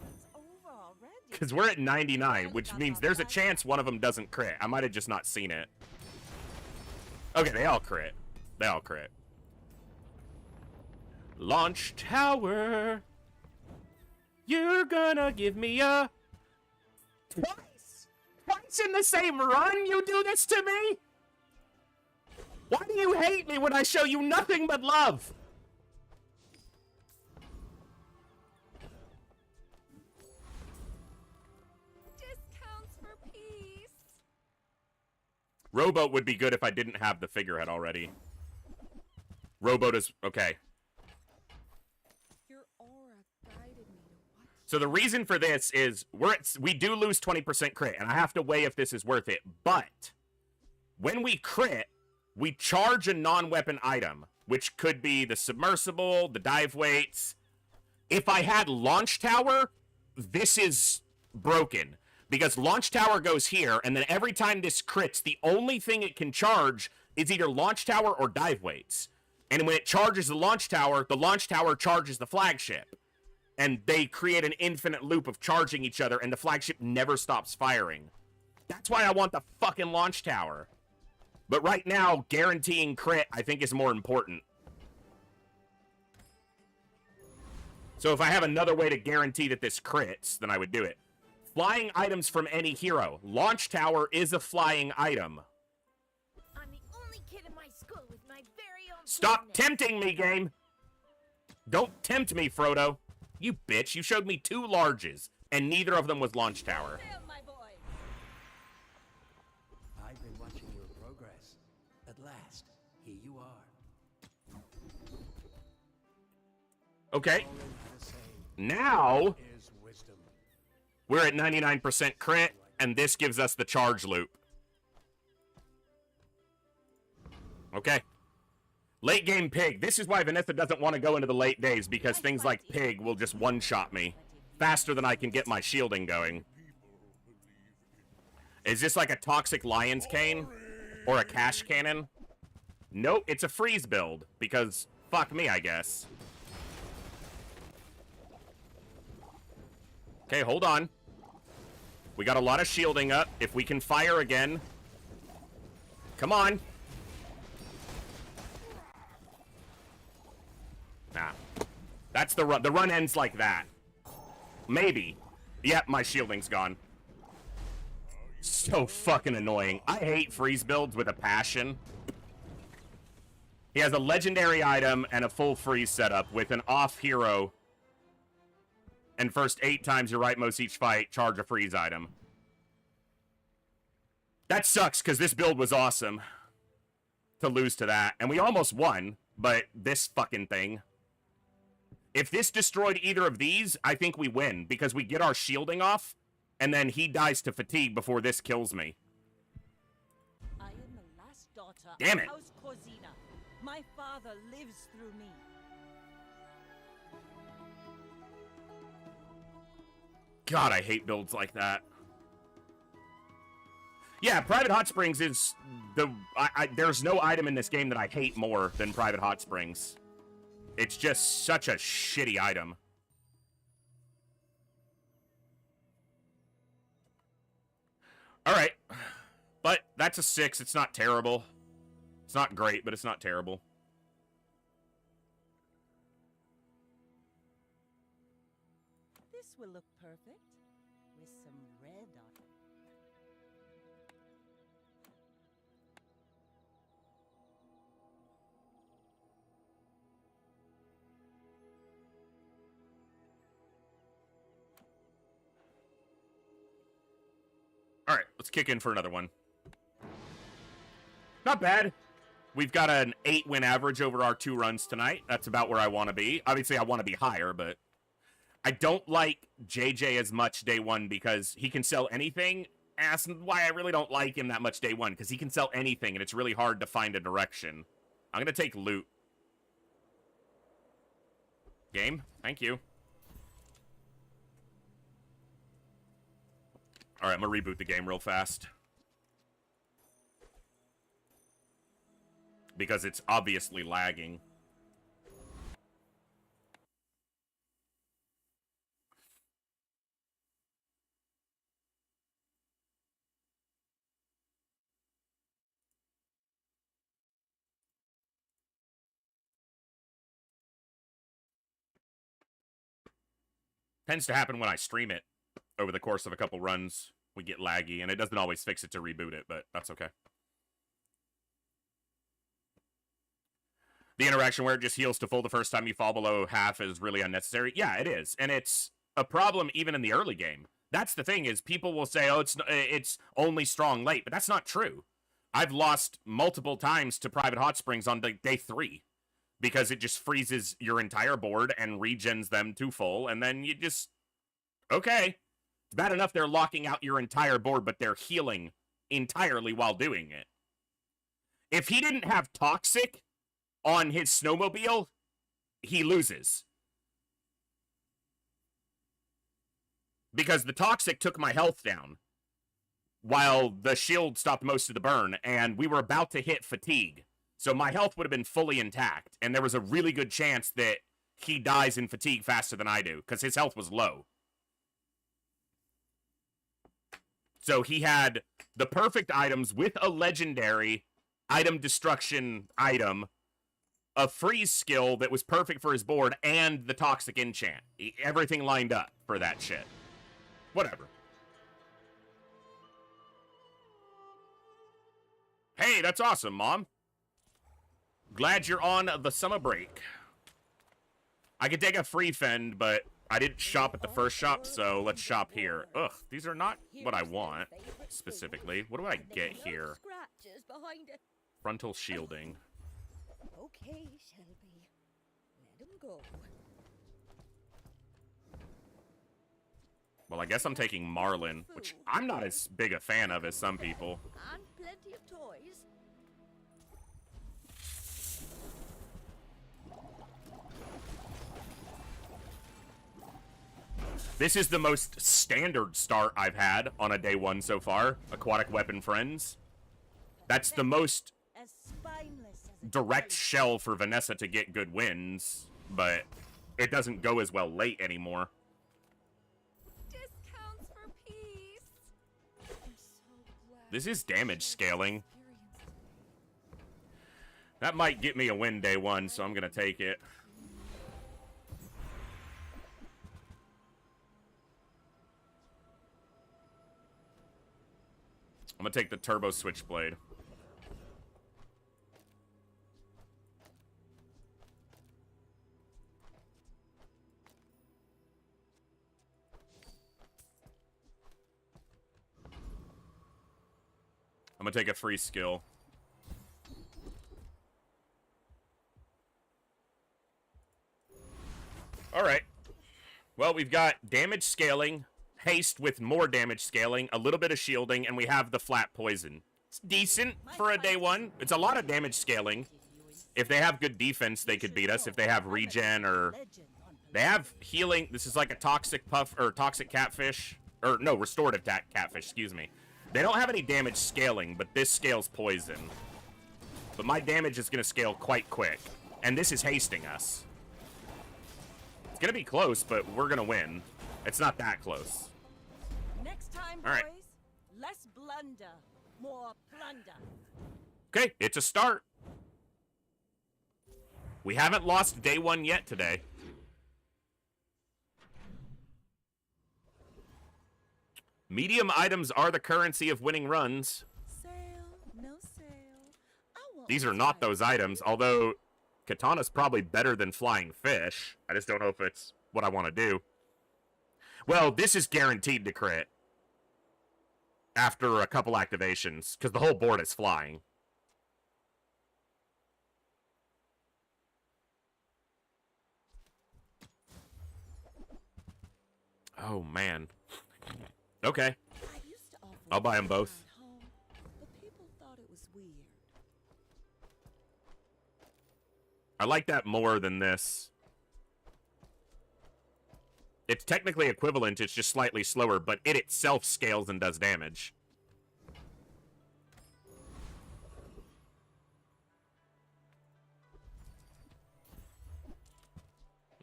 Because we're at 99, which means there's a chance one of them doesn't crit. I might have just not seen it. Okay, they all crit. They all crit. Launch tower. You're gonna give me a... Twice? Twice in the same run you do this to me? Why do you hate me when I show you nothing but love? Discounts for peace. Rowboat would be good if I didn't have the figurehead already. Rowboat is... okay. Your aura guided me to watch. So the reason for this is we do lose 20% crit, and I have to weigh if this is worth it. But when we crit, we charge a non-weapon item, which could be the submersible, the dive weights. If I had launch tower, this is broken. Because launch tower goes here, and then every time this crits, the only thing it can charge is either launch tower or dive weights. And when it charges the launch tower charges the flagship. And they create an infinite loop of charging each other, and the flagship never stops firing. That's why I want the fucking launch tower. But right now, guaranteeing crit, I think, is more important. So if I have another way to guarantee that this crits, then I would do it. Flying items from any hero. Launch tower is a flying item. I'm the only kid in my school with my very own Stop planet. tempting me, game! Don't tempt me, Frodo. You bitch, you showed me 2 larges, and neither of them was launch tower. I've been watching your progress. At last, here you are. Okay. Now, Is wisdom. we're at 99% crit, and this gives us the charge loop. Okay. Late game pig. This is why Vanessa doesn't want to go into the late days, because things like pig will just one-shot me faster than I can get my shielding going. Is this like a toxic lion's cane? Or a cash cannon? Nope, it's a freeze build, because fuck me, I guess. Okay, hold on. We got a lot of shielding up. If we can fire again. Come on. Nah. That's the run. The run ends like that. Maybe. Yep, my shielding's gone. So fucking annoying. I hate freeze builds with a passion. He has a legendary item and a full freeze setup with an off hero. And first 8 times you rightmost each fight, charge a freeze item. That sucks, because this build was awesome. To lose to that. And we almost won, but this fucking thing. If this destroyed either of these, I think we win, because we get our shielding off, and then he dies to fatigue before this kills me. I am the last daughter Damn of it. House Corzina. My father lives through me. God, I hate builds like that. Yeah, Private Hot Springs is the... there's no item in this game that I hate more than Private Hot Springs. It's just such a shitty item. Alright. But that's a 6. It's not terrible. It's not great, but it's not terrible. This will look perfect with some red on it. Alright, let's kick in for another one. Not bad. We've got an 8-win average over our 2 runs tonight. That's about where I want to be. Obviously, I want to be higher, but... I don't like JJ as much day 1 because he can sell anything. That's why I really don't like him that much day 1, because he can sell anything, and it's really hard to find a direction. I'm going to take loot. Game, thank you. All right, I'm gonna reboot the game real fast. Because it's obviously lagging. Tends to happen when I stream it over the course of a couple runs. We get laggy, and it doesn't always fix it to reboot it, but that's okay. The interaction where it just heals to full the first time you fall below half is really unnecessary. Yeah, it is, and it's a problem even in the early game. That's the thing, is people will say, oh, it's only strong late, but that's not true. I've lost multiple times to Private Hot Springs on day 3. Because it just freezes your entire board and regens them to full, and then you just... Okay. It's bad enough they're locking out your entire board, but they're healing entirely while doing it. If he didn't have Toxic on his snowmobile, he loses. Because the Toxic took my health down, while the shield stopped most of the burn, and we were about to hit fatigue. So my health would have been fully intact, and there was a really good chance that he dies in fatigue faster than I do, because his health was low. So he had the perfect items with a legendary item destruction item, a freeze skill that was perfect for his board, and the Toxic enchant. Everything lined up for that shit. Whatever. Hey, that's awesome, Mom. Glad you're on the summer break. I could take a free fend, but I didn't shop at the first shop, so let's shop here. Ugh, these are not what I want, specifically. What do I get here? Frontal shielding. Okay, Shelby. Let him go. Well, I guess I'm taking Marlin, which I'm not as big a fan of as some people. And plenty of toys. This is the most standard start I've had on a day 1 so far. Aquatic Weapon Friends. That's the most direct shell for Vanessa to get good wins, but it doesn't go as well late anymore. Discounts for peace. I'm so glad. This is damage scaling. That might get me a win day 1, so I'm gonna take it. I'm gonna take the Turbo Switchblade. I'm gonna take a free skill. Alright. Well, we've got damage scaling, haste with more damage scaling, a little bit of shielding, and we have the flat poison. It's decent for a day 1. It's a lot of damage scaling. If they have good defense, they could beat us. If they have regen or... They have healing. This is like a toxic puff or toxic catfish. Or, no, restorative catfish, excuse me. They don't have any damage scaling, but this scales poison. But my damage is going to scale quite quick. And this is hasting us. It's going to be close, but we're going to win. It's not that close. Next time, boys, all right. Less blunder, more plunder. Okay, it's a start. We haven't lost day 1 yet today. Medium items are the currency of winning runs. Sale, no sale. I want These are not those items, although Katana's probably better than Flying Fish. I just don't know if it's what I want to do. Well, this is guaranteed to crit after a couple activations, because the whole board is flying. Oh, man. Okay. I'll buy them both. But people thought it was weird. I like that more than this. It's technically equivalent, it's just slightly slower, but it itself scales and does damage.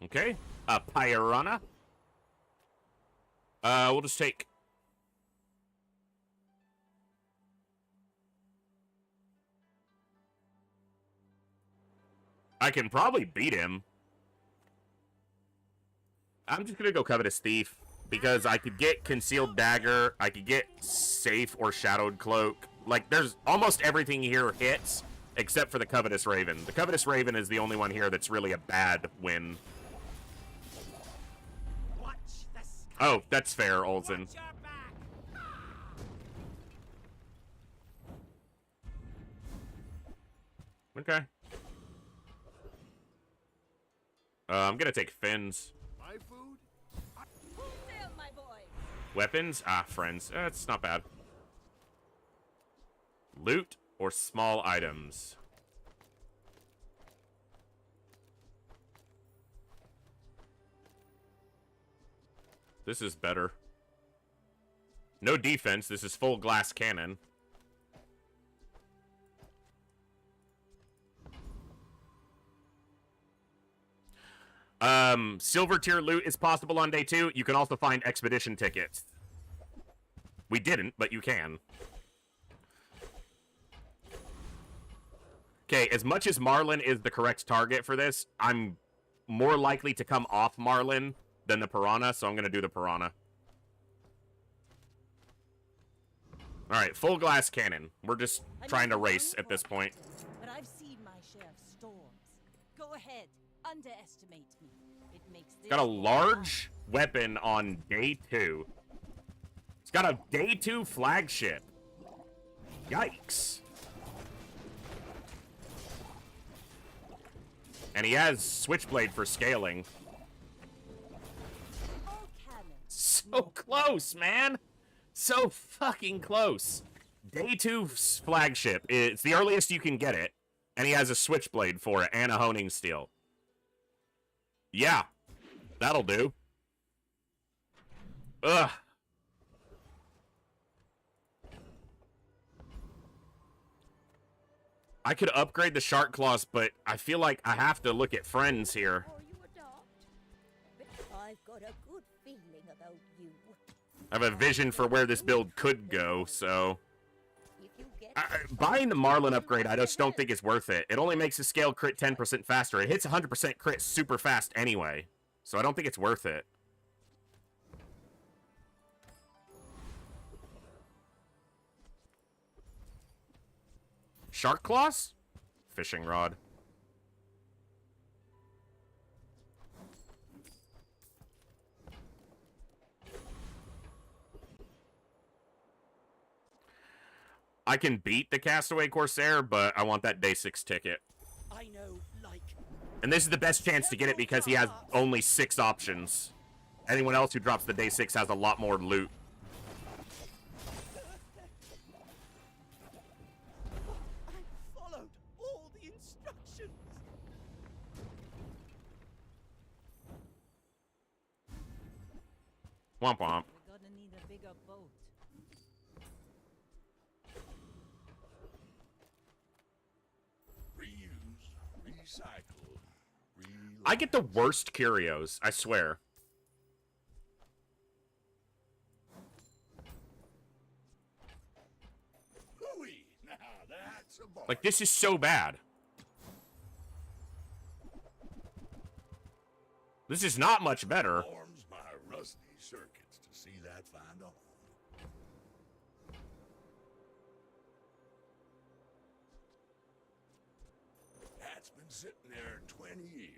Okay, a Piranha. We'll just take... I can probably beat him. I'm just gonna go Covetous Thief, because I could get Concealed Dagger, I could get Safe or Shadowed Cloak. Like, there's almost everything here hits, except for the Covetous Raven. The Covetous Raven is the only one here that's really a bad win. Oh, that's fair, Olsen. Okay. I'm gonna take Fins. My food? My boy. Weapons? Ah, friends. It's not bad. Loot or small items? This is better. No defense. This is full glass cannon. Silver tier loot is possible on day 2. You can also find expedition tickets. We didn't, but you can. Okay, as much as Marlin is the correct target for this, I'm more likely to come off Marlin than the Piranha, so I'm going to do the Piranha. Alright, full glass cannon. We're just trying to race at this point. But I've seen my share of storms. Go ahead, underestimate me. It makes this Got a large weapon on day 2. It's got a day 2 flagship. Yikes. And he has Switchblade for scaling. So close, man. So fucking close. Day 2 flagship. It's the earliest you can get it. And he has a Switchblade for it and a Honing Steel. Yeah. That'll do. Ugh. I could upgrade the Shark Claws, but I feel like I have to look at friends here. I've got a good feeling about you. I have a vision for where this build could go, so... buying the Marlin upgrade, I just don't think it's worth it. It only makes the scale crit 10% faster. It hits 100% crit super fast anyway, so I don't think it's worth it. Shark Claws? Fishing Rod. I can beat the Castaway Corsair, but I want that day 6 ticket. I know, like... And this is the best chance to get it because he has only 6 options. Anyone else who drops the day 6 has a lot more loot. I followed all the instructions. Womp womp. We're gonna need a bigger boat. Reuse, recycle, I get the worst curios, I swear. Hooey! Now that's a bar. Like, this is so bad. This is not much better. Warms my rusty circuits to see that find on. That's been sitting there 20 years.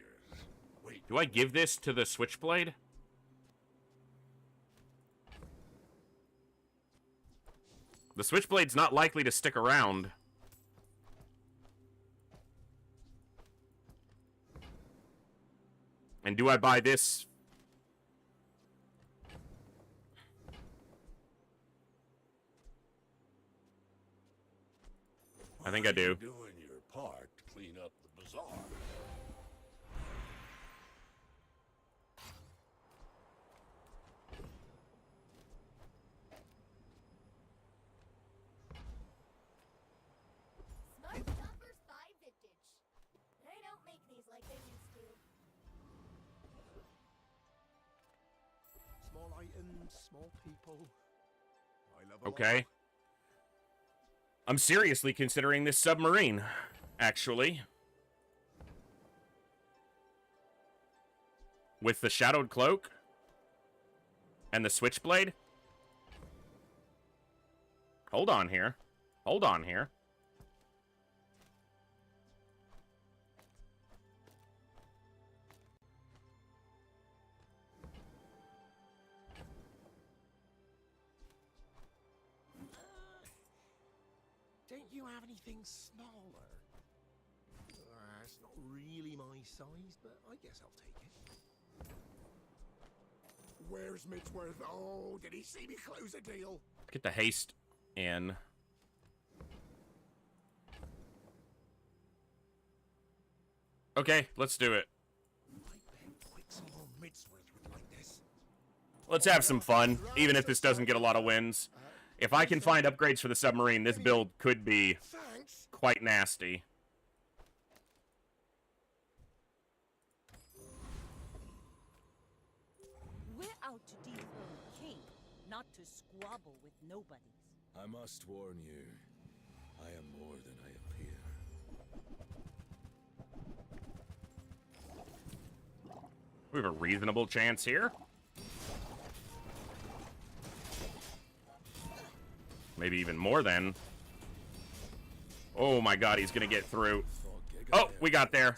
Wait. Do I give this to the Switchblade? The Switchblade's not likely to stick around. And do I buy this? I think I do. You're doing your part to clean up the bazaar. and small people. I love Okay. I'm seriously considering this submarine, actually. With the shadowed cloak and the switchblade. Hold on here. Hold on here. Don't you have anything smaller? It's not really my size, but I guess I'll take it. Where's Mitsworth? Oh, did he see me close a deal? Get the haste in. Okay, let's do it. Let's have some fun, even if this doesn't get a lot of wins. If I can find upgrades for the submarine, this build could be quite nasty. We're out to dethrone a king, not to squabble with nobodies. I must warn you, I am more than I appear. We have a reasonable chance here. Maybe even more than. Oh my god, he's gonna get through. Oh, we got there.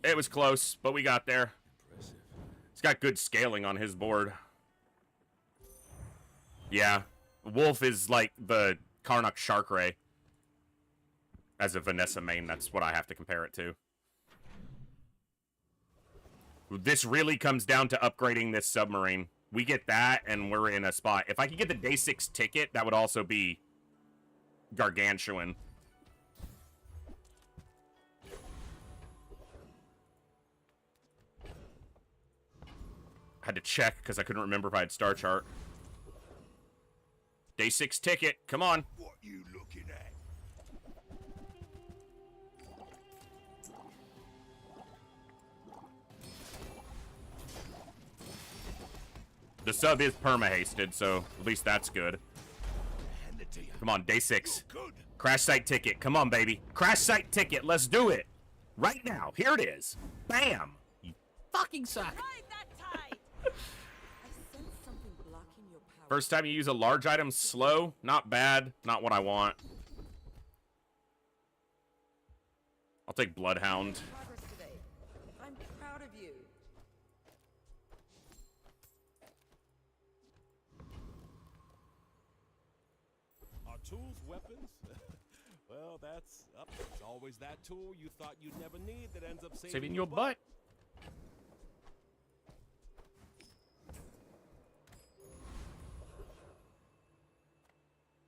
It was close, but we got there. He's got good scaling on his board. Yeah. Wolf is like the Karnak Shark Ray. As a Vanessa main, that's what I have to compare it to. This really comes down to upgrading this submarine. We get that, and we're in a spot. If I could get the day 6 ticket, that would also be gargantuan. I had to check because I couldn't remember if I had star chart. Day 6 ticket, come on. What you looking at? The sub is perma-hasted, so at least that's good. Come on, day 6. Crash site ticket. Come on, baby. Crash site ticket. Let's do it. Right now. Here it is. Bam. You fucking suck. First time you use a large item slow. Not bad. Not what I want. I'll take Bloodhound. I'm proud of you. Are tools weapons? Well, that's up. It's always that tool you thought you'd never need that ends up saving your butt.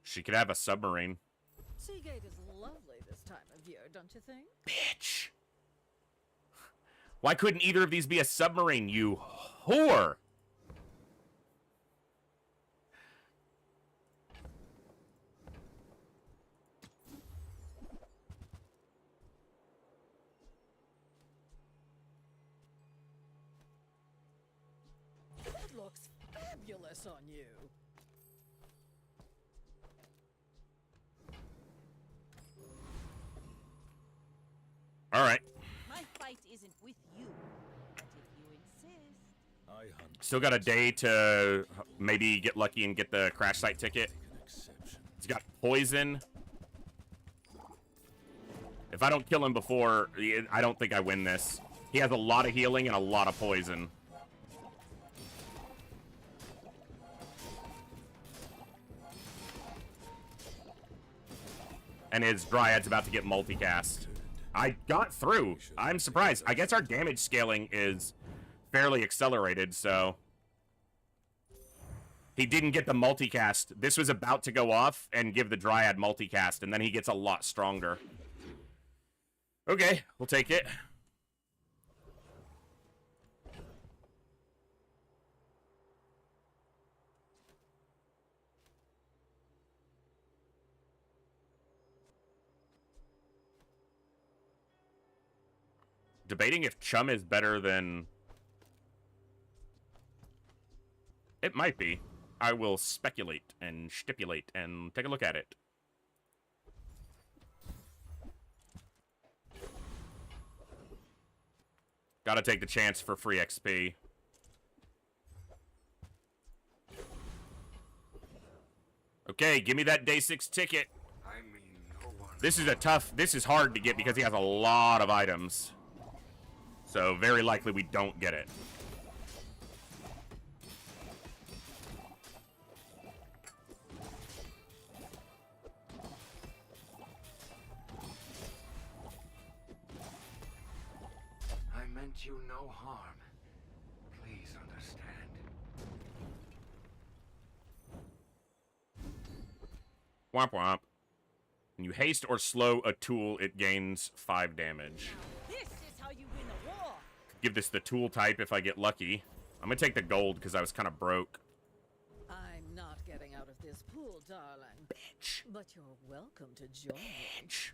She could have a submarine. Seagate is lovely this time of year, don't you think? Bitch. Why couldn't either of these be a submarine, you whore? That looks fabulous on you. All right. My fight isn't with you, but if you insist. I hunt. Still got a day to maybe get lucky and get the crash site ticket. He's got poison. If I don't kill him before, I don't think I win this. He has a lot of healing and a lot of poison. And his Dryad's about to get multicast. I got through. I'm surprised. I guess our damage scaling is fairly accelerated, so... He didn't get the multicast. This was about to go off and give the Dryad multicast, and then he gets a lot stronger. Okay, we'll take it. Debating if Chum is better than... It might be. I will speculate and stipulate and take a look at it. Gotta take the chance for free XP. Okay, give me that day 6 ticket. This is hard to get because he has a lot of items. So very likely we don't get it. I meant you no harm. Please understand. Womp womp. When you haste or slow a tool, it gains 5 damage. This is how you win a war. Give this the tool type if I get lucky. I'm gonna take the gold because I was kind of broke. I'm not getting out of this pool, darling. Bitch. But you're welcome to join me. Bitch.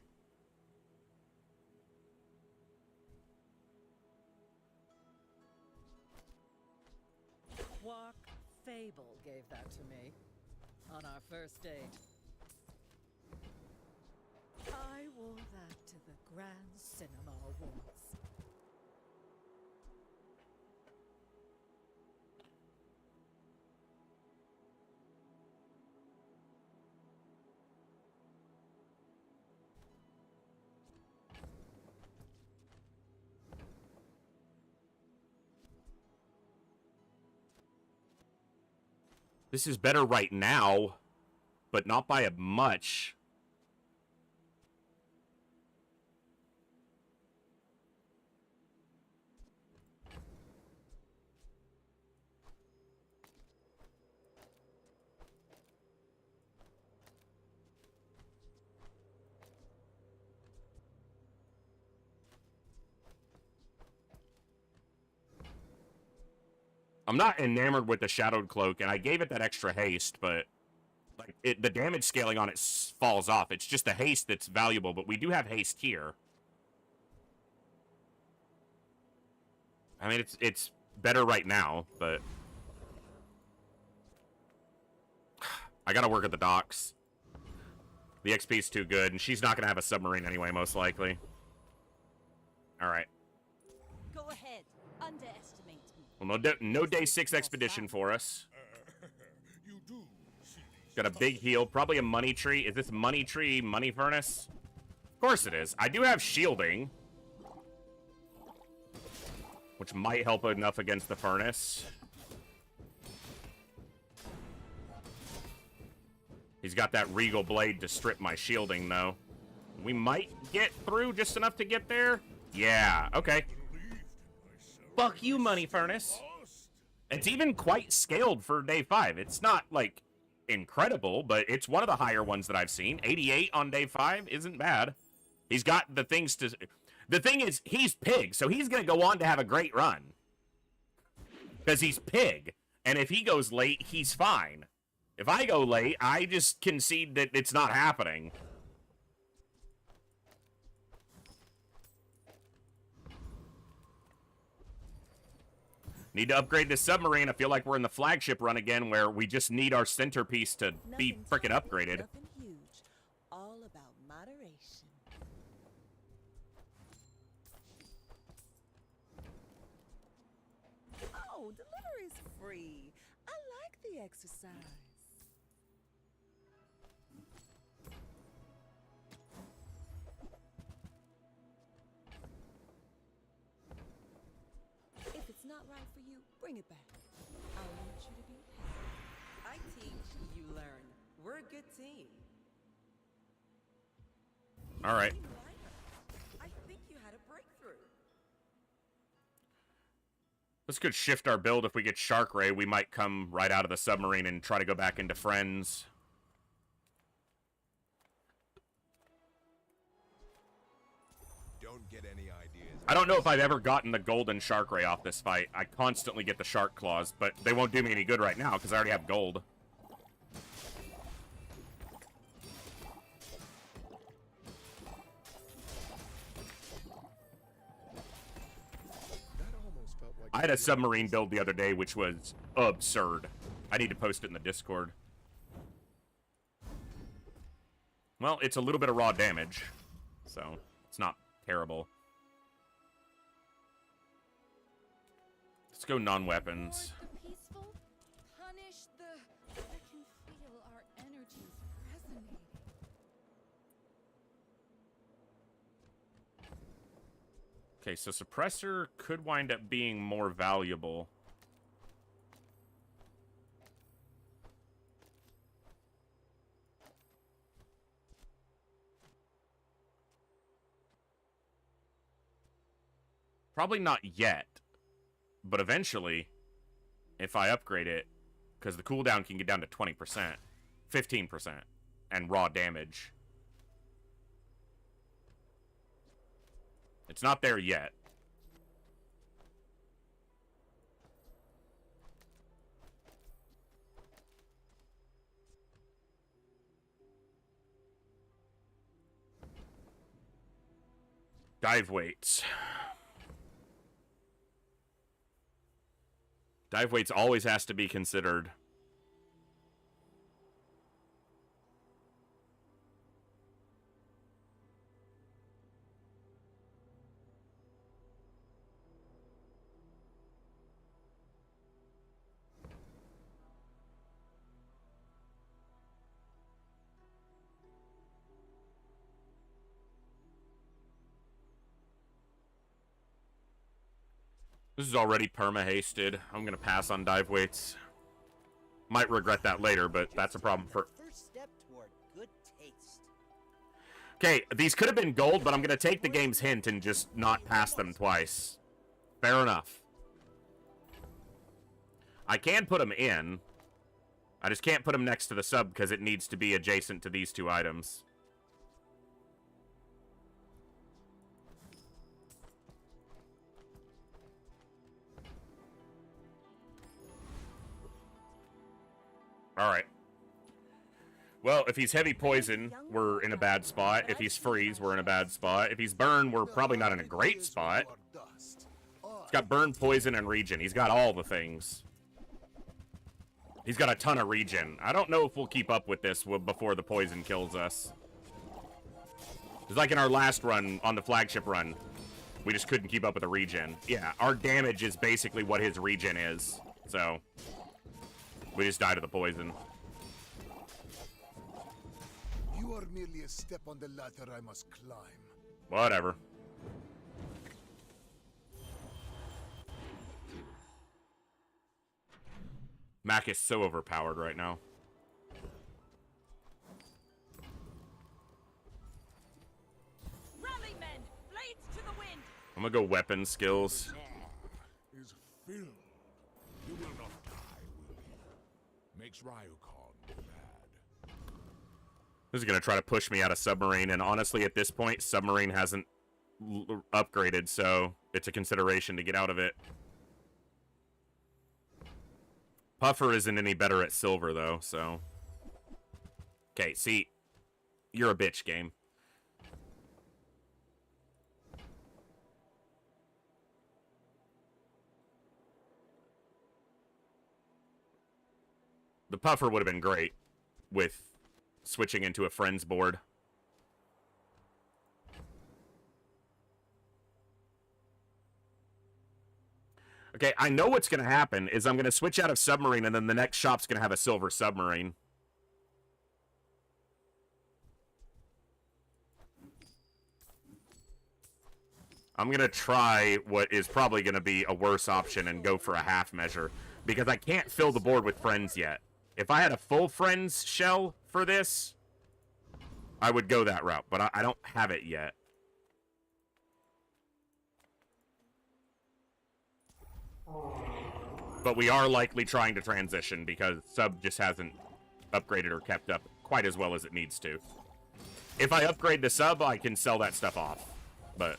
Quark Fable gave that to me on our first date. I wore that to the Grand Cinema Awards. This is better right now, but not by a much. I'm not enamored with the Shadowed Cloak, and I gave it that extra haste, but like the damage scaling on it falls off. It's just the haste that's valuable, but we do have haste here. I mean, it's better right now, but I gotta work at the docks. The XP's too good, and she's not gonna have a submarine anyway, most likely. All right. Go ahead. Underestimate me. Well, no day 6 expedition for us. Got a big heal, probably a money tree. Is this money tree money furnace? Of course it is. I do have shielding, which might help enough against the furnace. He's got that regal blade to strip my shielding, though. We might get through just enough to get there. Yeah, okay. Fuck you, money furnace. It's even quite scaled for day 5. It's not, like, incredible, but it's one of the higher ones that I've seen. 88 on day 5 isn't bad. He's got the things to... The thing is, he's Pig, so he's going to go on to have a great run. Because he's Pig. And if he goes late, he's fine. If I go late, I just concede that it's not happening. Need to upgrade the submarine. I feel like we're in the flagship run again, where we just need our centerpiece to be frickin' upgraded. Nothing huge. All about moderation. Oh, delivery's free. I like the exercise. If it's not right for you, bring it back. I want you to be happy. I teach, you learn. We're a good team. All right. I think you had a breakthrough. This could shift our build. If we get Shark Ray, we might come right out of the submarine and try to go back into Friends. Don't get any ideas. I don't know if I've ever gotten the golden Shark Ray off this fight. I constantly get the Shark Claws, but they won't do me any good right now because I already have gold. I had a submarine build the other day, which was absurd. I need to post it in the Discord. Well, it's a little bit of raw damage, so it's not terrible. Let's go non-weapons. Peaceful, punish the. I can feel our energies resonating. Okay, so suppressor could wind up being more valuable. Probably not yet, but eventually, if I upgrade it, because the cooldown can get down to 20%, 15%, and raw damage. It's not there yet. Dive weights. Dive weights always has to be considered. This is already perma-hasted. I'm going to pass on dive weights. Might regret that later, but that's a problem for... First step toward good taste. Okay, these could have been gold, but I'm going to take the game's hint and just not pass them twice. Fair enough. I can put them in. I just can't put them next to the sub because it needs to be adjacent to these two items. Alright. Well, if he's heavy poison, we're in a bad spot. If he's freeze, we're in a bad spot. If he's burn, we're probably not in a great spot. He's got burn, poison, and regen. He's got all the things. He's got a ton of regen. I don't know if we'll keep up with this before the poison kills us. It's like in our last run, on the flagship run. We just couldn't keep up with the regen. Yeah, our damage is basically what his regen is. So... we just died of the poison. You are merely a step on the ladder I must climb. Whatever. Mac is so overpowered right now. Rally men, blades to the wind. I'm gonna go weapon skills. Is filled. You will not die, will you? Makes Ryukon mad. This is gonna try to push me out of submarine, and honestly, at this point, submarine hasn't upgraded, so it's a consideration to get out of it. Puffer isn't any better at silver, though, so... okay, see, you're a bitch, game. The Puffer would have been great with switching into a friends board. Okay, I know what's going to happen is I'm going to switch out of submarine and then the next shop's going to have a silver submarine. I'm going to try what is probably going to be a worse option and go for a half measure because I can't fill the board with friends yet. If I had a full friends shell for this, I would go that route, but I don't have it yet. But we are likely trying to transition because sub just hasn't upgraded or kept up quite as well as it needs to. If I upgrade the sub, I can sell that stuff off. But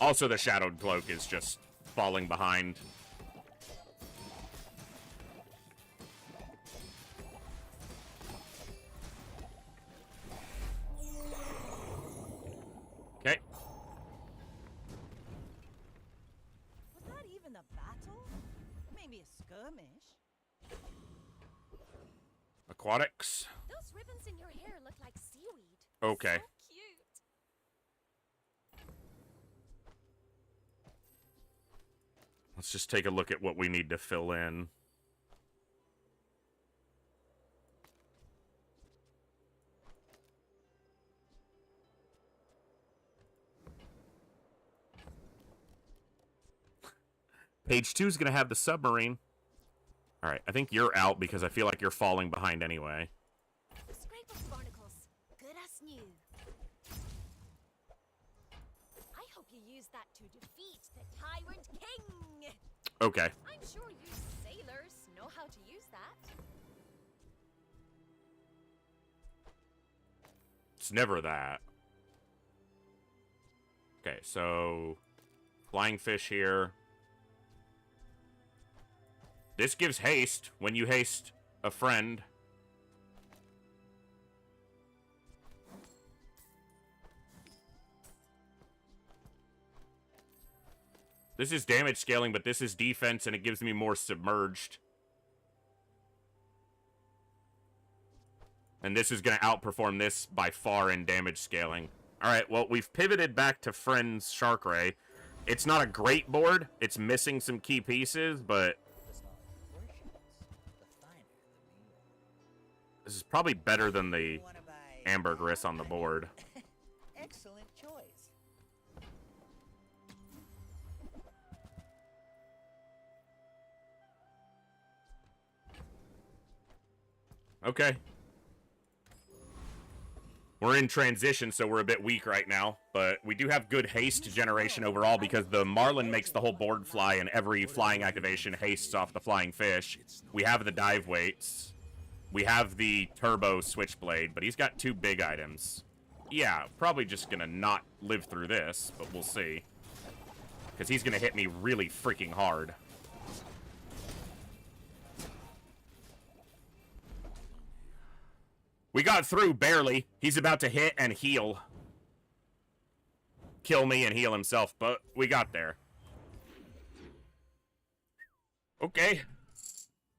also the Shadowed Cloak is just falling behind. Okay. Was that even a battle? can't be a skirmish. Aquatics. Those ribbons in your hair look like seaweed. Okay. So cute. Let's just take a look at what we need to fill in. Page 2 is going to have the submarine. All right, I think you're out because I feel like you're falling behind anyway. Scrape of barnacles. Good as new. I hope you use that to defeat the Tyrant King. Okay. I'm sure you sailors know how to use that. It's never that. Okay, so flying fish here. This gives haste when you haste a friend. This is damage scaling, but this is defense, and it gives me more submerged. And this is going to outperform this by far in damage scaling. Alright, well, we've pivoted back to Friend's Shark Ray. It's not a great board. It's missing some key pieces, but this is probably better than the ambergris on the board. Excellent choice. Okay. We're in transition, so we're a bit weak right now, but we do have good haste generation overall because the Marlin makes the whole board fly, and every flying activation hastes off the flying fish. We have the dive weights. We have the turbo switchblade, but he's got 2 big items. Yeah, probably just gonna not live through this, but we'll see. Because he's gonna hit me really freaking hard. We got through, barely. He's about to hit and heal. Kill me and heal himself, but we got there. Okay.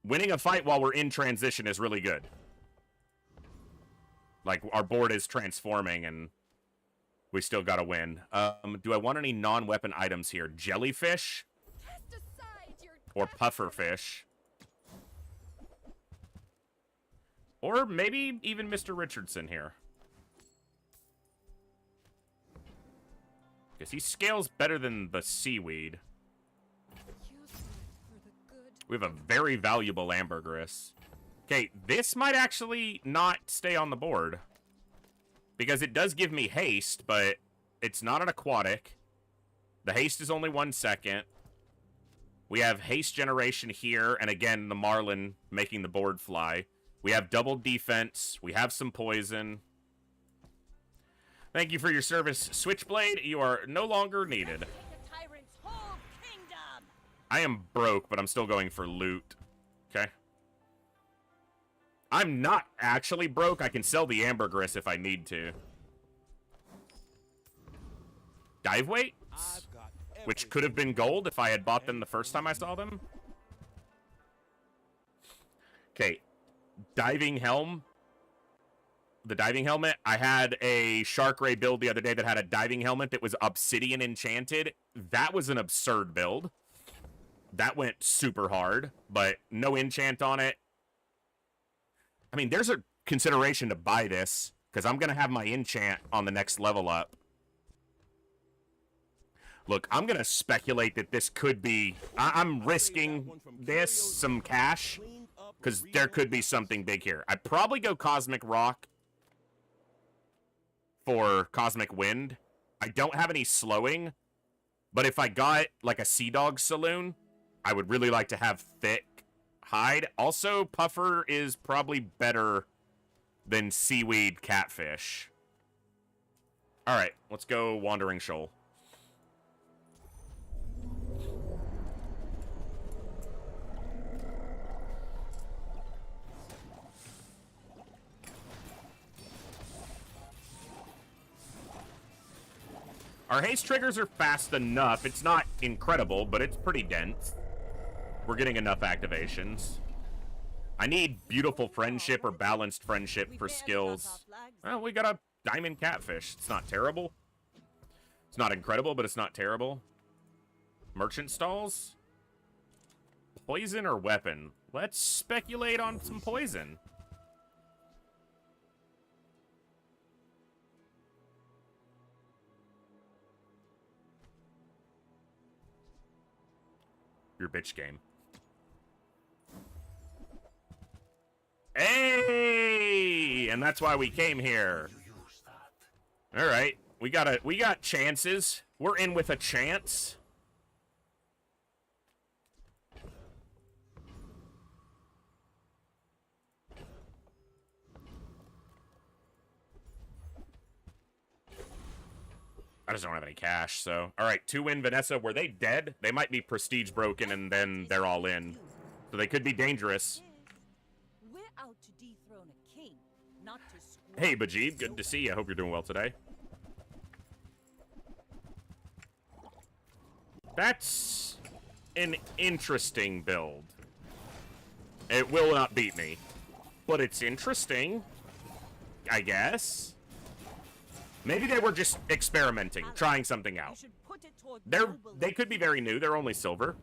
Winning a fight while we're in transition is really good. Like, our board is transforming, and we still gotta win. Do I want any non-weapon items here? Jellyfish? Or pufferfish? Or maybe even Mr. Richardson here. Because he scales better than the seaweed. We have a very valuable ambergris. Okay, this might actually not stay on the board. Because it does give me haste, but it's not an aquatic. The haste is only 1 second. We have haste generation here, and again, the Marlin making the board fly. We have double defense. We have some poison. Thank you for your service, Switchblade. You are no longer needed. I am broke, but I'm still going for loot. Okay. I'm not actually broke. I can sell the ambergris if I need to. Dive weights? Which could have been gold if I had bought them the first time I saw them. Okay. Diving helm. The diving helmet. I had a Shark Ray build the other day that had a diving helmet that was obsidian enchanted. That was an absurd build. That went super hard, but no enchant on it. I mean, there's a consideration to buy this, because I'm going to have my enchant on the next level up. Look, I'm going to speculate that this could be... I'm risking this, some cash, because there could be something big here. I'd probably go Cosmic Rock for Cosmic Wind. I don't have any slowing, but if I got, like, a Sea Dog Saloon, I would really like to have thick hide. Also, Puffer is probably better than Seaweed Catfish. Alright, let's go Wandering Shoal. Our haste triggers are fast enough. It's not incredible, but it's pretty dense. We're getting enough activations. I need beautiful friendship or balanced friendship for skills. Well, we got a diamond catfish. It's not terrible. It's not incredible, but it's not terrible. Merchant stalls? Poison or weapon? Let's speculate on some poison. Your bitch game. Hey! And that's why we came here. All right. We got chances. We're in with a chance. I just don't have any cash, so. All right, 2-win Vanessa. Were they dead? They might be prestige broken and then they're all in. So they could be dangerous. We're out to dethrone a king, not to squash. Hey, Bajib. Good to see you. I hope you're doing well today. That's an interesting build. It will not beat me. But it's interesting, I guess. Maybe they were just experimenting, trying something out. They could be very new. They're only silver.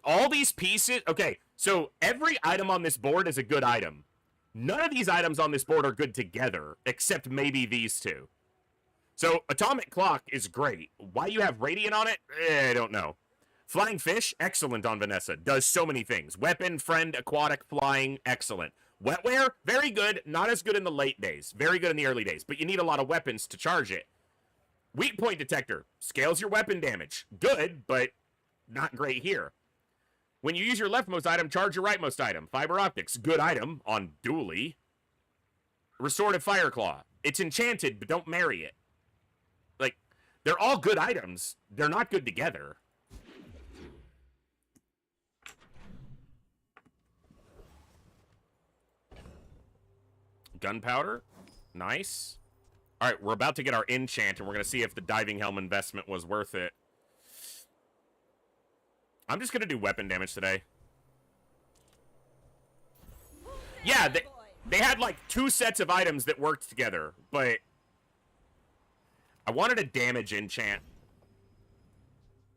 All these pieces... Okay, so every item on this board is a good item. None of these items on this board are good together, except maybe these two. So, Atomic Clock is great. Why you have Radiant on it? I don't know. Flying Fish, excellent on Vanessa. Does so many things. Weapon, friend, aquatic, flying, excellent. Wetware, very good. Not as good in the late days. Very good in the early days. But you need a lot of weapons to charge it. Weak Point Detector, scales your weapon damage. Good, but not great here. When you use your leftmost item, charge your rightmost item. Fiber Optics, good item on Dually. Restorative Fireclaw. It's enchanted, but don't marry it. Like, they're all good items. They're not good together. Gunpowder. Nice. All right, we're about to get our enchant, and we're going to see if the diving helm investment was worth it. I'm just going to do weapon damage today. Yeah, they had like 2 sets of items that worked together, but I wanted a damage enchant.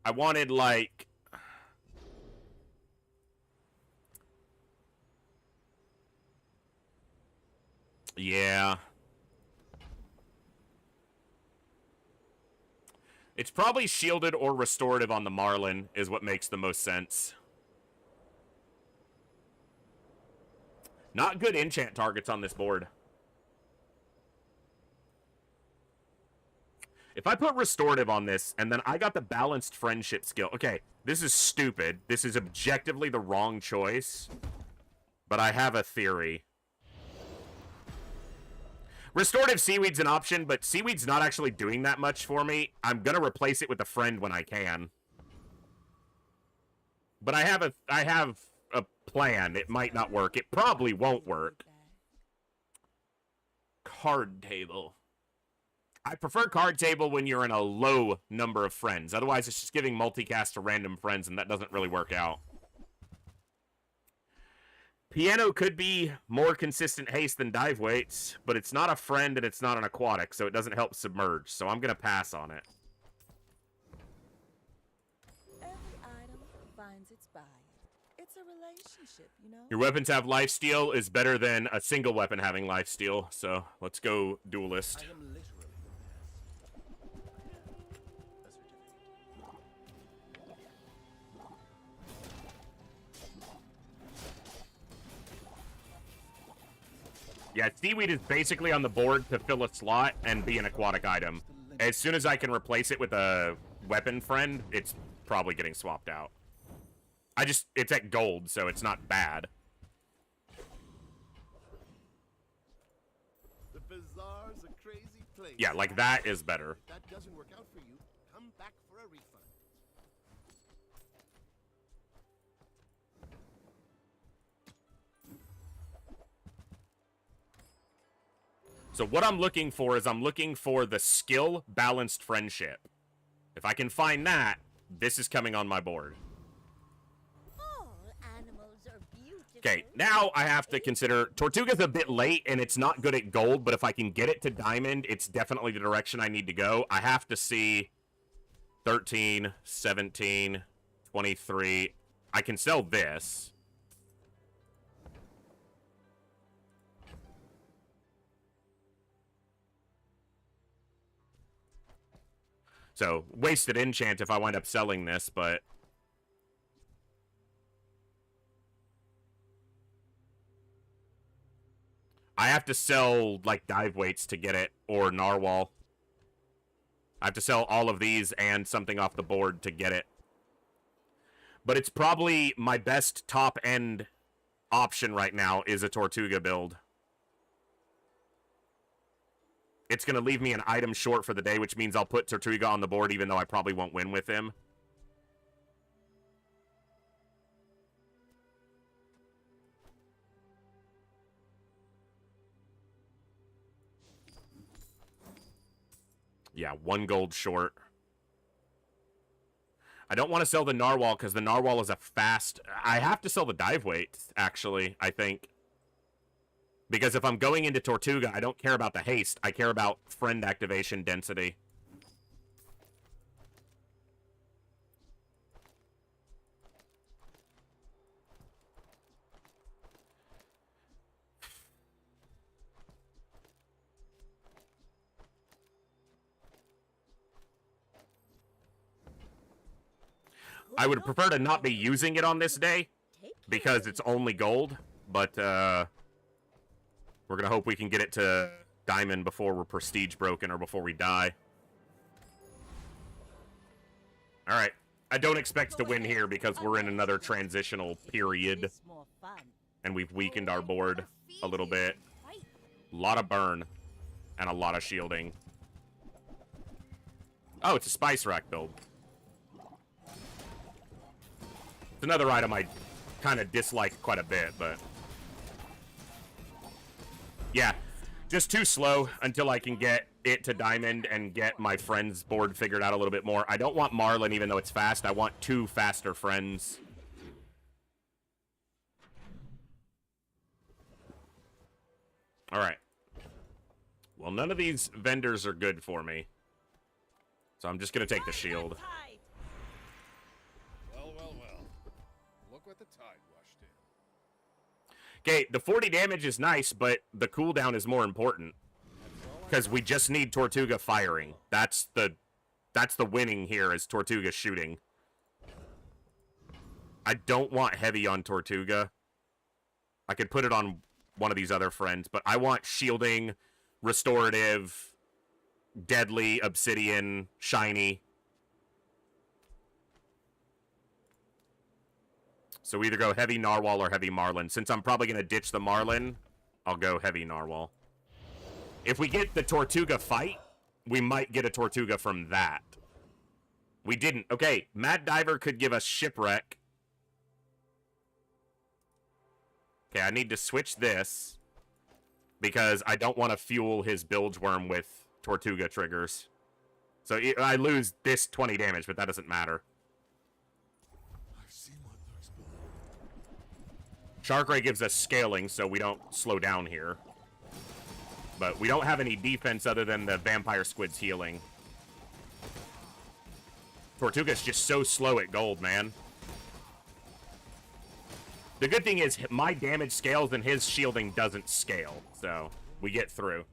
I wanted like... Yeah. It's probably shielded or restorative on the Marlin is what makes the most sense. Not good enchant targets on this board. If I put restorative on this, and then I got the balanced friendship skill... Okay, this is stupid. This is objectively the wrong choice. But I have a theory. Restorative Seaweed's an option, but Seaweed's not actually doing that much for me. I'm gonna replace it with a friend when I can. But I have a plan. It might not work. It probably won't work. Card table. I prefer card table when you're in a low number of friends. Otherwise, it's just giving multicast to random friends, and that doesn't really work out. Piano could be more consistent haste than dive weights, but it's not a friend and it's not an aquatic, so it doesn't help submerge. So I'm going to pass on it. Every item finds its buyer. It's a relationship, you know? Your weapons have lifesteal is better than a single weapon having lifesteal, so let's go duelist. Yeah, Seaweed is basically on the board to fill a slot and be an aquatic item. As soon as I can replace it with a weapon friend, it's probably getting swapped out. It's at gold, so it's not bad. The Bazaar's a crazy place. Yeah, like that is better. If that doesn't work out for you, come back for a refund. So what I'm looking for is I'm looking for the skill-balanced friendship. If I can find that, this is coming on my board. Okay, now I have to consider... Tortuga's a bit late, and it's not good at gold, but if I can get it to diamond, it's definitely the direction I need to go. I have to see 13, 17, 23. I can sell this. So, wasted enchant if I wind up selling this, but... I have to sell, like, dive weights to get it, or narwhal. I have to sell all of these and something off the board to get it. But it's probably my best top-end option right now is a Tortuga build. It's going to leave me an item short for the day, which means I'll put Tortuga on the board even though I probably won't win with him. Yeah, 1 gold short. I don't want to sell the narwhal because the narwhal is a fast... I have to sell the dive weight, actually, I think. Because if I'm going into Tortuga, I don't care about the haste. I care about friend activation density. I would prefer to not be using it on this day because it's only gold, but we're going to hope we can get it to diamond before we're prestige broken or before we die. All right. I don't expect to win here because we're in another transitional period and we've weakened our board a little bit. A lot of burn and a lot of shielding. Oh, it's a spice rack build. It's another item I kind of dislike quite a bit, but... yeah, just too slow until I can get it to diamond and get my friend's board figured out a little bit more. I don't want Marlin even though it's fast. I want 2 faster friends. Alright. Well, none of these vendors are good for me. So I'm just going to take the shield. Look what the tide washed in. Okay, the 40 damage is nice, but the cooldown is more important. Because we just need Tortuga firing. That's the winning here is Tortuga shooting. I don't want heavy on Tortuga. I could put it on one of these other friends, but I want shielding, restorative, deadly, obsidian, shiny. So we either go heavy narwhal or heavy marlin. Since I'm probably going to ditch the marlin, I'll go heavy narwhal. If we get the Tortuga fight, we might get a Tortuga from that. We didn't. Okay, Mad Diver could give us shipwreck. Okay, I need to switch this because I don't want to fuel his bilge worm with Tortuga triggers. So I lose this 20 damage, but that doesn't matter. Shark Ray gives us scaling, so we don't slow down here. But we don't have any defense other than the vampire squid's healing. Tortuga's just so slow at gold, man. The good thing is my damage scales and his shielding doesn't scale, so we get through.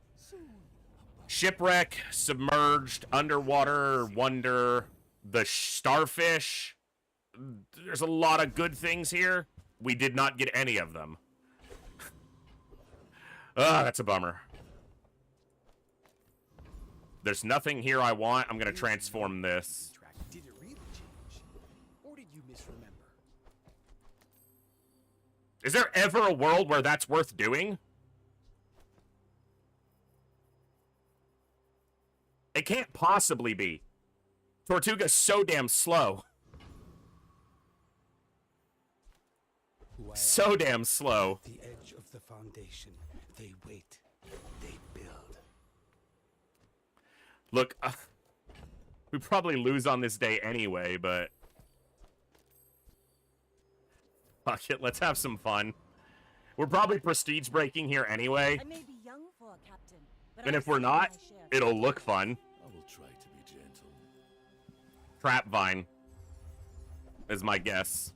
Shipwreck, submerged, underwater, wonder, the starfish. There's a lot of good things here. We did not get any of them. Ah, that's a bummer. There's nothing here I want. I'm going to transform this. Did it really change? Or did you misremember? Is there ever a world where that's worth doing? It can't possibly be. Tortuga's so damn slow. While so damn slow. At the edge of the foundation, they wait, they build. Look, we probably lose on this day anyway, but... Fuck it, let's have some fun. We're probably prestige breaking here anyway. I may be young for a captain, but And I've if we're seen not, my share. it'll look fun. I will try to be gentle. Trap Vine is my guess.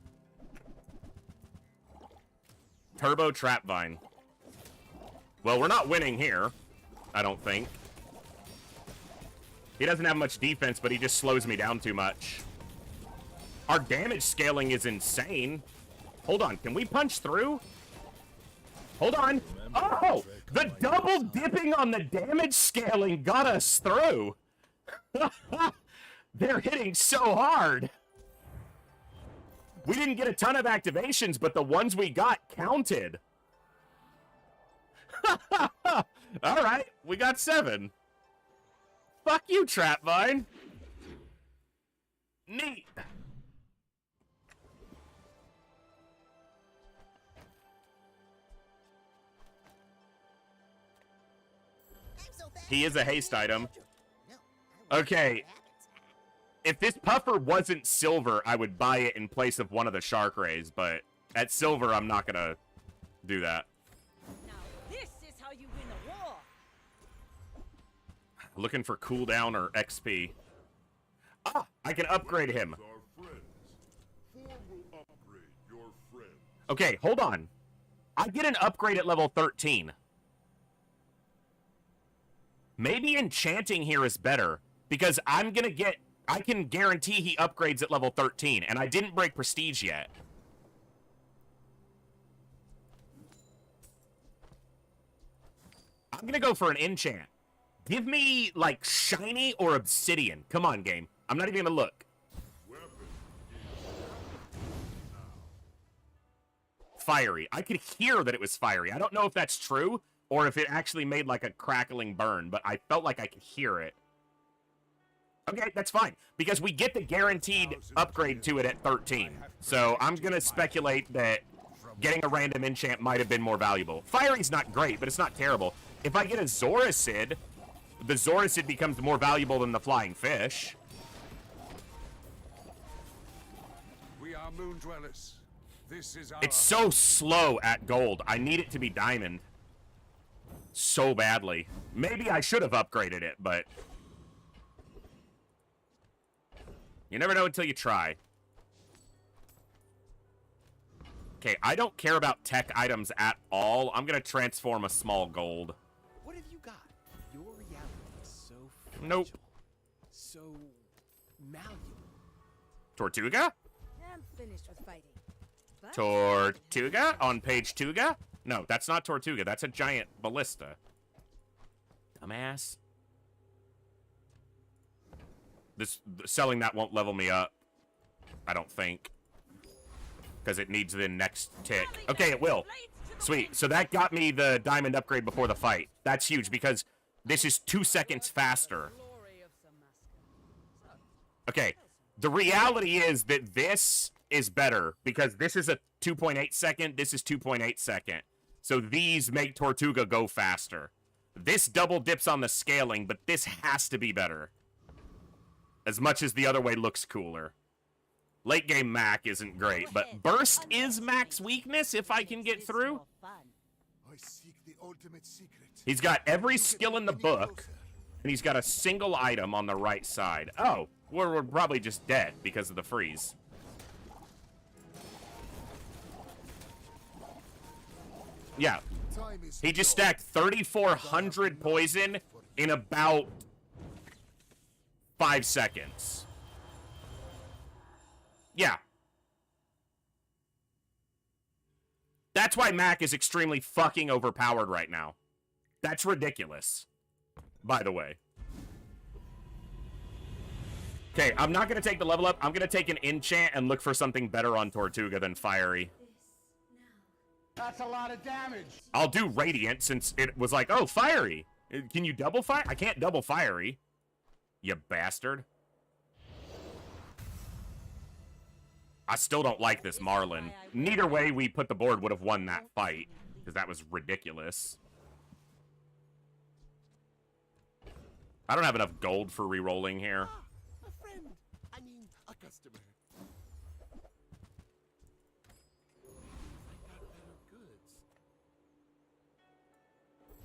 Turbo Trap Vine. Well, we're not winning here, I don't think. He doesn't have much defense, but he just slows me down too much. Our damage scaling is insane. Hold on, can we punch through? Hold on. Oh, the double dipping on the damage scaling got us through. They're hitting so hard. We didn't get a ton of activations, but the ones we got counted. All right, we got 7. Fuck you, Trapvine. Neat. He is a haste item. Okay. If this puffer wasn't silver, I would buy it in place of one of the shark rays, but at silver, I'm not gonna do that. Now this is how you win a war. Looking for cooldown or XP. Ah, I can upgrade him. Okay, hold on. I get an upgrade at level 13. Maybe enchanting here is better, because I can guarantee he upgrades at level 13, and I didn't break prestige yet. I'm gonna go for an enchant. Give me, like, shiny or obsidian. Come on, game. I'm not even gonna look. Fiery. I could hear that it was fiery. I don't know if that's true, or if it actually made, like, a crackling burn, but I felt like I could hear it. Okay, that's fine, because we get the guaranteed upgrade to it at 13. So I'm gonna speculate that getting a random enchant might have been more valuable. Fiery's not great, but it's not terrible. If I get a Zoracid, the Zoracid becomes more valuable than the flying fish. We are moon dwellers. This is our It's so slow at gold. I need it to be diamond so badly. Maybe I should have upgraded it, but you never know until you try. Okay, I don't care about tech items at all. I'm gonna transform a small gold. What have you got? Your reality is so fragile, Nope. so malleable. Tortuga? I'm finished with fighting. But Tortuga on page Tuga? No, that's not Tortuga. That's a giant ballista. Dumbass. Selling that won't level me up. I don't think. Because it needs the next tick. Okay, it will. Sweet. So that got me the diamond upgrade before the fight. That's huge because this is 2 seconds faster. Okay. The reality is that this is better because this is a 2.8 second. This is 2.8 second. So these make Tortuga go faster. This double dips on the scaling, but this has to be better. As much as the other way looks cooler. Late game Mac isn't great, but Burst is Mac's weakness if I can get through. I seek the ultimate secret. He's got every skill in the book, and he's got a single item on the right side. Oh, we're probably just dead because of the freeze. Yeah. He just stacked 3,400 poison in about 5 seconds. Yeah. That's why Mac is extremely fucking overpowered right now. That's ridiculous. By the way. Okay, I'm not going to take the level up. I'm going to take an enchant and look for something better on Tortuga than Fiery. That's a lot of damage. I'll do Radiant since it was like, oh, Fiery. Can you double fire? I can't double Fiery. You bastard. I still don't like this Marlin. Neither way we put the board would have won that fight, because that was ridiculous. I don't have enough gold for re-rolling here. A friend. I mean, a customer. I got better goods.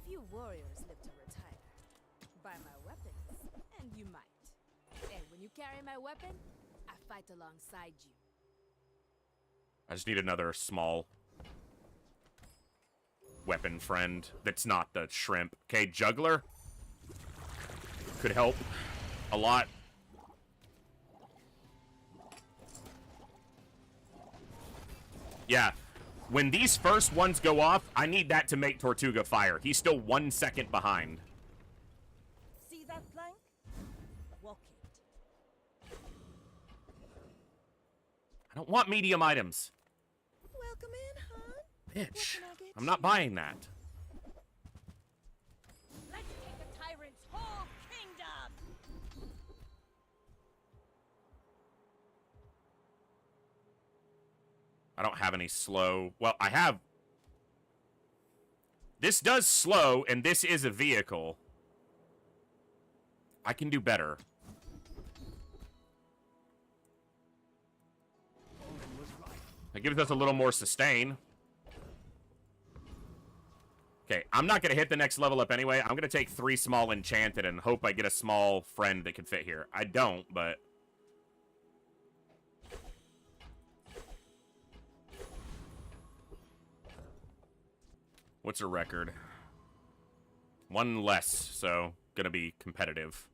Few warriors live to retire. Buy my weapons, and you might. And when you carry my weapon, I fight alongside you. I just need another small weapon friend that's not the shrimp. Okay, juggler could help a lot. Yeah, when these first ones go off, I need that to make Tortuga fire. He's still 1 second behind. See that plank? Walk it. I don't want medium items. Welcome in, hon. Bitch, I'm not buying that. Let's take the tyrant's whole kingdom. I don't have any slow. Well, I have. This does slow, and this is a vehicle. I can do better. That gives us a little more sustain. Okay, I'm not going to hit the next level up anyway. I'm going to take 3 small enchanted and hope I get a small friend that can fit here. I don't, but... What's her record? 1 less, so going to be competitive.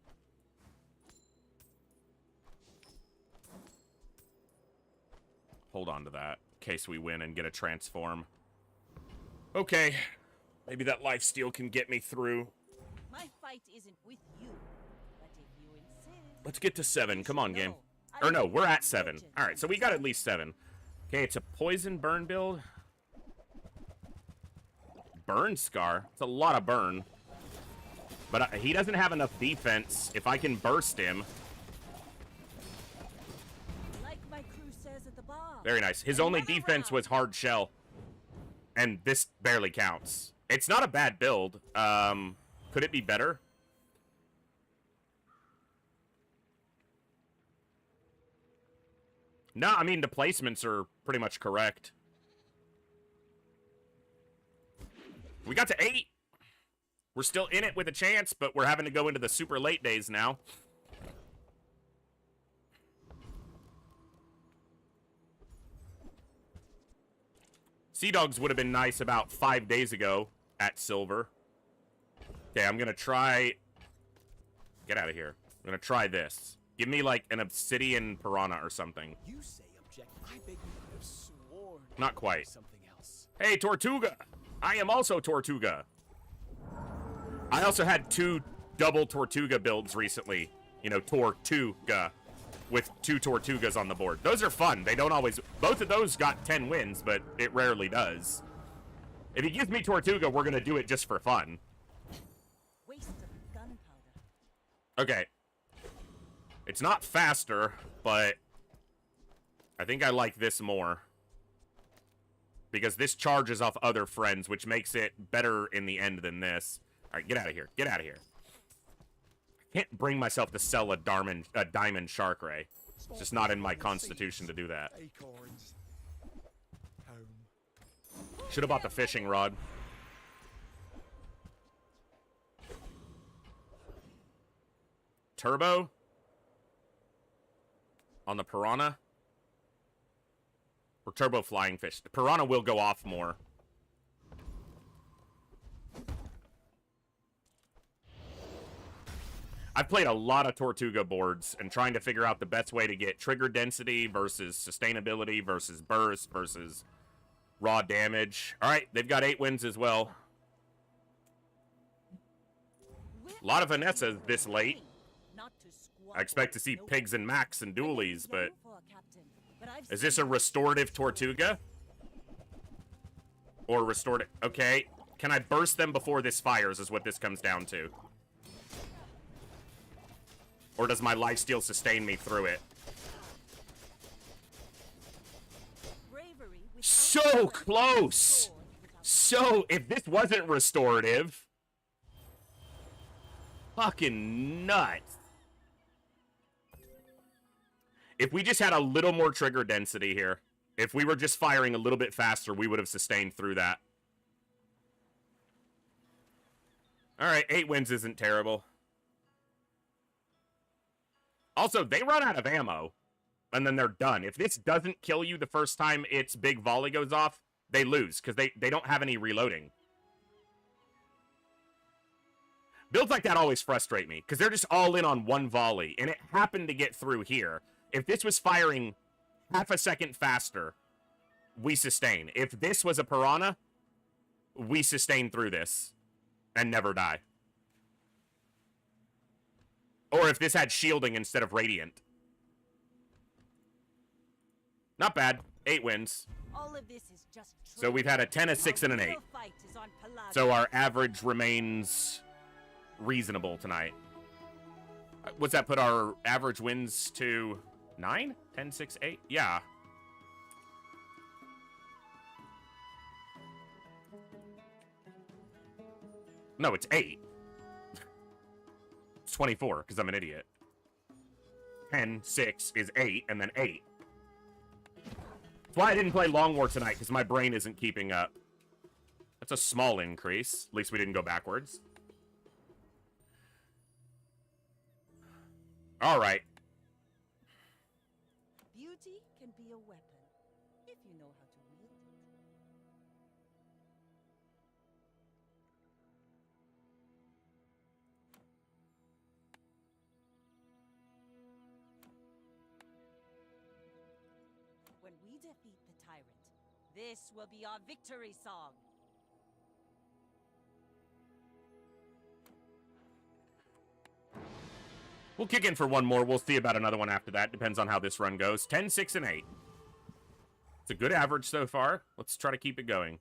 Hold on to that in case we win and get a transform. Okay. Maybe that lifesteal can get me through. My fight isn't with you, but if you insist. Let's get to 7. Come on, game. Or no, we're at 7. Alright, so we got at least 7. Okay, it's a poison burn build. Burn scar. It's a lot of burn. But he doesn't have enough defense. If I can burst him. Like my crew says at the bar. Very nice. His only defense was hard shell. And this barely counts. It's not a bad build. Could it be better? No, I mean, the placements are pretty much correct. We got to 8. We're still in it with a chance, but we're having to go into the super late days now. Sea Dogs would have been nice about 5 days ago at silver. Okay, I'm going to try... Get out of here. I'm going to try this. Give me, like, an obsidian piranha or something. You say object. I bet you could have sworn. Not quite. Something else. Hey, Tortuga! I am also Tortuga. I also had 2 double Tortuga builds recently. You know, Tortuga. With 2 Tortugas on the board. Those are fun. They don't always... Both of those got 10 wins, but it rarely does. If he gives me Tortuga, we're going to do it just for fun. Waste of gunpowder. Okay. It's not faster, but... I think I like this more. Because this charges off other friends, which makes it better in the end than this. Alright, get out of here. Get out of here. Can't bring myself to sell a diamond shark ray. It's just not in my constitution to do that. Should have bought the fishing rod. Turbo on the piranha, or turbo flying fish. The piranha will go off more. I've played a lot of Tortuga boards and trying to figure out the best way to get trigger density versus sustainability versus burst versus raw damage. All right, they've got 8 wins as well. A lot of Vanessa this late. I expect to see pigs and Max and dualies, but is this a restorative Tortuga? Or restorative? Okay, can I burst them before this fires is what this comes down to. Or does my lifesteal sustain me through it? So close! So, if this wasn't restorative... fucking nuts. If we just had a little more trigger density here, if we were just firing a little bit faster, we would have sustained through that. All right, 8 wins isn't terrible. Also, they run out of ammo, and then they're done. If this doesn't kill you the first time its big volley goes off, they lose, because they don't have any reloading. Builds like that always frustrate me, because they're just all in on one volley, and it happened to get through here. If this was firing half a second faster, we sustain. If this was a piranha, we sustain through this and never die. Or if this had shielding instead of radiant. Not bad. 8 wins. All of this is just So we've had a 10, a 6, and an 8. So our average remains reasonable tonight. What's that put our average wins to? 9? 10, 6, 8? Yeah. No, it's 8. It's 24, because I'm an idiot. 10, 6 is 8, and then 8. That's why I didn't play Long War tonight, because my brain isn't keeping up. That's a small increase. At least we didn't go backwards. Alright. Beauty can be a weapon, if you know how to wield it. When we defeat the tyrant, this will be our victory song. We'll kick in for one more. We'll see about another one after that. Depends on how this run goes. 10, 6, and 8. It's a good average so far. Let's try to keep it going.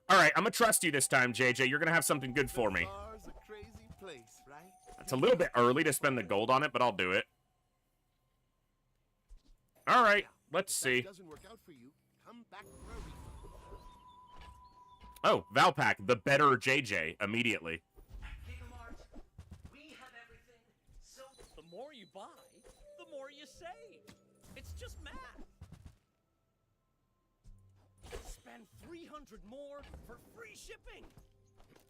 All right, I'm going to trust you this time, JJ. You're going to have something good for me. Bazaar's a crazy place, right? It's a little bit early to spend the gold on it, but I'll do it. All right, let's see. Doesn't work out for you. Come back for a refund. Oh, Valpak, the better JJ, immediately. The more you buy, the more you save. It's just math. Spend 300 more for free shipping.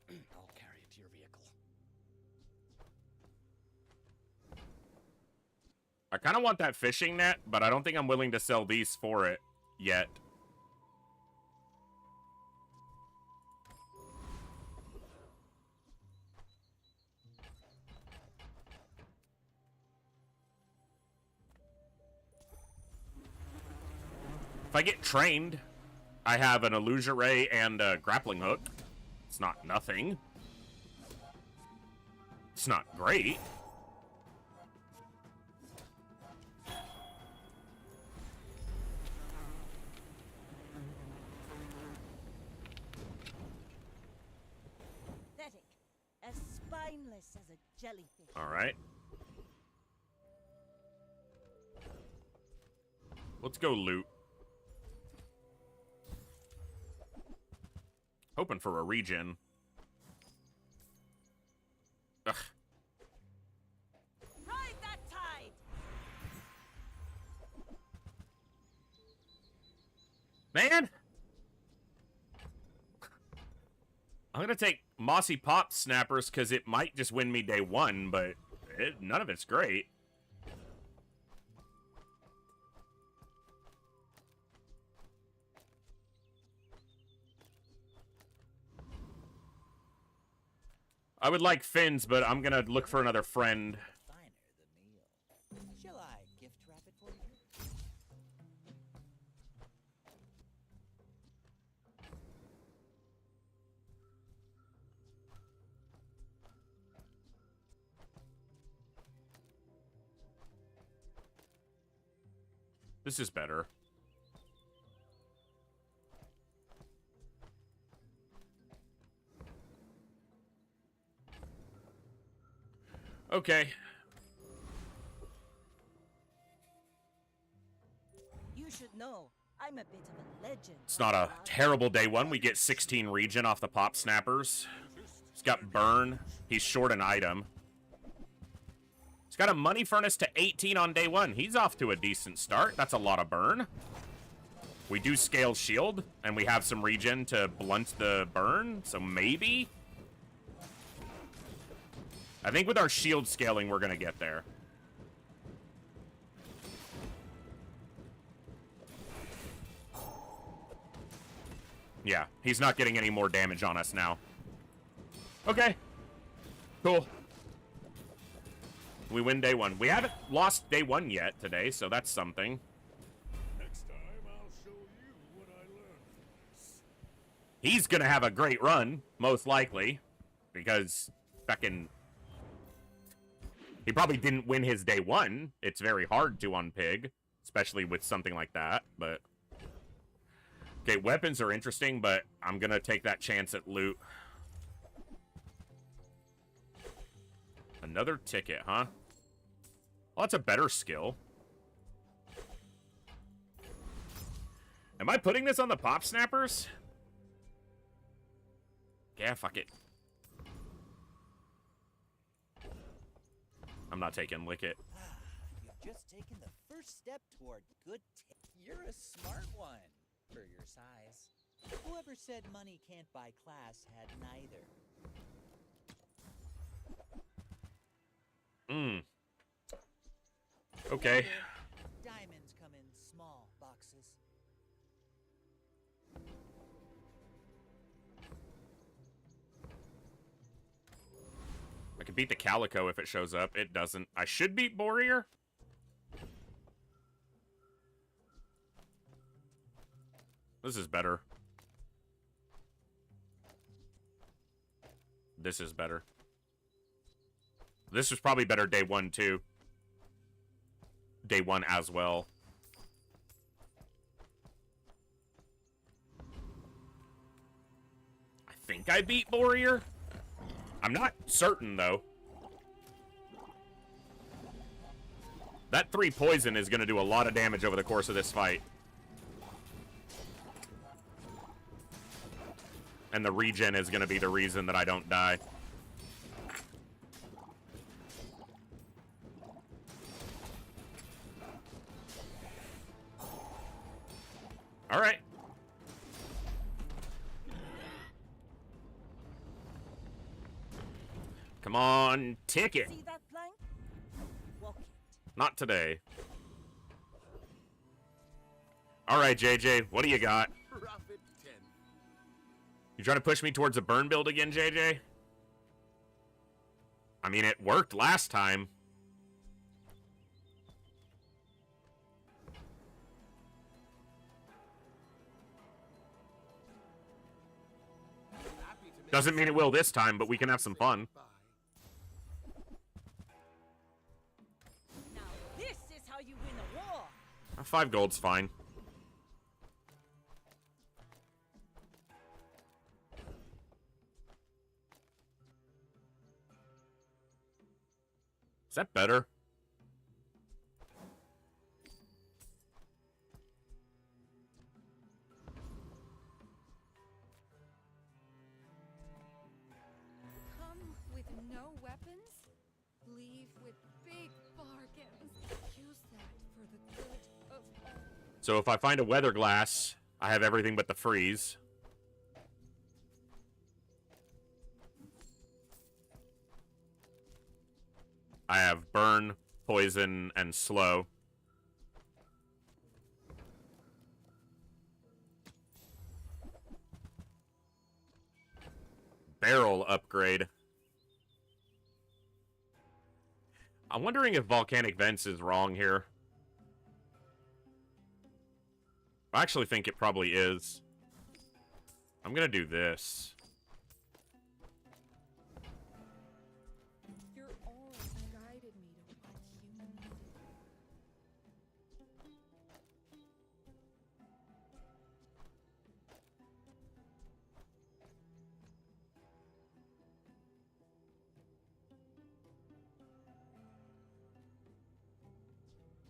I'll carry it to your vehicle. I kind of want that fishing net, but I don't think I'm willing to sell these for it yet. If I get trained, I have an illusion ray and a grappling hook. It's not nothing. It's not great. Pathetic. As spineless as a jellyfish. All right. Let's go loot. Hoping for a regen. Ugh. Ride that tide. Man! I'm gonna take Mossy Pop Snappers because it might just win me day 1, but none of it's great. I would like fins, but I'm gonna look for another friend. Finer the meal. Shall I gift wrap it for you? This is better. Okay. You should know, I'm a bit of a legend. It's not a terrible day 1. We get 16 regen off the Pop Snappers. He's got burn. He's short an item. He's got a money furnace to 18 on day 1. He's off to a decent start. That's a lot of burn. We do scale shield, and we have some regen to blunt the burn, so maybe. I think with our shield scaling, we're going to get there. Yeah, he's not getting any more damage on us now. Okay. Cool. We win day 1. We haven't lost day 1 yet today, so that's something. Next time, I'll show you what I learned. He's gonna have a great run, most likely, because fucking... He probably didn't win his day 1. It's very hard to on Pig, especially with something like that, but... Okay, weapons are interesting, but I'm gonna take that chance at loot. Another ticket, huh? Well, that's a better skill. Am I putting this on the pop snappers? Yeah, fuck it. I'm not taking lick it. You've just taken the first step toward good You're a smart one for your size. Whoever said money can't buy class had neither. Okay. Diamonds come in small boxes. I can beat the Calico if it shows up. It doesn't. I should beat Warrior. This is better. This is better. This was probably better day 1 too. Day 1 as well. I think I beat Warrior. I'm not certain though. That 3 poison is going to do a lot of damage over the course of this fight. And the regen is going to be the reason that I don't die. All right. Come on, ticket. See that plank? Walk it. Not today. All right, JJ, what do you got? Profit 10. You trying to push me towards a burn build again, JJ? I mean, it worked last time. Doesn't mean it will this time, but we can have some fun. Now this is how you win a war. 5 gold's fine. Is that better? Come with no weapons, leave with big bargains. Use that for the good of all. So if I find a weather glass, I have everything but the freeze. I have burn, poison, and slow. Barrel upgrade. I'm wondering if volcanic vents is wrong here. I actually think it probably is. I'm gonna do this. Your aura guided me to what you needed.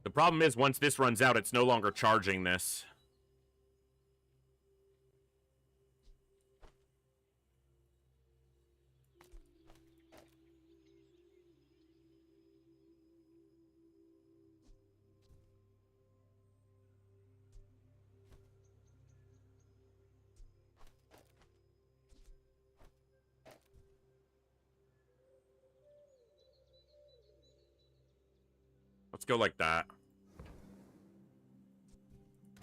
The problem is, once this runs out, it's no longer charging this. Let's go like that.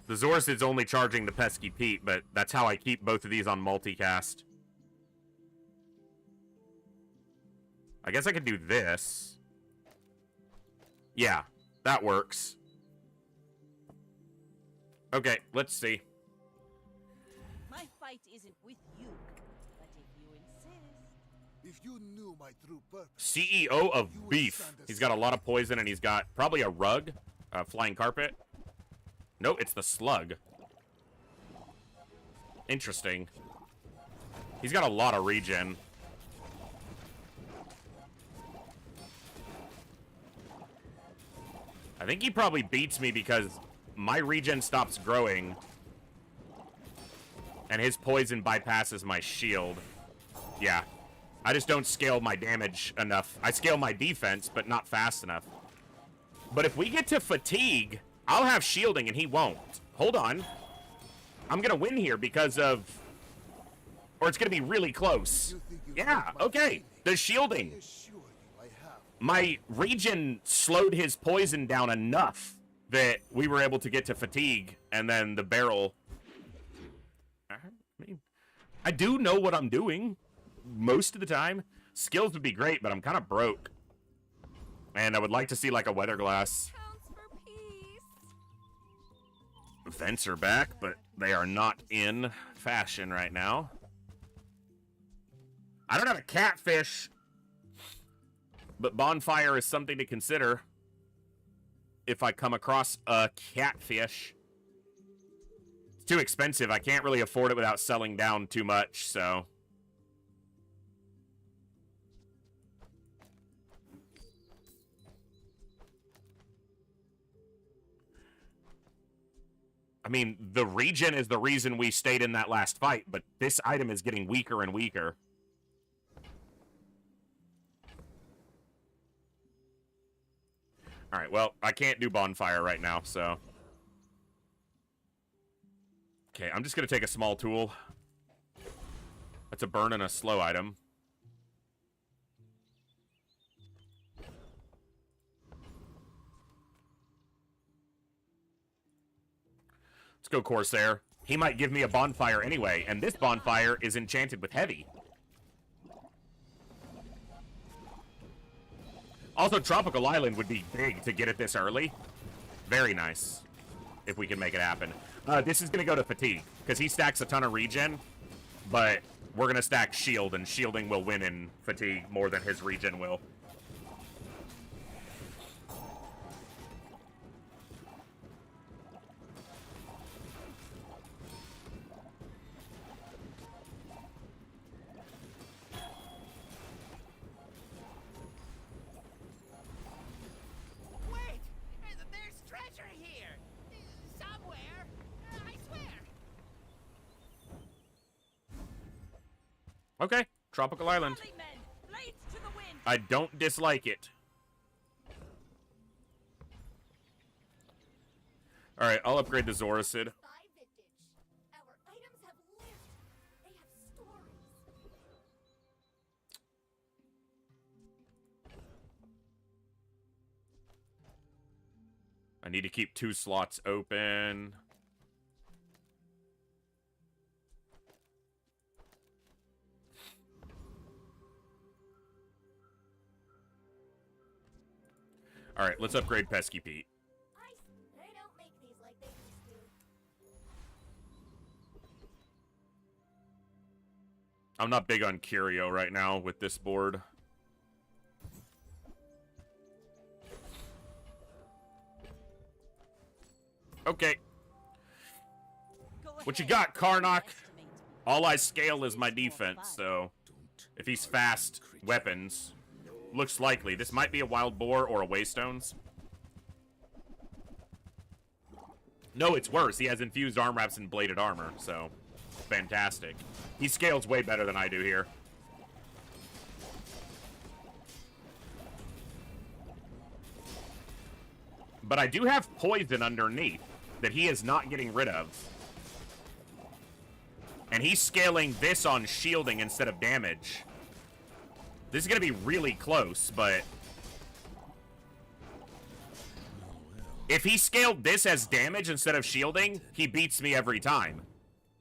The Zoracid's only charging the Pesky Pete, but that's how I keep both of these on multicast. I guess I could do this. Yeah, that works. Okay, let's see. My fight isn't with you, but if you insist. If you knew my true purpose. CEO of Beef. He's got a lot of poison, and he's got probably a rug, a flying carpet. No, it's the slug. Interesting. He's got a lot of regen. I think he probably beats me because my regen stops growing. And his poison bypasses my shield. Yeah. I just don't scale my damage enough. I scale my defense, but not fast enough. But if we get to fatigue, I'll have shielding and he won't. Hold on. I'm going to win here because of... Or it's going to be really close. Yeah, okay. The shielding. My regen slowed his poison down enough that we were able to get to fatigue, and then the barrel... I do know what I'm doing most of the time. Skills would be great, but I'm kind of broke. And I would like to see, like, a weather glass. Vents are back, but they are not in fashion right now. I don't have a catfish, but bonfire is something to consider if I come across a catfish. It's too expensive. I can't really afford it without selling down too much, so... I mean, the regen is the reason we stayed in that last fight, but this item is getting weaker and weaker. Alright, well, I can't do bonfire right now, so... Okay, I'm just gonna take a small tool. That's a burn and a slow item. Let's go Corsair. He might give me a bonfire anyway, and this bonfire is enchanted with heavy. Also, Tropical Island would be big to get it this early. Very nice, if we can make it happen. This is going to go to Fatigue, because he stacks a ton of regen, but we're going to stack Shield, and Shielding will win in Fatigue more than his regen will. Okay, Tropical Island. I don't dislike it. Alright, I'll upgrade the Zoracid. I need to keep 2 slots open. Alright, let's upgrade Pesky Pete. They don't make these like they used to. I'm not big on Curio right now with this board. Okay. What you got, Karnak? All I scale is my defense, so if he's fast, weapons... Looks likely. This might be a Wild Boar or a Waystones. No, it's worse. He has infused arm wraps and bladed armor, so fantastic. He scales way better than I do here. But I do have poison underneath that he is not getting rid of. And he's scaling this on shielding instead of damage. This is going to be really close, but... If he scaled this as damage instead of shielding, he beats me every time.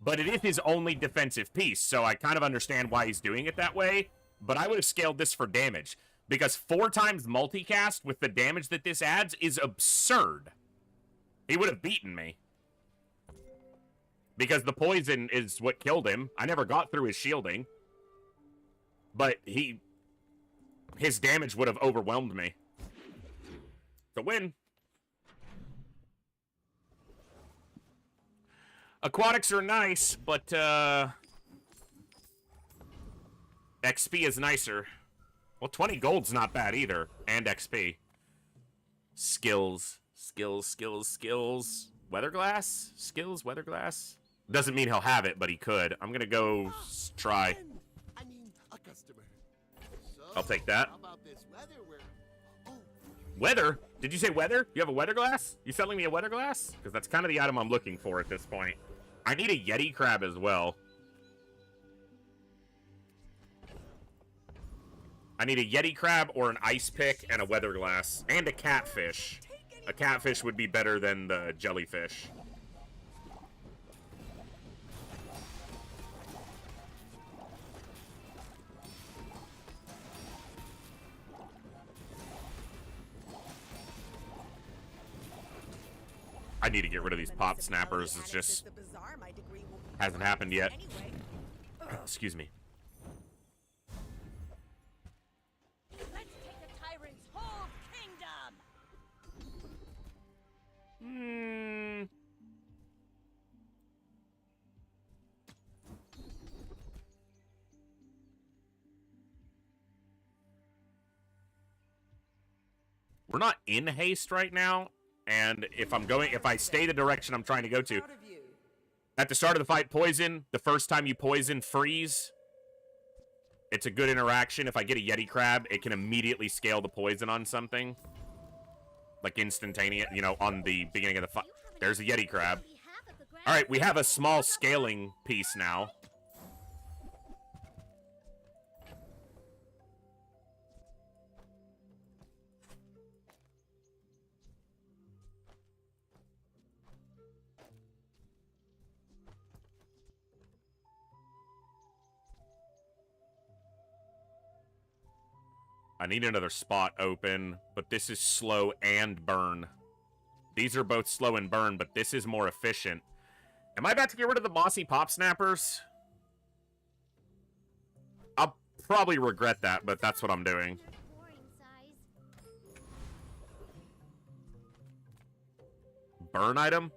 But it is his only defensive piece, so I kind of understand why he's doing it that way. But I would have scaled this for damage, because 4 times multicast with the damage that this adds is absurd. He would have beaten me. Because the poison is what killed him. I never got through his shielding. But his damage would have overwhelmed me. To win. Aquatics are nice, but XP is nicer. Well, 20 gold's not bad either, and XP. Skills. Weatherglass? Skills, weatherglass? Doesn't mean he'll have it, but he could. I'm gonna go try. I mean, a customer. So, I'll take that. How about this weather where... Weather? Did you say weather? You have a weather glass? You selling me a weather glass? Because that's kind of the item I'm looking for at this point. I need a Yeti crab as well. I need a Yeti crab or an ice pick and a weather glass. And a catfish. A catfish would be better than the jellyfish. I need to get rid of these pop snappers. It's just hasn't happened yet. Excuse me. Let's take the tyrant's whole kingdom. We're not in haste right now. And if I stay the direction I'm trying to go to, at the start of the fight, poison, the first time you poison, freeze. It's a good interaction. If I get a Yeti crab, it can immediately scale the poison on something. Like instantaneous, you know, on the beginning of the fight. There's a Yeti crab. Alright, we have a small scaling piece now. I need another spot open, but this is slow and burn. These are both slow and burn, but this is more efficient. Am I about to get rid of the mossy pop snappers? I'll probably regret that, but that's what I'm doing. Burn item?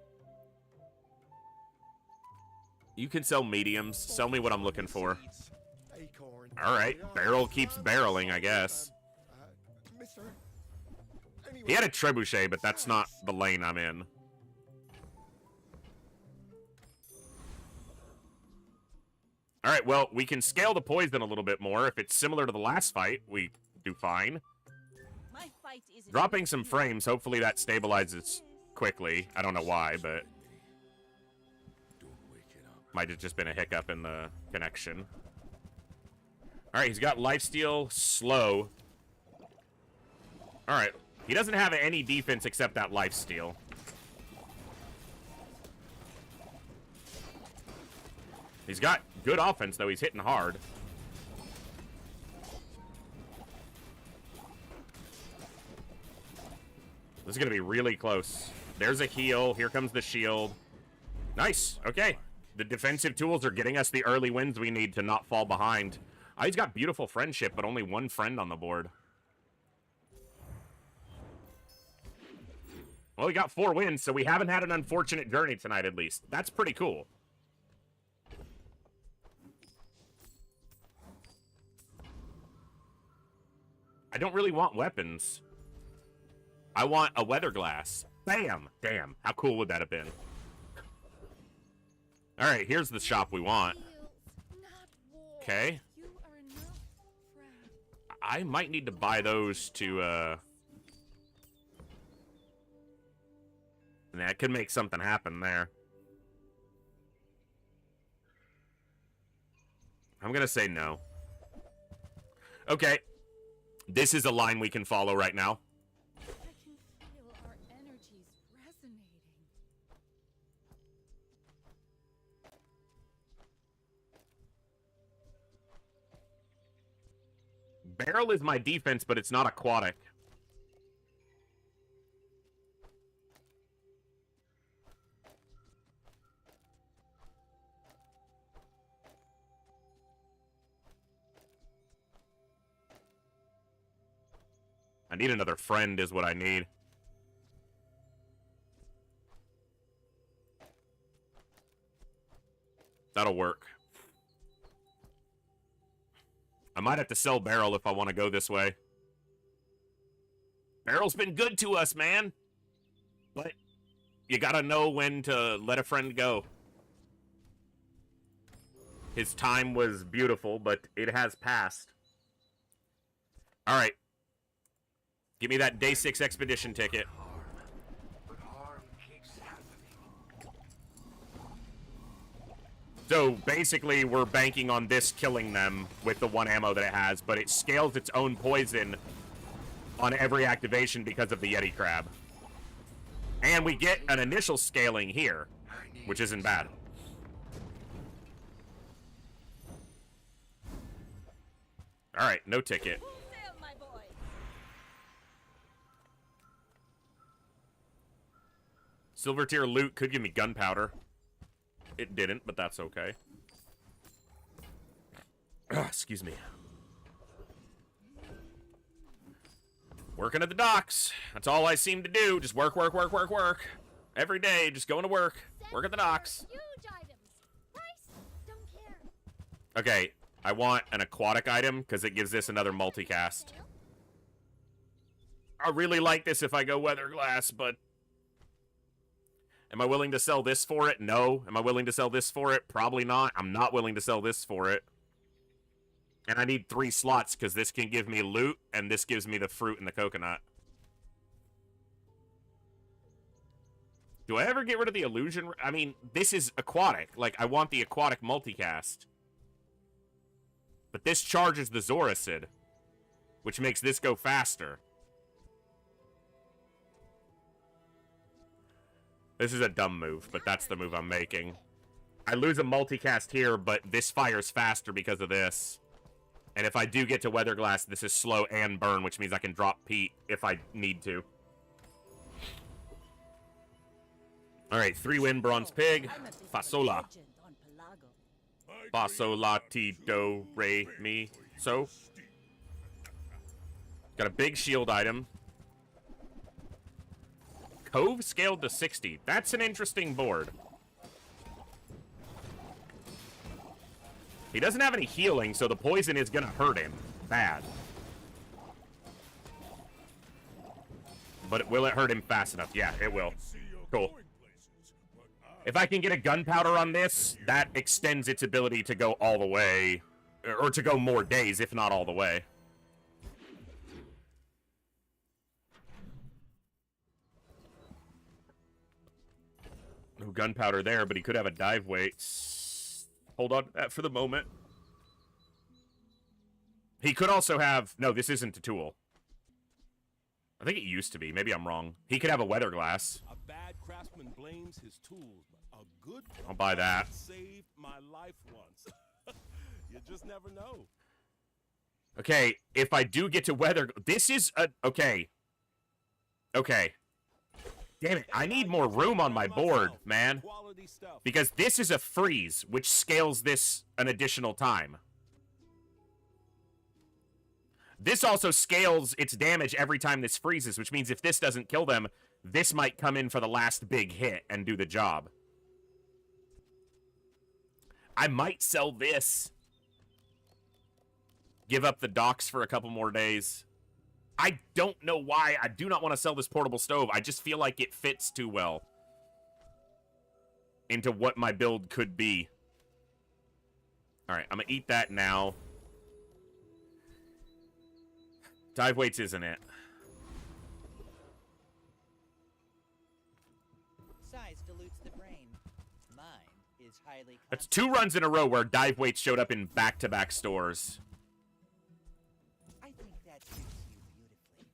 You can sell mediums. Sell me what I'm looking for. Alright, barrel keeps barreling, I guess. He had a trebuchet, but that's not the lane I'm in. Alright, well, we can scale the poison a little bit more. If it's similar to the last fight, we do fine. Dropping some frames, hopefully that stabilizes quickly. I don't know why, but... might have just been a hiccup in the connection. Alright, he's got lifesteal, slow. Alright, he doesn't have any defense except that lifesteal. He's got good offense, though. He's hitting hard. This is going to be really close. There's a heal. Here comes the shield. Nice. Okay. The defensive tools are getting us the early wins we need to not fall behind. Oh, he's got beautiful friendship, but only one friend on the board. Well, we got 4 wins, so we haven't had an unfortunate journey tonight, at least. That's pretty cool. I don't really want weapons. I want a weather glass. Bam! Damn, how cool would that have been? Alright, here's the shop we want. Okay. I might need to buy those to, that could make something happen there. I'm gonna say no. Okay. This is a line we can follow right now. I can feel our energies Barrel is my defense, but it's not aquatic. I need another friend is what I need. That'll work. I might have to sell Barrel if I want to go this way. Barrel's been good to us, man. But you gotta know when to let a friend go. His time was beautiful, but it has passed. Alright. Give me that day 6 expedition ticket. So basically, we're banking on this killing them with the 1 ammo that it has, but it scales its own poison on every activation because of the Yeti Crab. And we get an initial scaling here, which isn't bad. Alright, no ticket. Silver tier loot could give me gunpowder. It didn't, but that's okay. Excuse me. Working at the docks. That's all I seem to do. Just work, work, work, work, work. Every day, just going to work. Work at the docks. Okay, I want an aquatic item because it gives this another multicast. I really like this if I go weather glass, but... Am I willing to sell this for it? No. Am I willing to sell this for it? Probably not. I'm not willing to sell this for it. And I need 3 slots because this can give me loot and this gives me the fruit and the coconut. Do I ever get rid of the illusion? I mean, this is aquatic. Like, I want the aquatic multicast. But this charges the Zoracid, which makes this go faster. This is a dumb move, but that's the move I'm making. I lose a multicast here, but this fires faster because of this. And if I do get to Weather Glass, this is slow and burn, which means I can drop Pete if I need to. Alright, 3 win Bronze Pig. Fasola. Fasola, ti, do, re, mi, so. Got a big shield item. Cove scaled to 60. That's an interesting board. He doesn't have any healing, so the poison is gonna hurt him. Bad. But will it hurt him fast enough? Yeah, it will. Cool. If I can get a gunpowder on this, that extends its ability to go all the way. Or to go more days, if not all the way. No gunpowder there, but he could have a dive weight. Hold on to that for the moment. He could also have... No, this isn't a tool. I think it used to be. Maybe I'm wrong. He could have a weather glass. A bad craftsman blames his tools, but a good I'll buy that. Saved my life once. You just never know. Okay, if I do get to weather... This is a... Okay. Okay. Damn it, I need more room on my board, man. Because this is a freeze, which scales this an additional time. This also scales its damage every time this freezes, which means if this doesn't kill them, this might come in for the last big hit and do the job. I might sell this. Give up the docks for a couple more days. I don't know why. I do not want to sell this portable stove. I just feel like it fits too well into what my build could be. Alright, I'm going to eat that now. Dive weights isn't it. Size dilutes the brain. Mine is highly... That's 2 runs in a row where dive weights showed up in back-to-back stores. I think that suits you beautifully.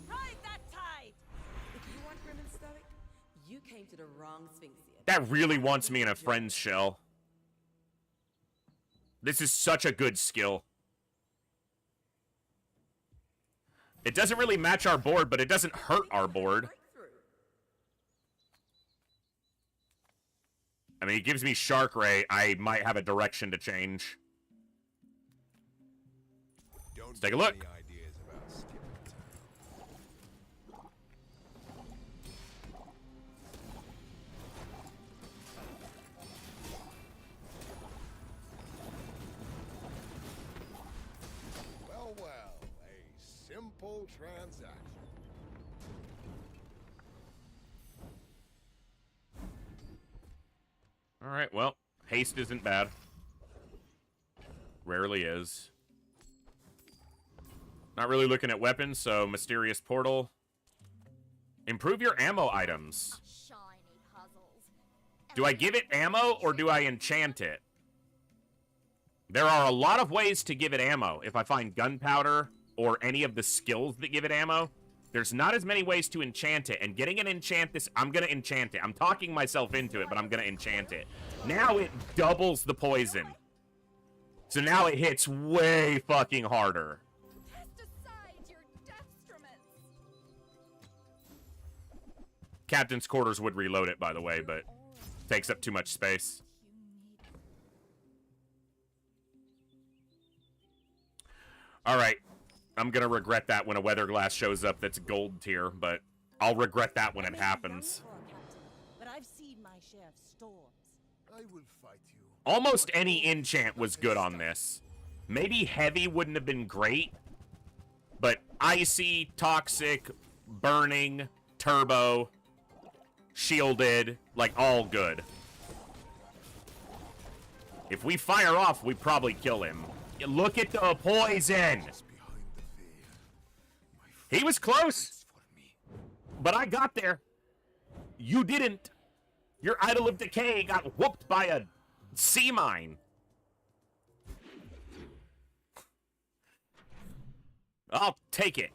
Ride that tide! If you want grim and stoic, you came to the wrong Sphinxia. That really wants me in a friend's shell. This is such a good skill. It doesn't really match our board, but it doesn't hurt our board. I mean, it gives me Shark Ray. I might have a direction to change. Let's take a look. Well, well, a simple transaction. All right, well, haste isn't bad. Rarely is. Not really looking at weapons, so Mysterious Portal. Improve your ammo items. Do I give it ammo or do I enchant it? There are a lot of ways to give it ammo. If I find gunpowder or any of the skills that give it ammo, there's not as many ways to enchant it. And getting an enchant this, I'm going to enchant it. I'm talking myself into it, but I'm going to enchant it. Now it doubles the poison. So now it hits way fucking harder. Captain's quarters would reload it, by the way, but takes up too much space. Alright. I'm gonna regret that when a weather glass shows up that's gold tier, but I'll regret that when it happens. But I've seen my share of storms. I will fight you. Almost any enchant was good on this. Maybe heavy wouldn't have been great, but icy, toxic, burning, turbo, shielded, like all good. If we fire off, we probably kill him. Look at the poison! He was close! But I got there. You didn't. Your Idol of Decay got whooped by a sea mine. I'll take it.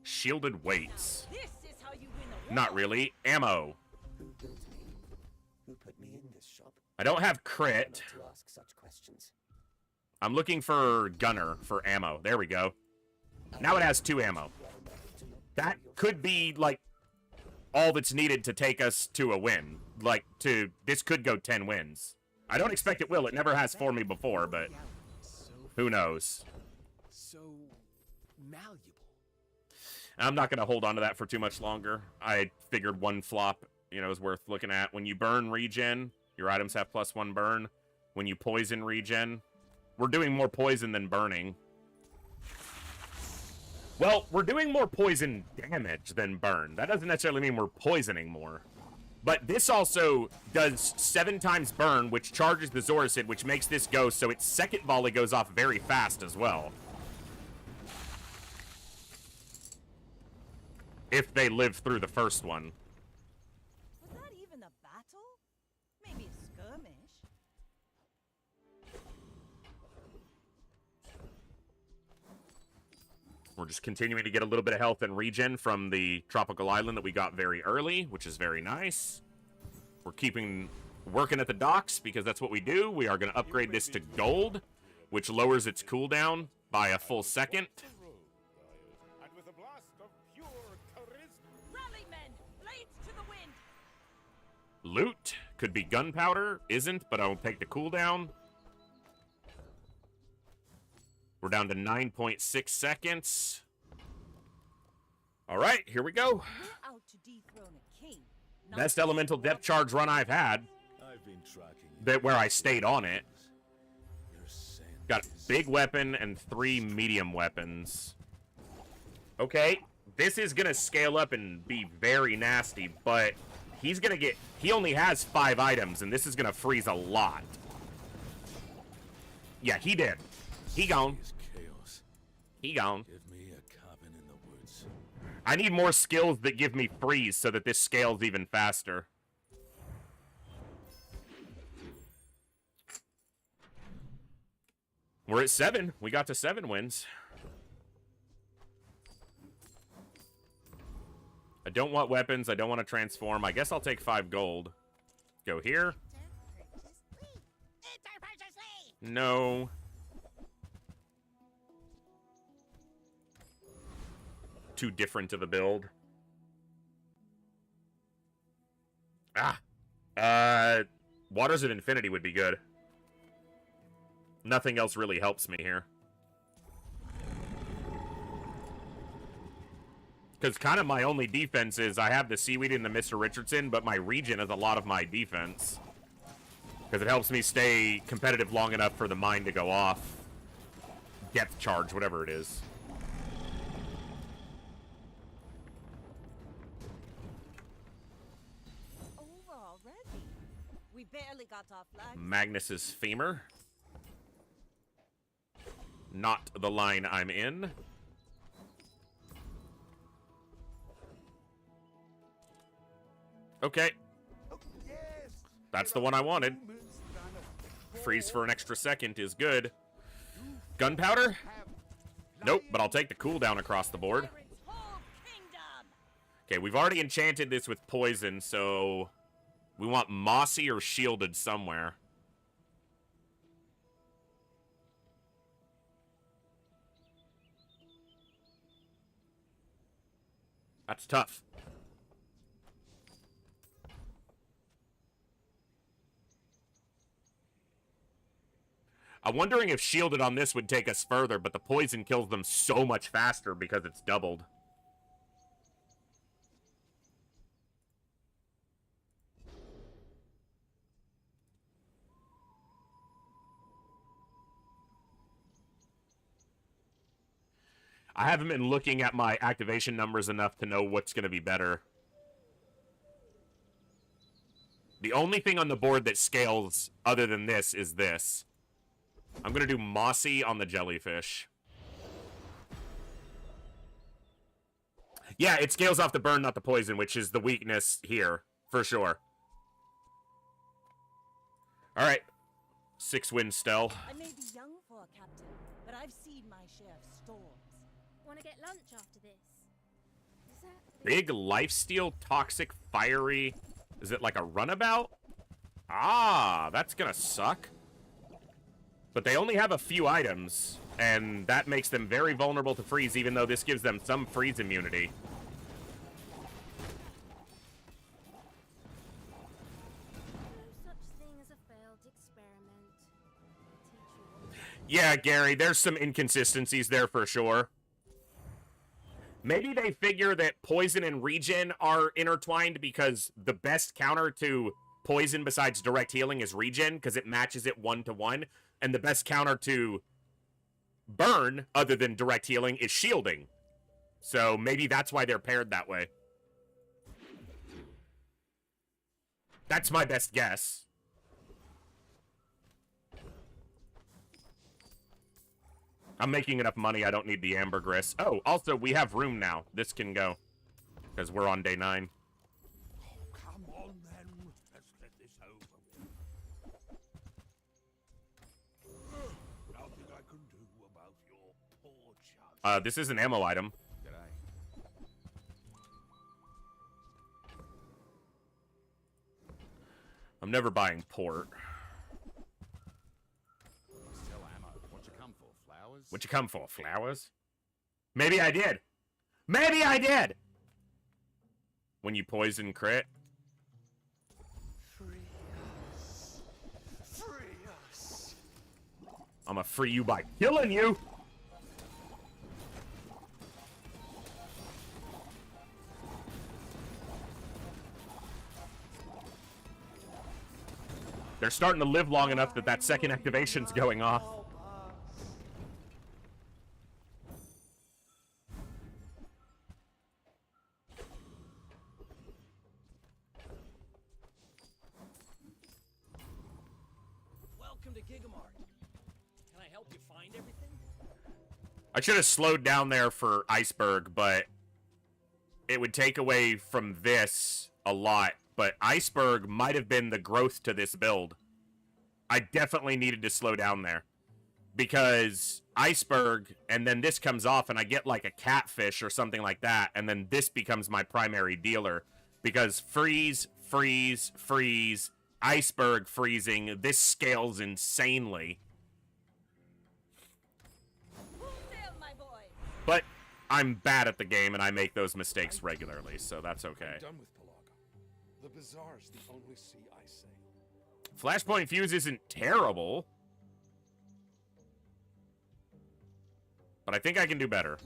Shielded weights. Not really. Ammo. Who built me? Who put me in this shop? I don't have crit. To ask such questions. I'm looking for gunner for ammo. There we go. Now it has 2 ammo. That could be, like, all that's needed to take us to a win. Like, this could go 10 wins. I don't expect it will. It never has for me before, but who knows? So malleable. I'm not going to hold on to that for too much longer. I figured one flop, is worth looking at. When you burn regen, your items have +1 burn. When you poison regen, we're doing more poison than burning. Well, we're doing more poison damage than burn. That doesn't necessarily mean we're poisoning more. But this also does 7 times burn, which charges the Zoracid, which makes this go so its second volley goes off very fast as well. If they live through the first one. Was that even a battle? Maybe a skirmish. We're just continuing to get a little bit of health and regen from the tropical island that we got very early, which is very nice. We're working at the docks because that's what we do. We are going to upgrade this to gold, which lowers its cooldown by a full second. Loot could be gunpowder, isn't, but I'll take the cooldown. We're down to 9.6 seconds. All right, here we go. Best elemental depth charge run I've had. Where I stayed on it. Got big weapon and 3 medium weapons. Okay, this is gonna scale up and be very nasty, but he only has 5 items, and this is gonna freeze a lot. Yeah, he did. He gone. He gone. I need more skills that give me freeze so that this scales even faster. We're at 7. We got to 7 wins. I don't want weapons. I don't want to transform. I guess I'll take 5 gold. Go here. No. Too different of a build. Waters of Infinity would be good. Nothing else really helps me here. Because kind of my only defense is I have the Seaweed and the Mr. Richardson, but my regen is a lot of my defense. Because it helps me stay competitive long enough for the mine to go off. Depth charge, whatever it is. Over already. We barely got our flag. Magnus's Femur. Not the line I'm in. Okay. That's the one I wanted. Freeze for an extra second is good. Gunpowder? Nope, but I'll take the cooldown across the board. Okay, we've already enchanted this with poison, so we want mossy or shielded somewhere. That's tough. I'm wondering if shielded on this would take us further, but the poison kills them so much faster because it's doubled. I haven't been looking at my activation numbers enough to know what's going to be better. The only thing on the board that scales other than this is this. I'm going to do Mossy on the jellyfish. Yeah, it scales off the burn, not the poison, which is the weakness here, for sure. Alright. 6 win Stell. I may be young for a captain, but I've seen my share of storms. Want to get lunch after this? Is that... Big lifesteal, toxic, fiery. Is it like a runabout? Ah, that's gonna suck. But they only have a few items, and that makes them very vulnerable to freeze, even though this gives them some freeze immunity. No such thing as a failed experiment. Yeah, Gary, there's some inconsistencies there for sure. Maybe they figure that poison and regen are intertwined because the best counter to poison besides direct healing is regen, because it matches it 1-to-1. And the best counter to burn, other than direct healing, is shielding. So maybe that's why they're paired that way. That's my best guess. I'm making enough money, I don't need the ambergris. Oh, also, we have room now. This can go. Because we're on day 9. Come on, then. Let's get this over with. Nothing I can do about your poor chance. This is an ammo item. I'm never buying port. Still ammo. What you come for? Flowers? What you come for? Flowers? Maybe I did. Maybe I did! When you poison crit. Free us. Free us. I'm gonna free you by killing you! They're starting to live long enough that that second activation's going off. Welcome to Gigamart. Can I help you find everything? I should have slowed down there for Iceberg, but it would take away from this a lot. But Iceberg might have been the growth to this build. I definitely needed to slow down there. Because Iceberg, and then this comes off, and I get like a catfish or something like that, and then this becomes my primary dealer. Because freeze, freeze, freeze, iceberg freezing, this scales insanely. But I'm bad at the game, and I make those mistakes regularly, so that's okay. I'm done with Pelago. The Bazaar's the only sea I sail. Flashpoint Fuse isn't terrible. But I think I can do better.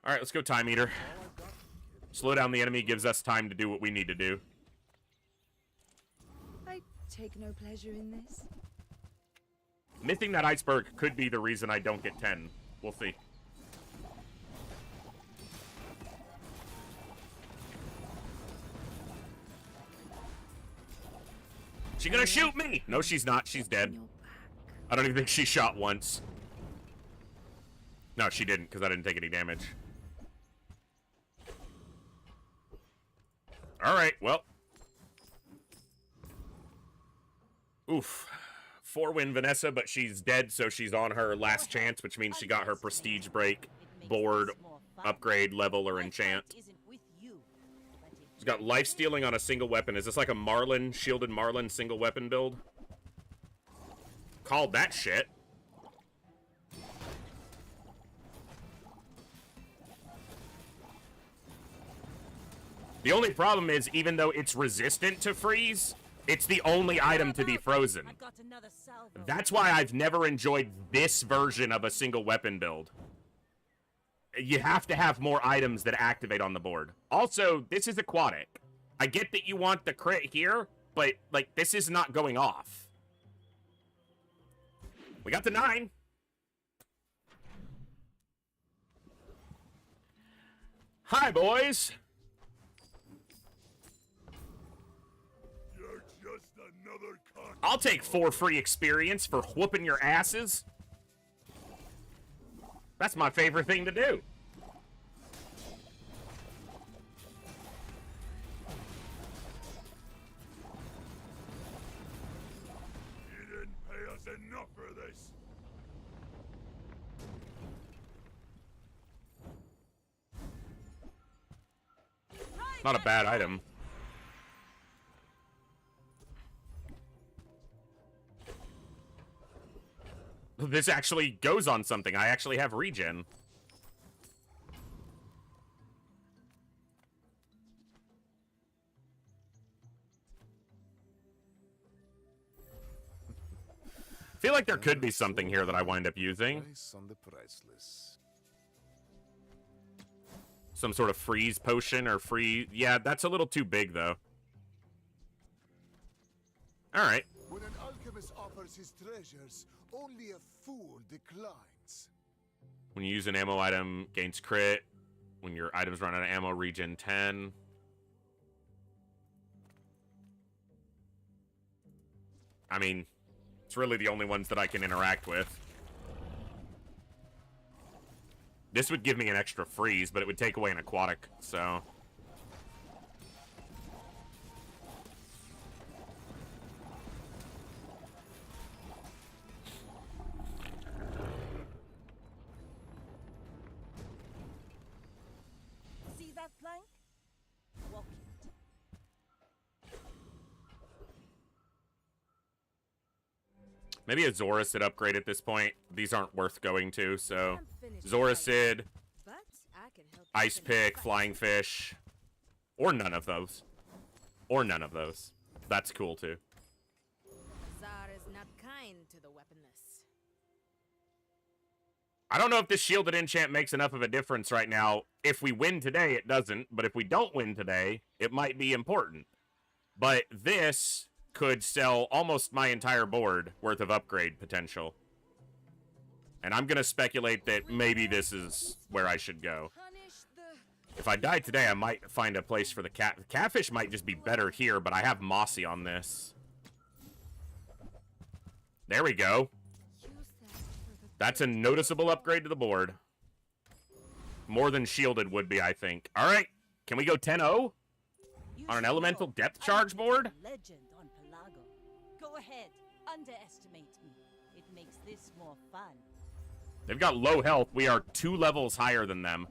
Alright, let's go Time Eater. Slow down the enemy gives us time to do what we need to do. I take no pleasure in this. Missing that iceberg could be the reason I don't get 10. We'll see. She gonna shoot me? No, she's not. She's dead. I don't even think she shot once. No, she didn't, because I didn't take any damage. Alright, well. Oof. 4-win Vanessa, but she's dead, so she's on her last chance, which means she got her prestige break, board, upgrade, level, or enchant. She's got life stealing on a single weapon. Is this like a Marlin, shielded Marlin single weapon build? Called that shit. The only problem is, even though it's resistant to freeze, it's the only item to be frozen. That's why I've never enjoyed this version of a single weapon build. You have to have more items that activate on the board. Also, this is aquatic. I get that you want the crit here, but, like, this is not going off. We got the 9. Hi, boys. You're just another cock. I'll take 4 free experience for whooping your asses. That's my favorite thing to do. You didn't pay us enough for this. Not a bad item. This actually goes on something. I actually have regen. I feel like there could be something here that I wind up using. On the price list. Some sort of freeze potion or free... Yeah, that's a little too big, though. Alright. When an alchemist offers his treasures, only a fool declines. When you use an ammo item, gains crit. When your items run out of ammo, regen 10. I mean, it's really the only ones that I can interact with. This would give me an extra freeze, but it would take away an aquatic, so... See that plank? Walk it. Maybe a Zorasid upgrade at this point. These aren't worth going to, so... Zorasid, Ice Pick, Flying Fish, or none of those. Or none of those. That's cool, too. Bazaar is not kind to the weaponless. I don't know if this shielded enchant makes enough of a difference right now. If we win today, it doesn't. But if we don't win today, it might be important. But this could sell almost my entire board worth of upgrade potential. And I'm going to speculate that maybe this is where I should go. If I die today, I might find a place for the cat. The catfish might just be better here, but I have Mossy on this. There we go. That's a noticeable upgrade to the board. More than shielded would be, I think. All right. Can we go 10-0? On an elemental depth charge board? Legend on Pelago. Go ahead. Underestimate me. It makes this more fun. They've got low health. We are 2 levels higher than them.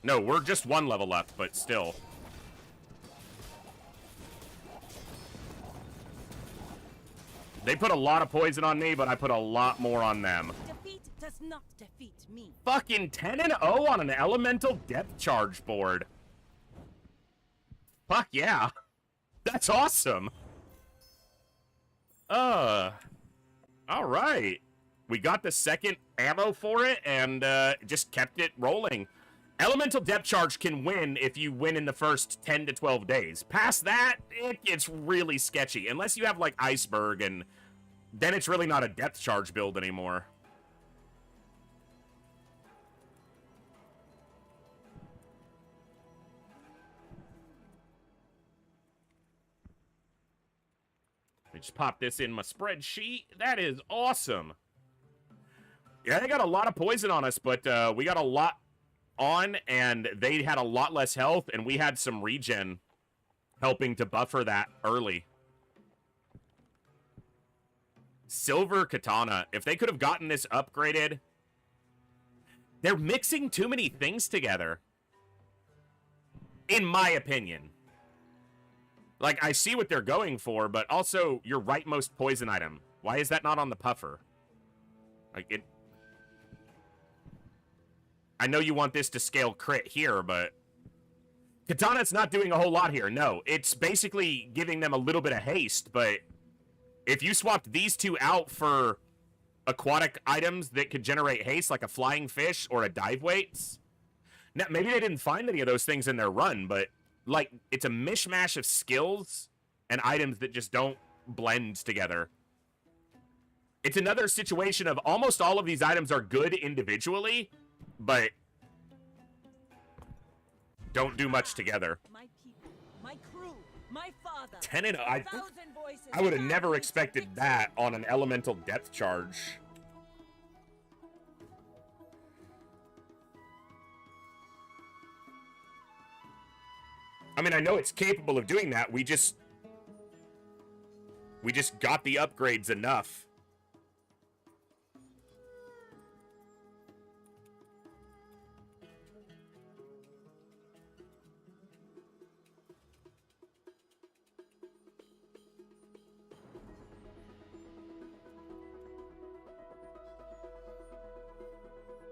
No, we're just 1 level up, but still. They put a lot of poison on me, but I put a lot more on them. Defeat does not defeat me. Fucking 10-0 on an elemental depth charge board. Fuck yeah. That's awesome. Alright. We got the second ammo for it and just kept it rolling. Elemental depth charge can win if you win in the first 10 to 12 days. Past that, it gets really sketchy. Unless you have, like, Iceberg, and then it's really not a depth charge build anymore. Let me just pop this in my spreadsheet. That is awesome. Yeah, they got a lot of poison on us, but we got a lot on, and they had a lot less health, and we had some regen helping to buffer that early. Silver Katana. If they could have gotten this upgraded... They're mixing too many things together. In my opinion. Like, I see what they're going for, but also your rightmost poison item. Why is that not on the puffer? Like, it... I know you want this to scale crit here, but... Katana's not doing a whole lot here. No, it's basically giving them a little bit of haste, but... If you swapped these two out for aquatic items that could generate haste, like a flying fish or a dive weights... Now, maybe they didn't find any of those things in their run, but... Like, it's a mishmash of skills and items that just don't blend together. It's another situation of almost all of these items are good individually, but don't do much together. My people, my crew, my father. 10-0. I voices, would have never expected that on an elemental depth charge. I mean, I know it's capable of doing that. We just got the upgrades enough.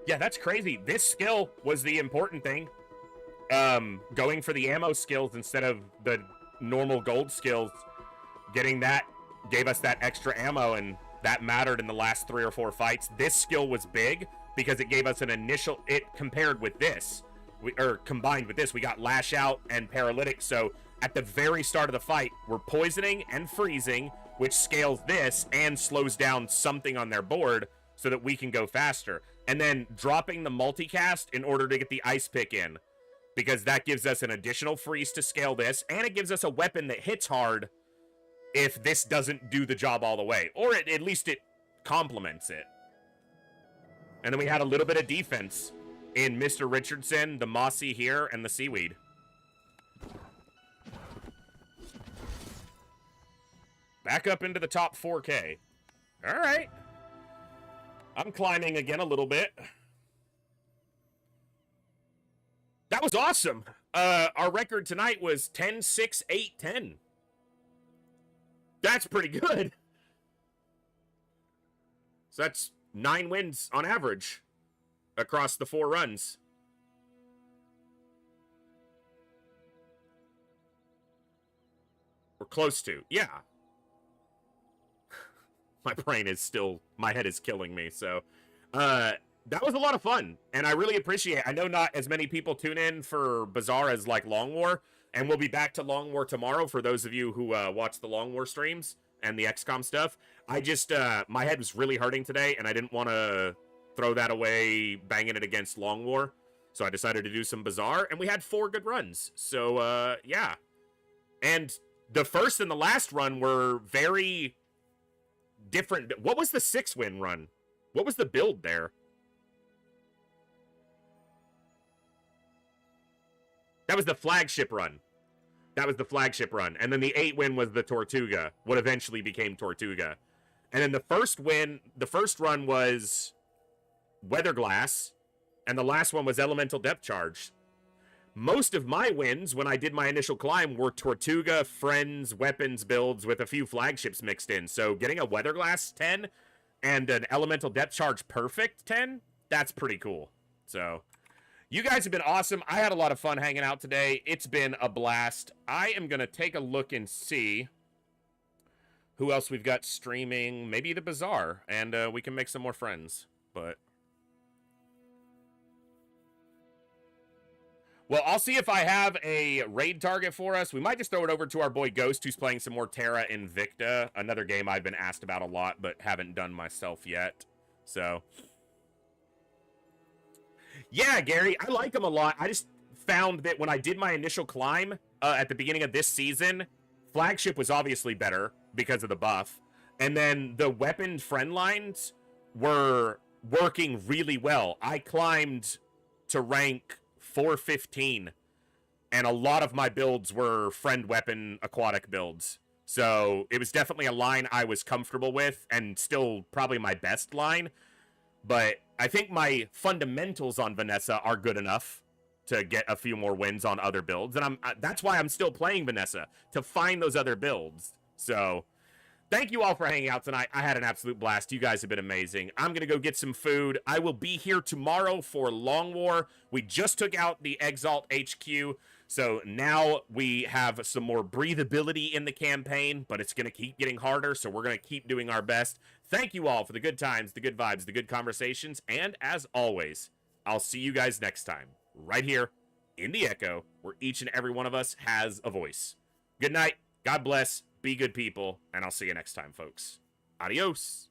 Yeah, that's crazy. This skill was the important thing. Going for the ammo skills instead of the normal gold skills, getting that gave us that extra ammo, and that mattered in the last 3 or 4 fights. This skill was big because it gave us an initial, it compared with this, combined with this, we got Lash Out and Paralytic, so at the very start of the fight, we're poisoning and freezing, which scales this and slows down something on their board so that we can go faster. And then dropping the multicast in order to get the Ice Pick in, because that gives us an additional freeze to scale this, and it gives us a weapon that hits hard if this doesn't do the job all the way. Or at least it complements it. And then we had a little bit of defense in Mr. Richardson, the Mossy here, and the Seaweed. Back up into the top 4K. Alright. I'm climbing again a little bit. That was awesome. Our record tonight was 10-6-8-10. That's pretty good. So that's 9 wins on average across the 4 runs. We're close to. Yeah. My brain is still... My head is killing me, so... that was a lot of fun, and I really appreciate it. I know not as many people tune in for Bazaar as, like, Long War, and we'll be back to Long War tomorrow for those of you who watch the Long War streams and the XCOM stuff. I just, my head was really hurting today, and I didn't want to throw that away banging it against Long War, so I decided to do some Bazaar, and we had 4 good runs. So, yeah. And the first and the last run were very different. What was the 6-win run? What was the build there? That was the flagship run. That was the flagship run. And then the 8-win was the Tortuga, what eventually became Tortuga. And then the first run was Weatherglass, and the last one was Elemental Depth Charge. Most of my wins when I did my initial climb were Tortuga, Friends, Weapons builds with a few flagships mixed in. So getting a Weatherglass 10 and an Elemental Depth Charge Perfect 10, that's pretty cool. So you guys have been awesome. I had a lot of fun hanging out today. It's been a blast. I am going to take a look and see who else we've got streaming. Maybe the Bazaar, and we can make some more friends. But well, I'll see if I have a raid target for us. We might just throw it over to our boy Ghost, who's playing some more Terra Invicta, another game I've been asked about a lot, but haven't done myself yet. So yeah, Gary, I like him a lot. I just found that when I did my initial climb at the beginning of this season, Flagship was obviously better because of the buff. And then the weapon friend lines were working really well. I climbed to rank 415, and a lot of my builds were friend weapon aquatic builds. So it was definitely a line I was comfortable with, and still probably my best line. But I think my fundamentals on Vanessa are good enough to get a few more wins on other builds. And that's why I'm still playing Vanessa, to find those other builds. So thank you all for hanging out tonight. I had an absolute blast. You guys have been amazing. I'm going to go get some food. I will be here tomorrow for Long War. We just took out the Exalt HQ. So now we have some more breathability in the campaign, but it's going to keep getting harder. So we're going to keep doing our best. Thank you all for the good times, the good vibes, the good conversations. And as always, I'll see you guys next time, right here in the Echo, where each and every one of us has a voice. Good night. God bless. Be good people. And I'll see you next time, folks. Adios.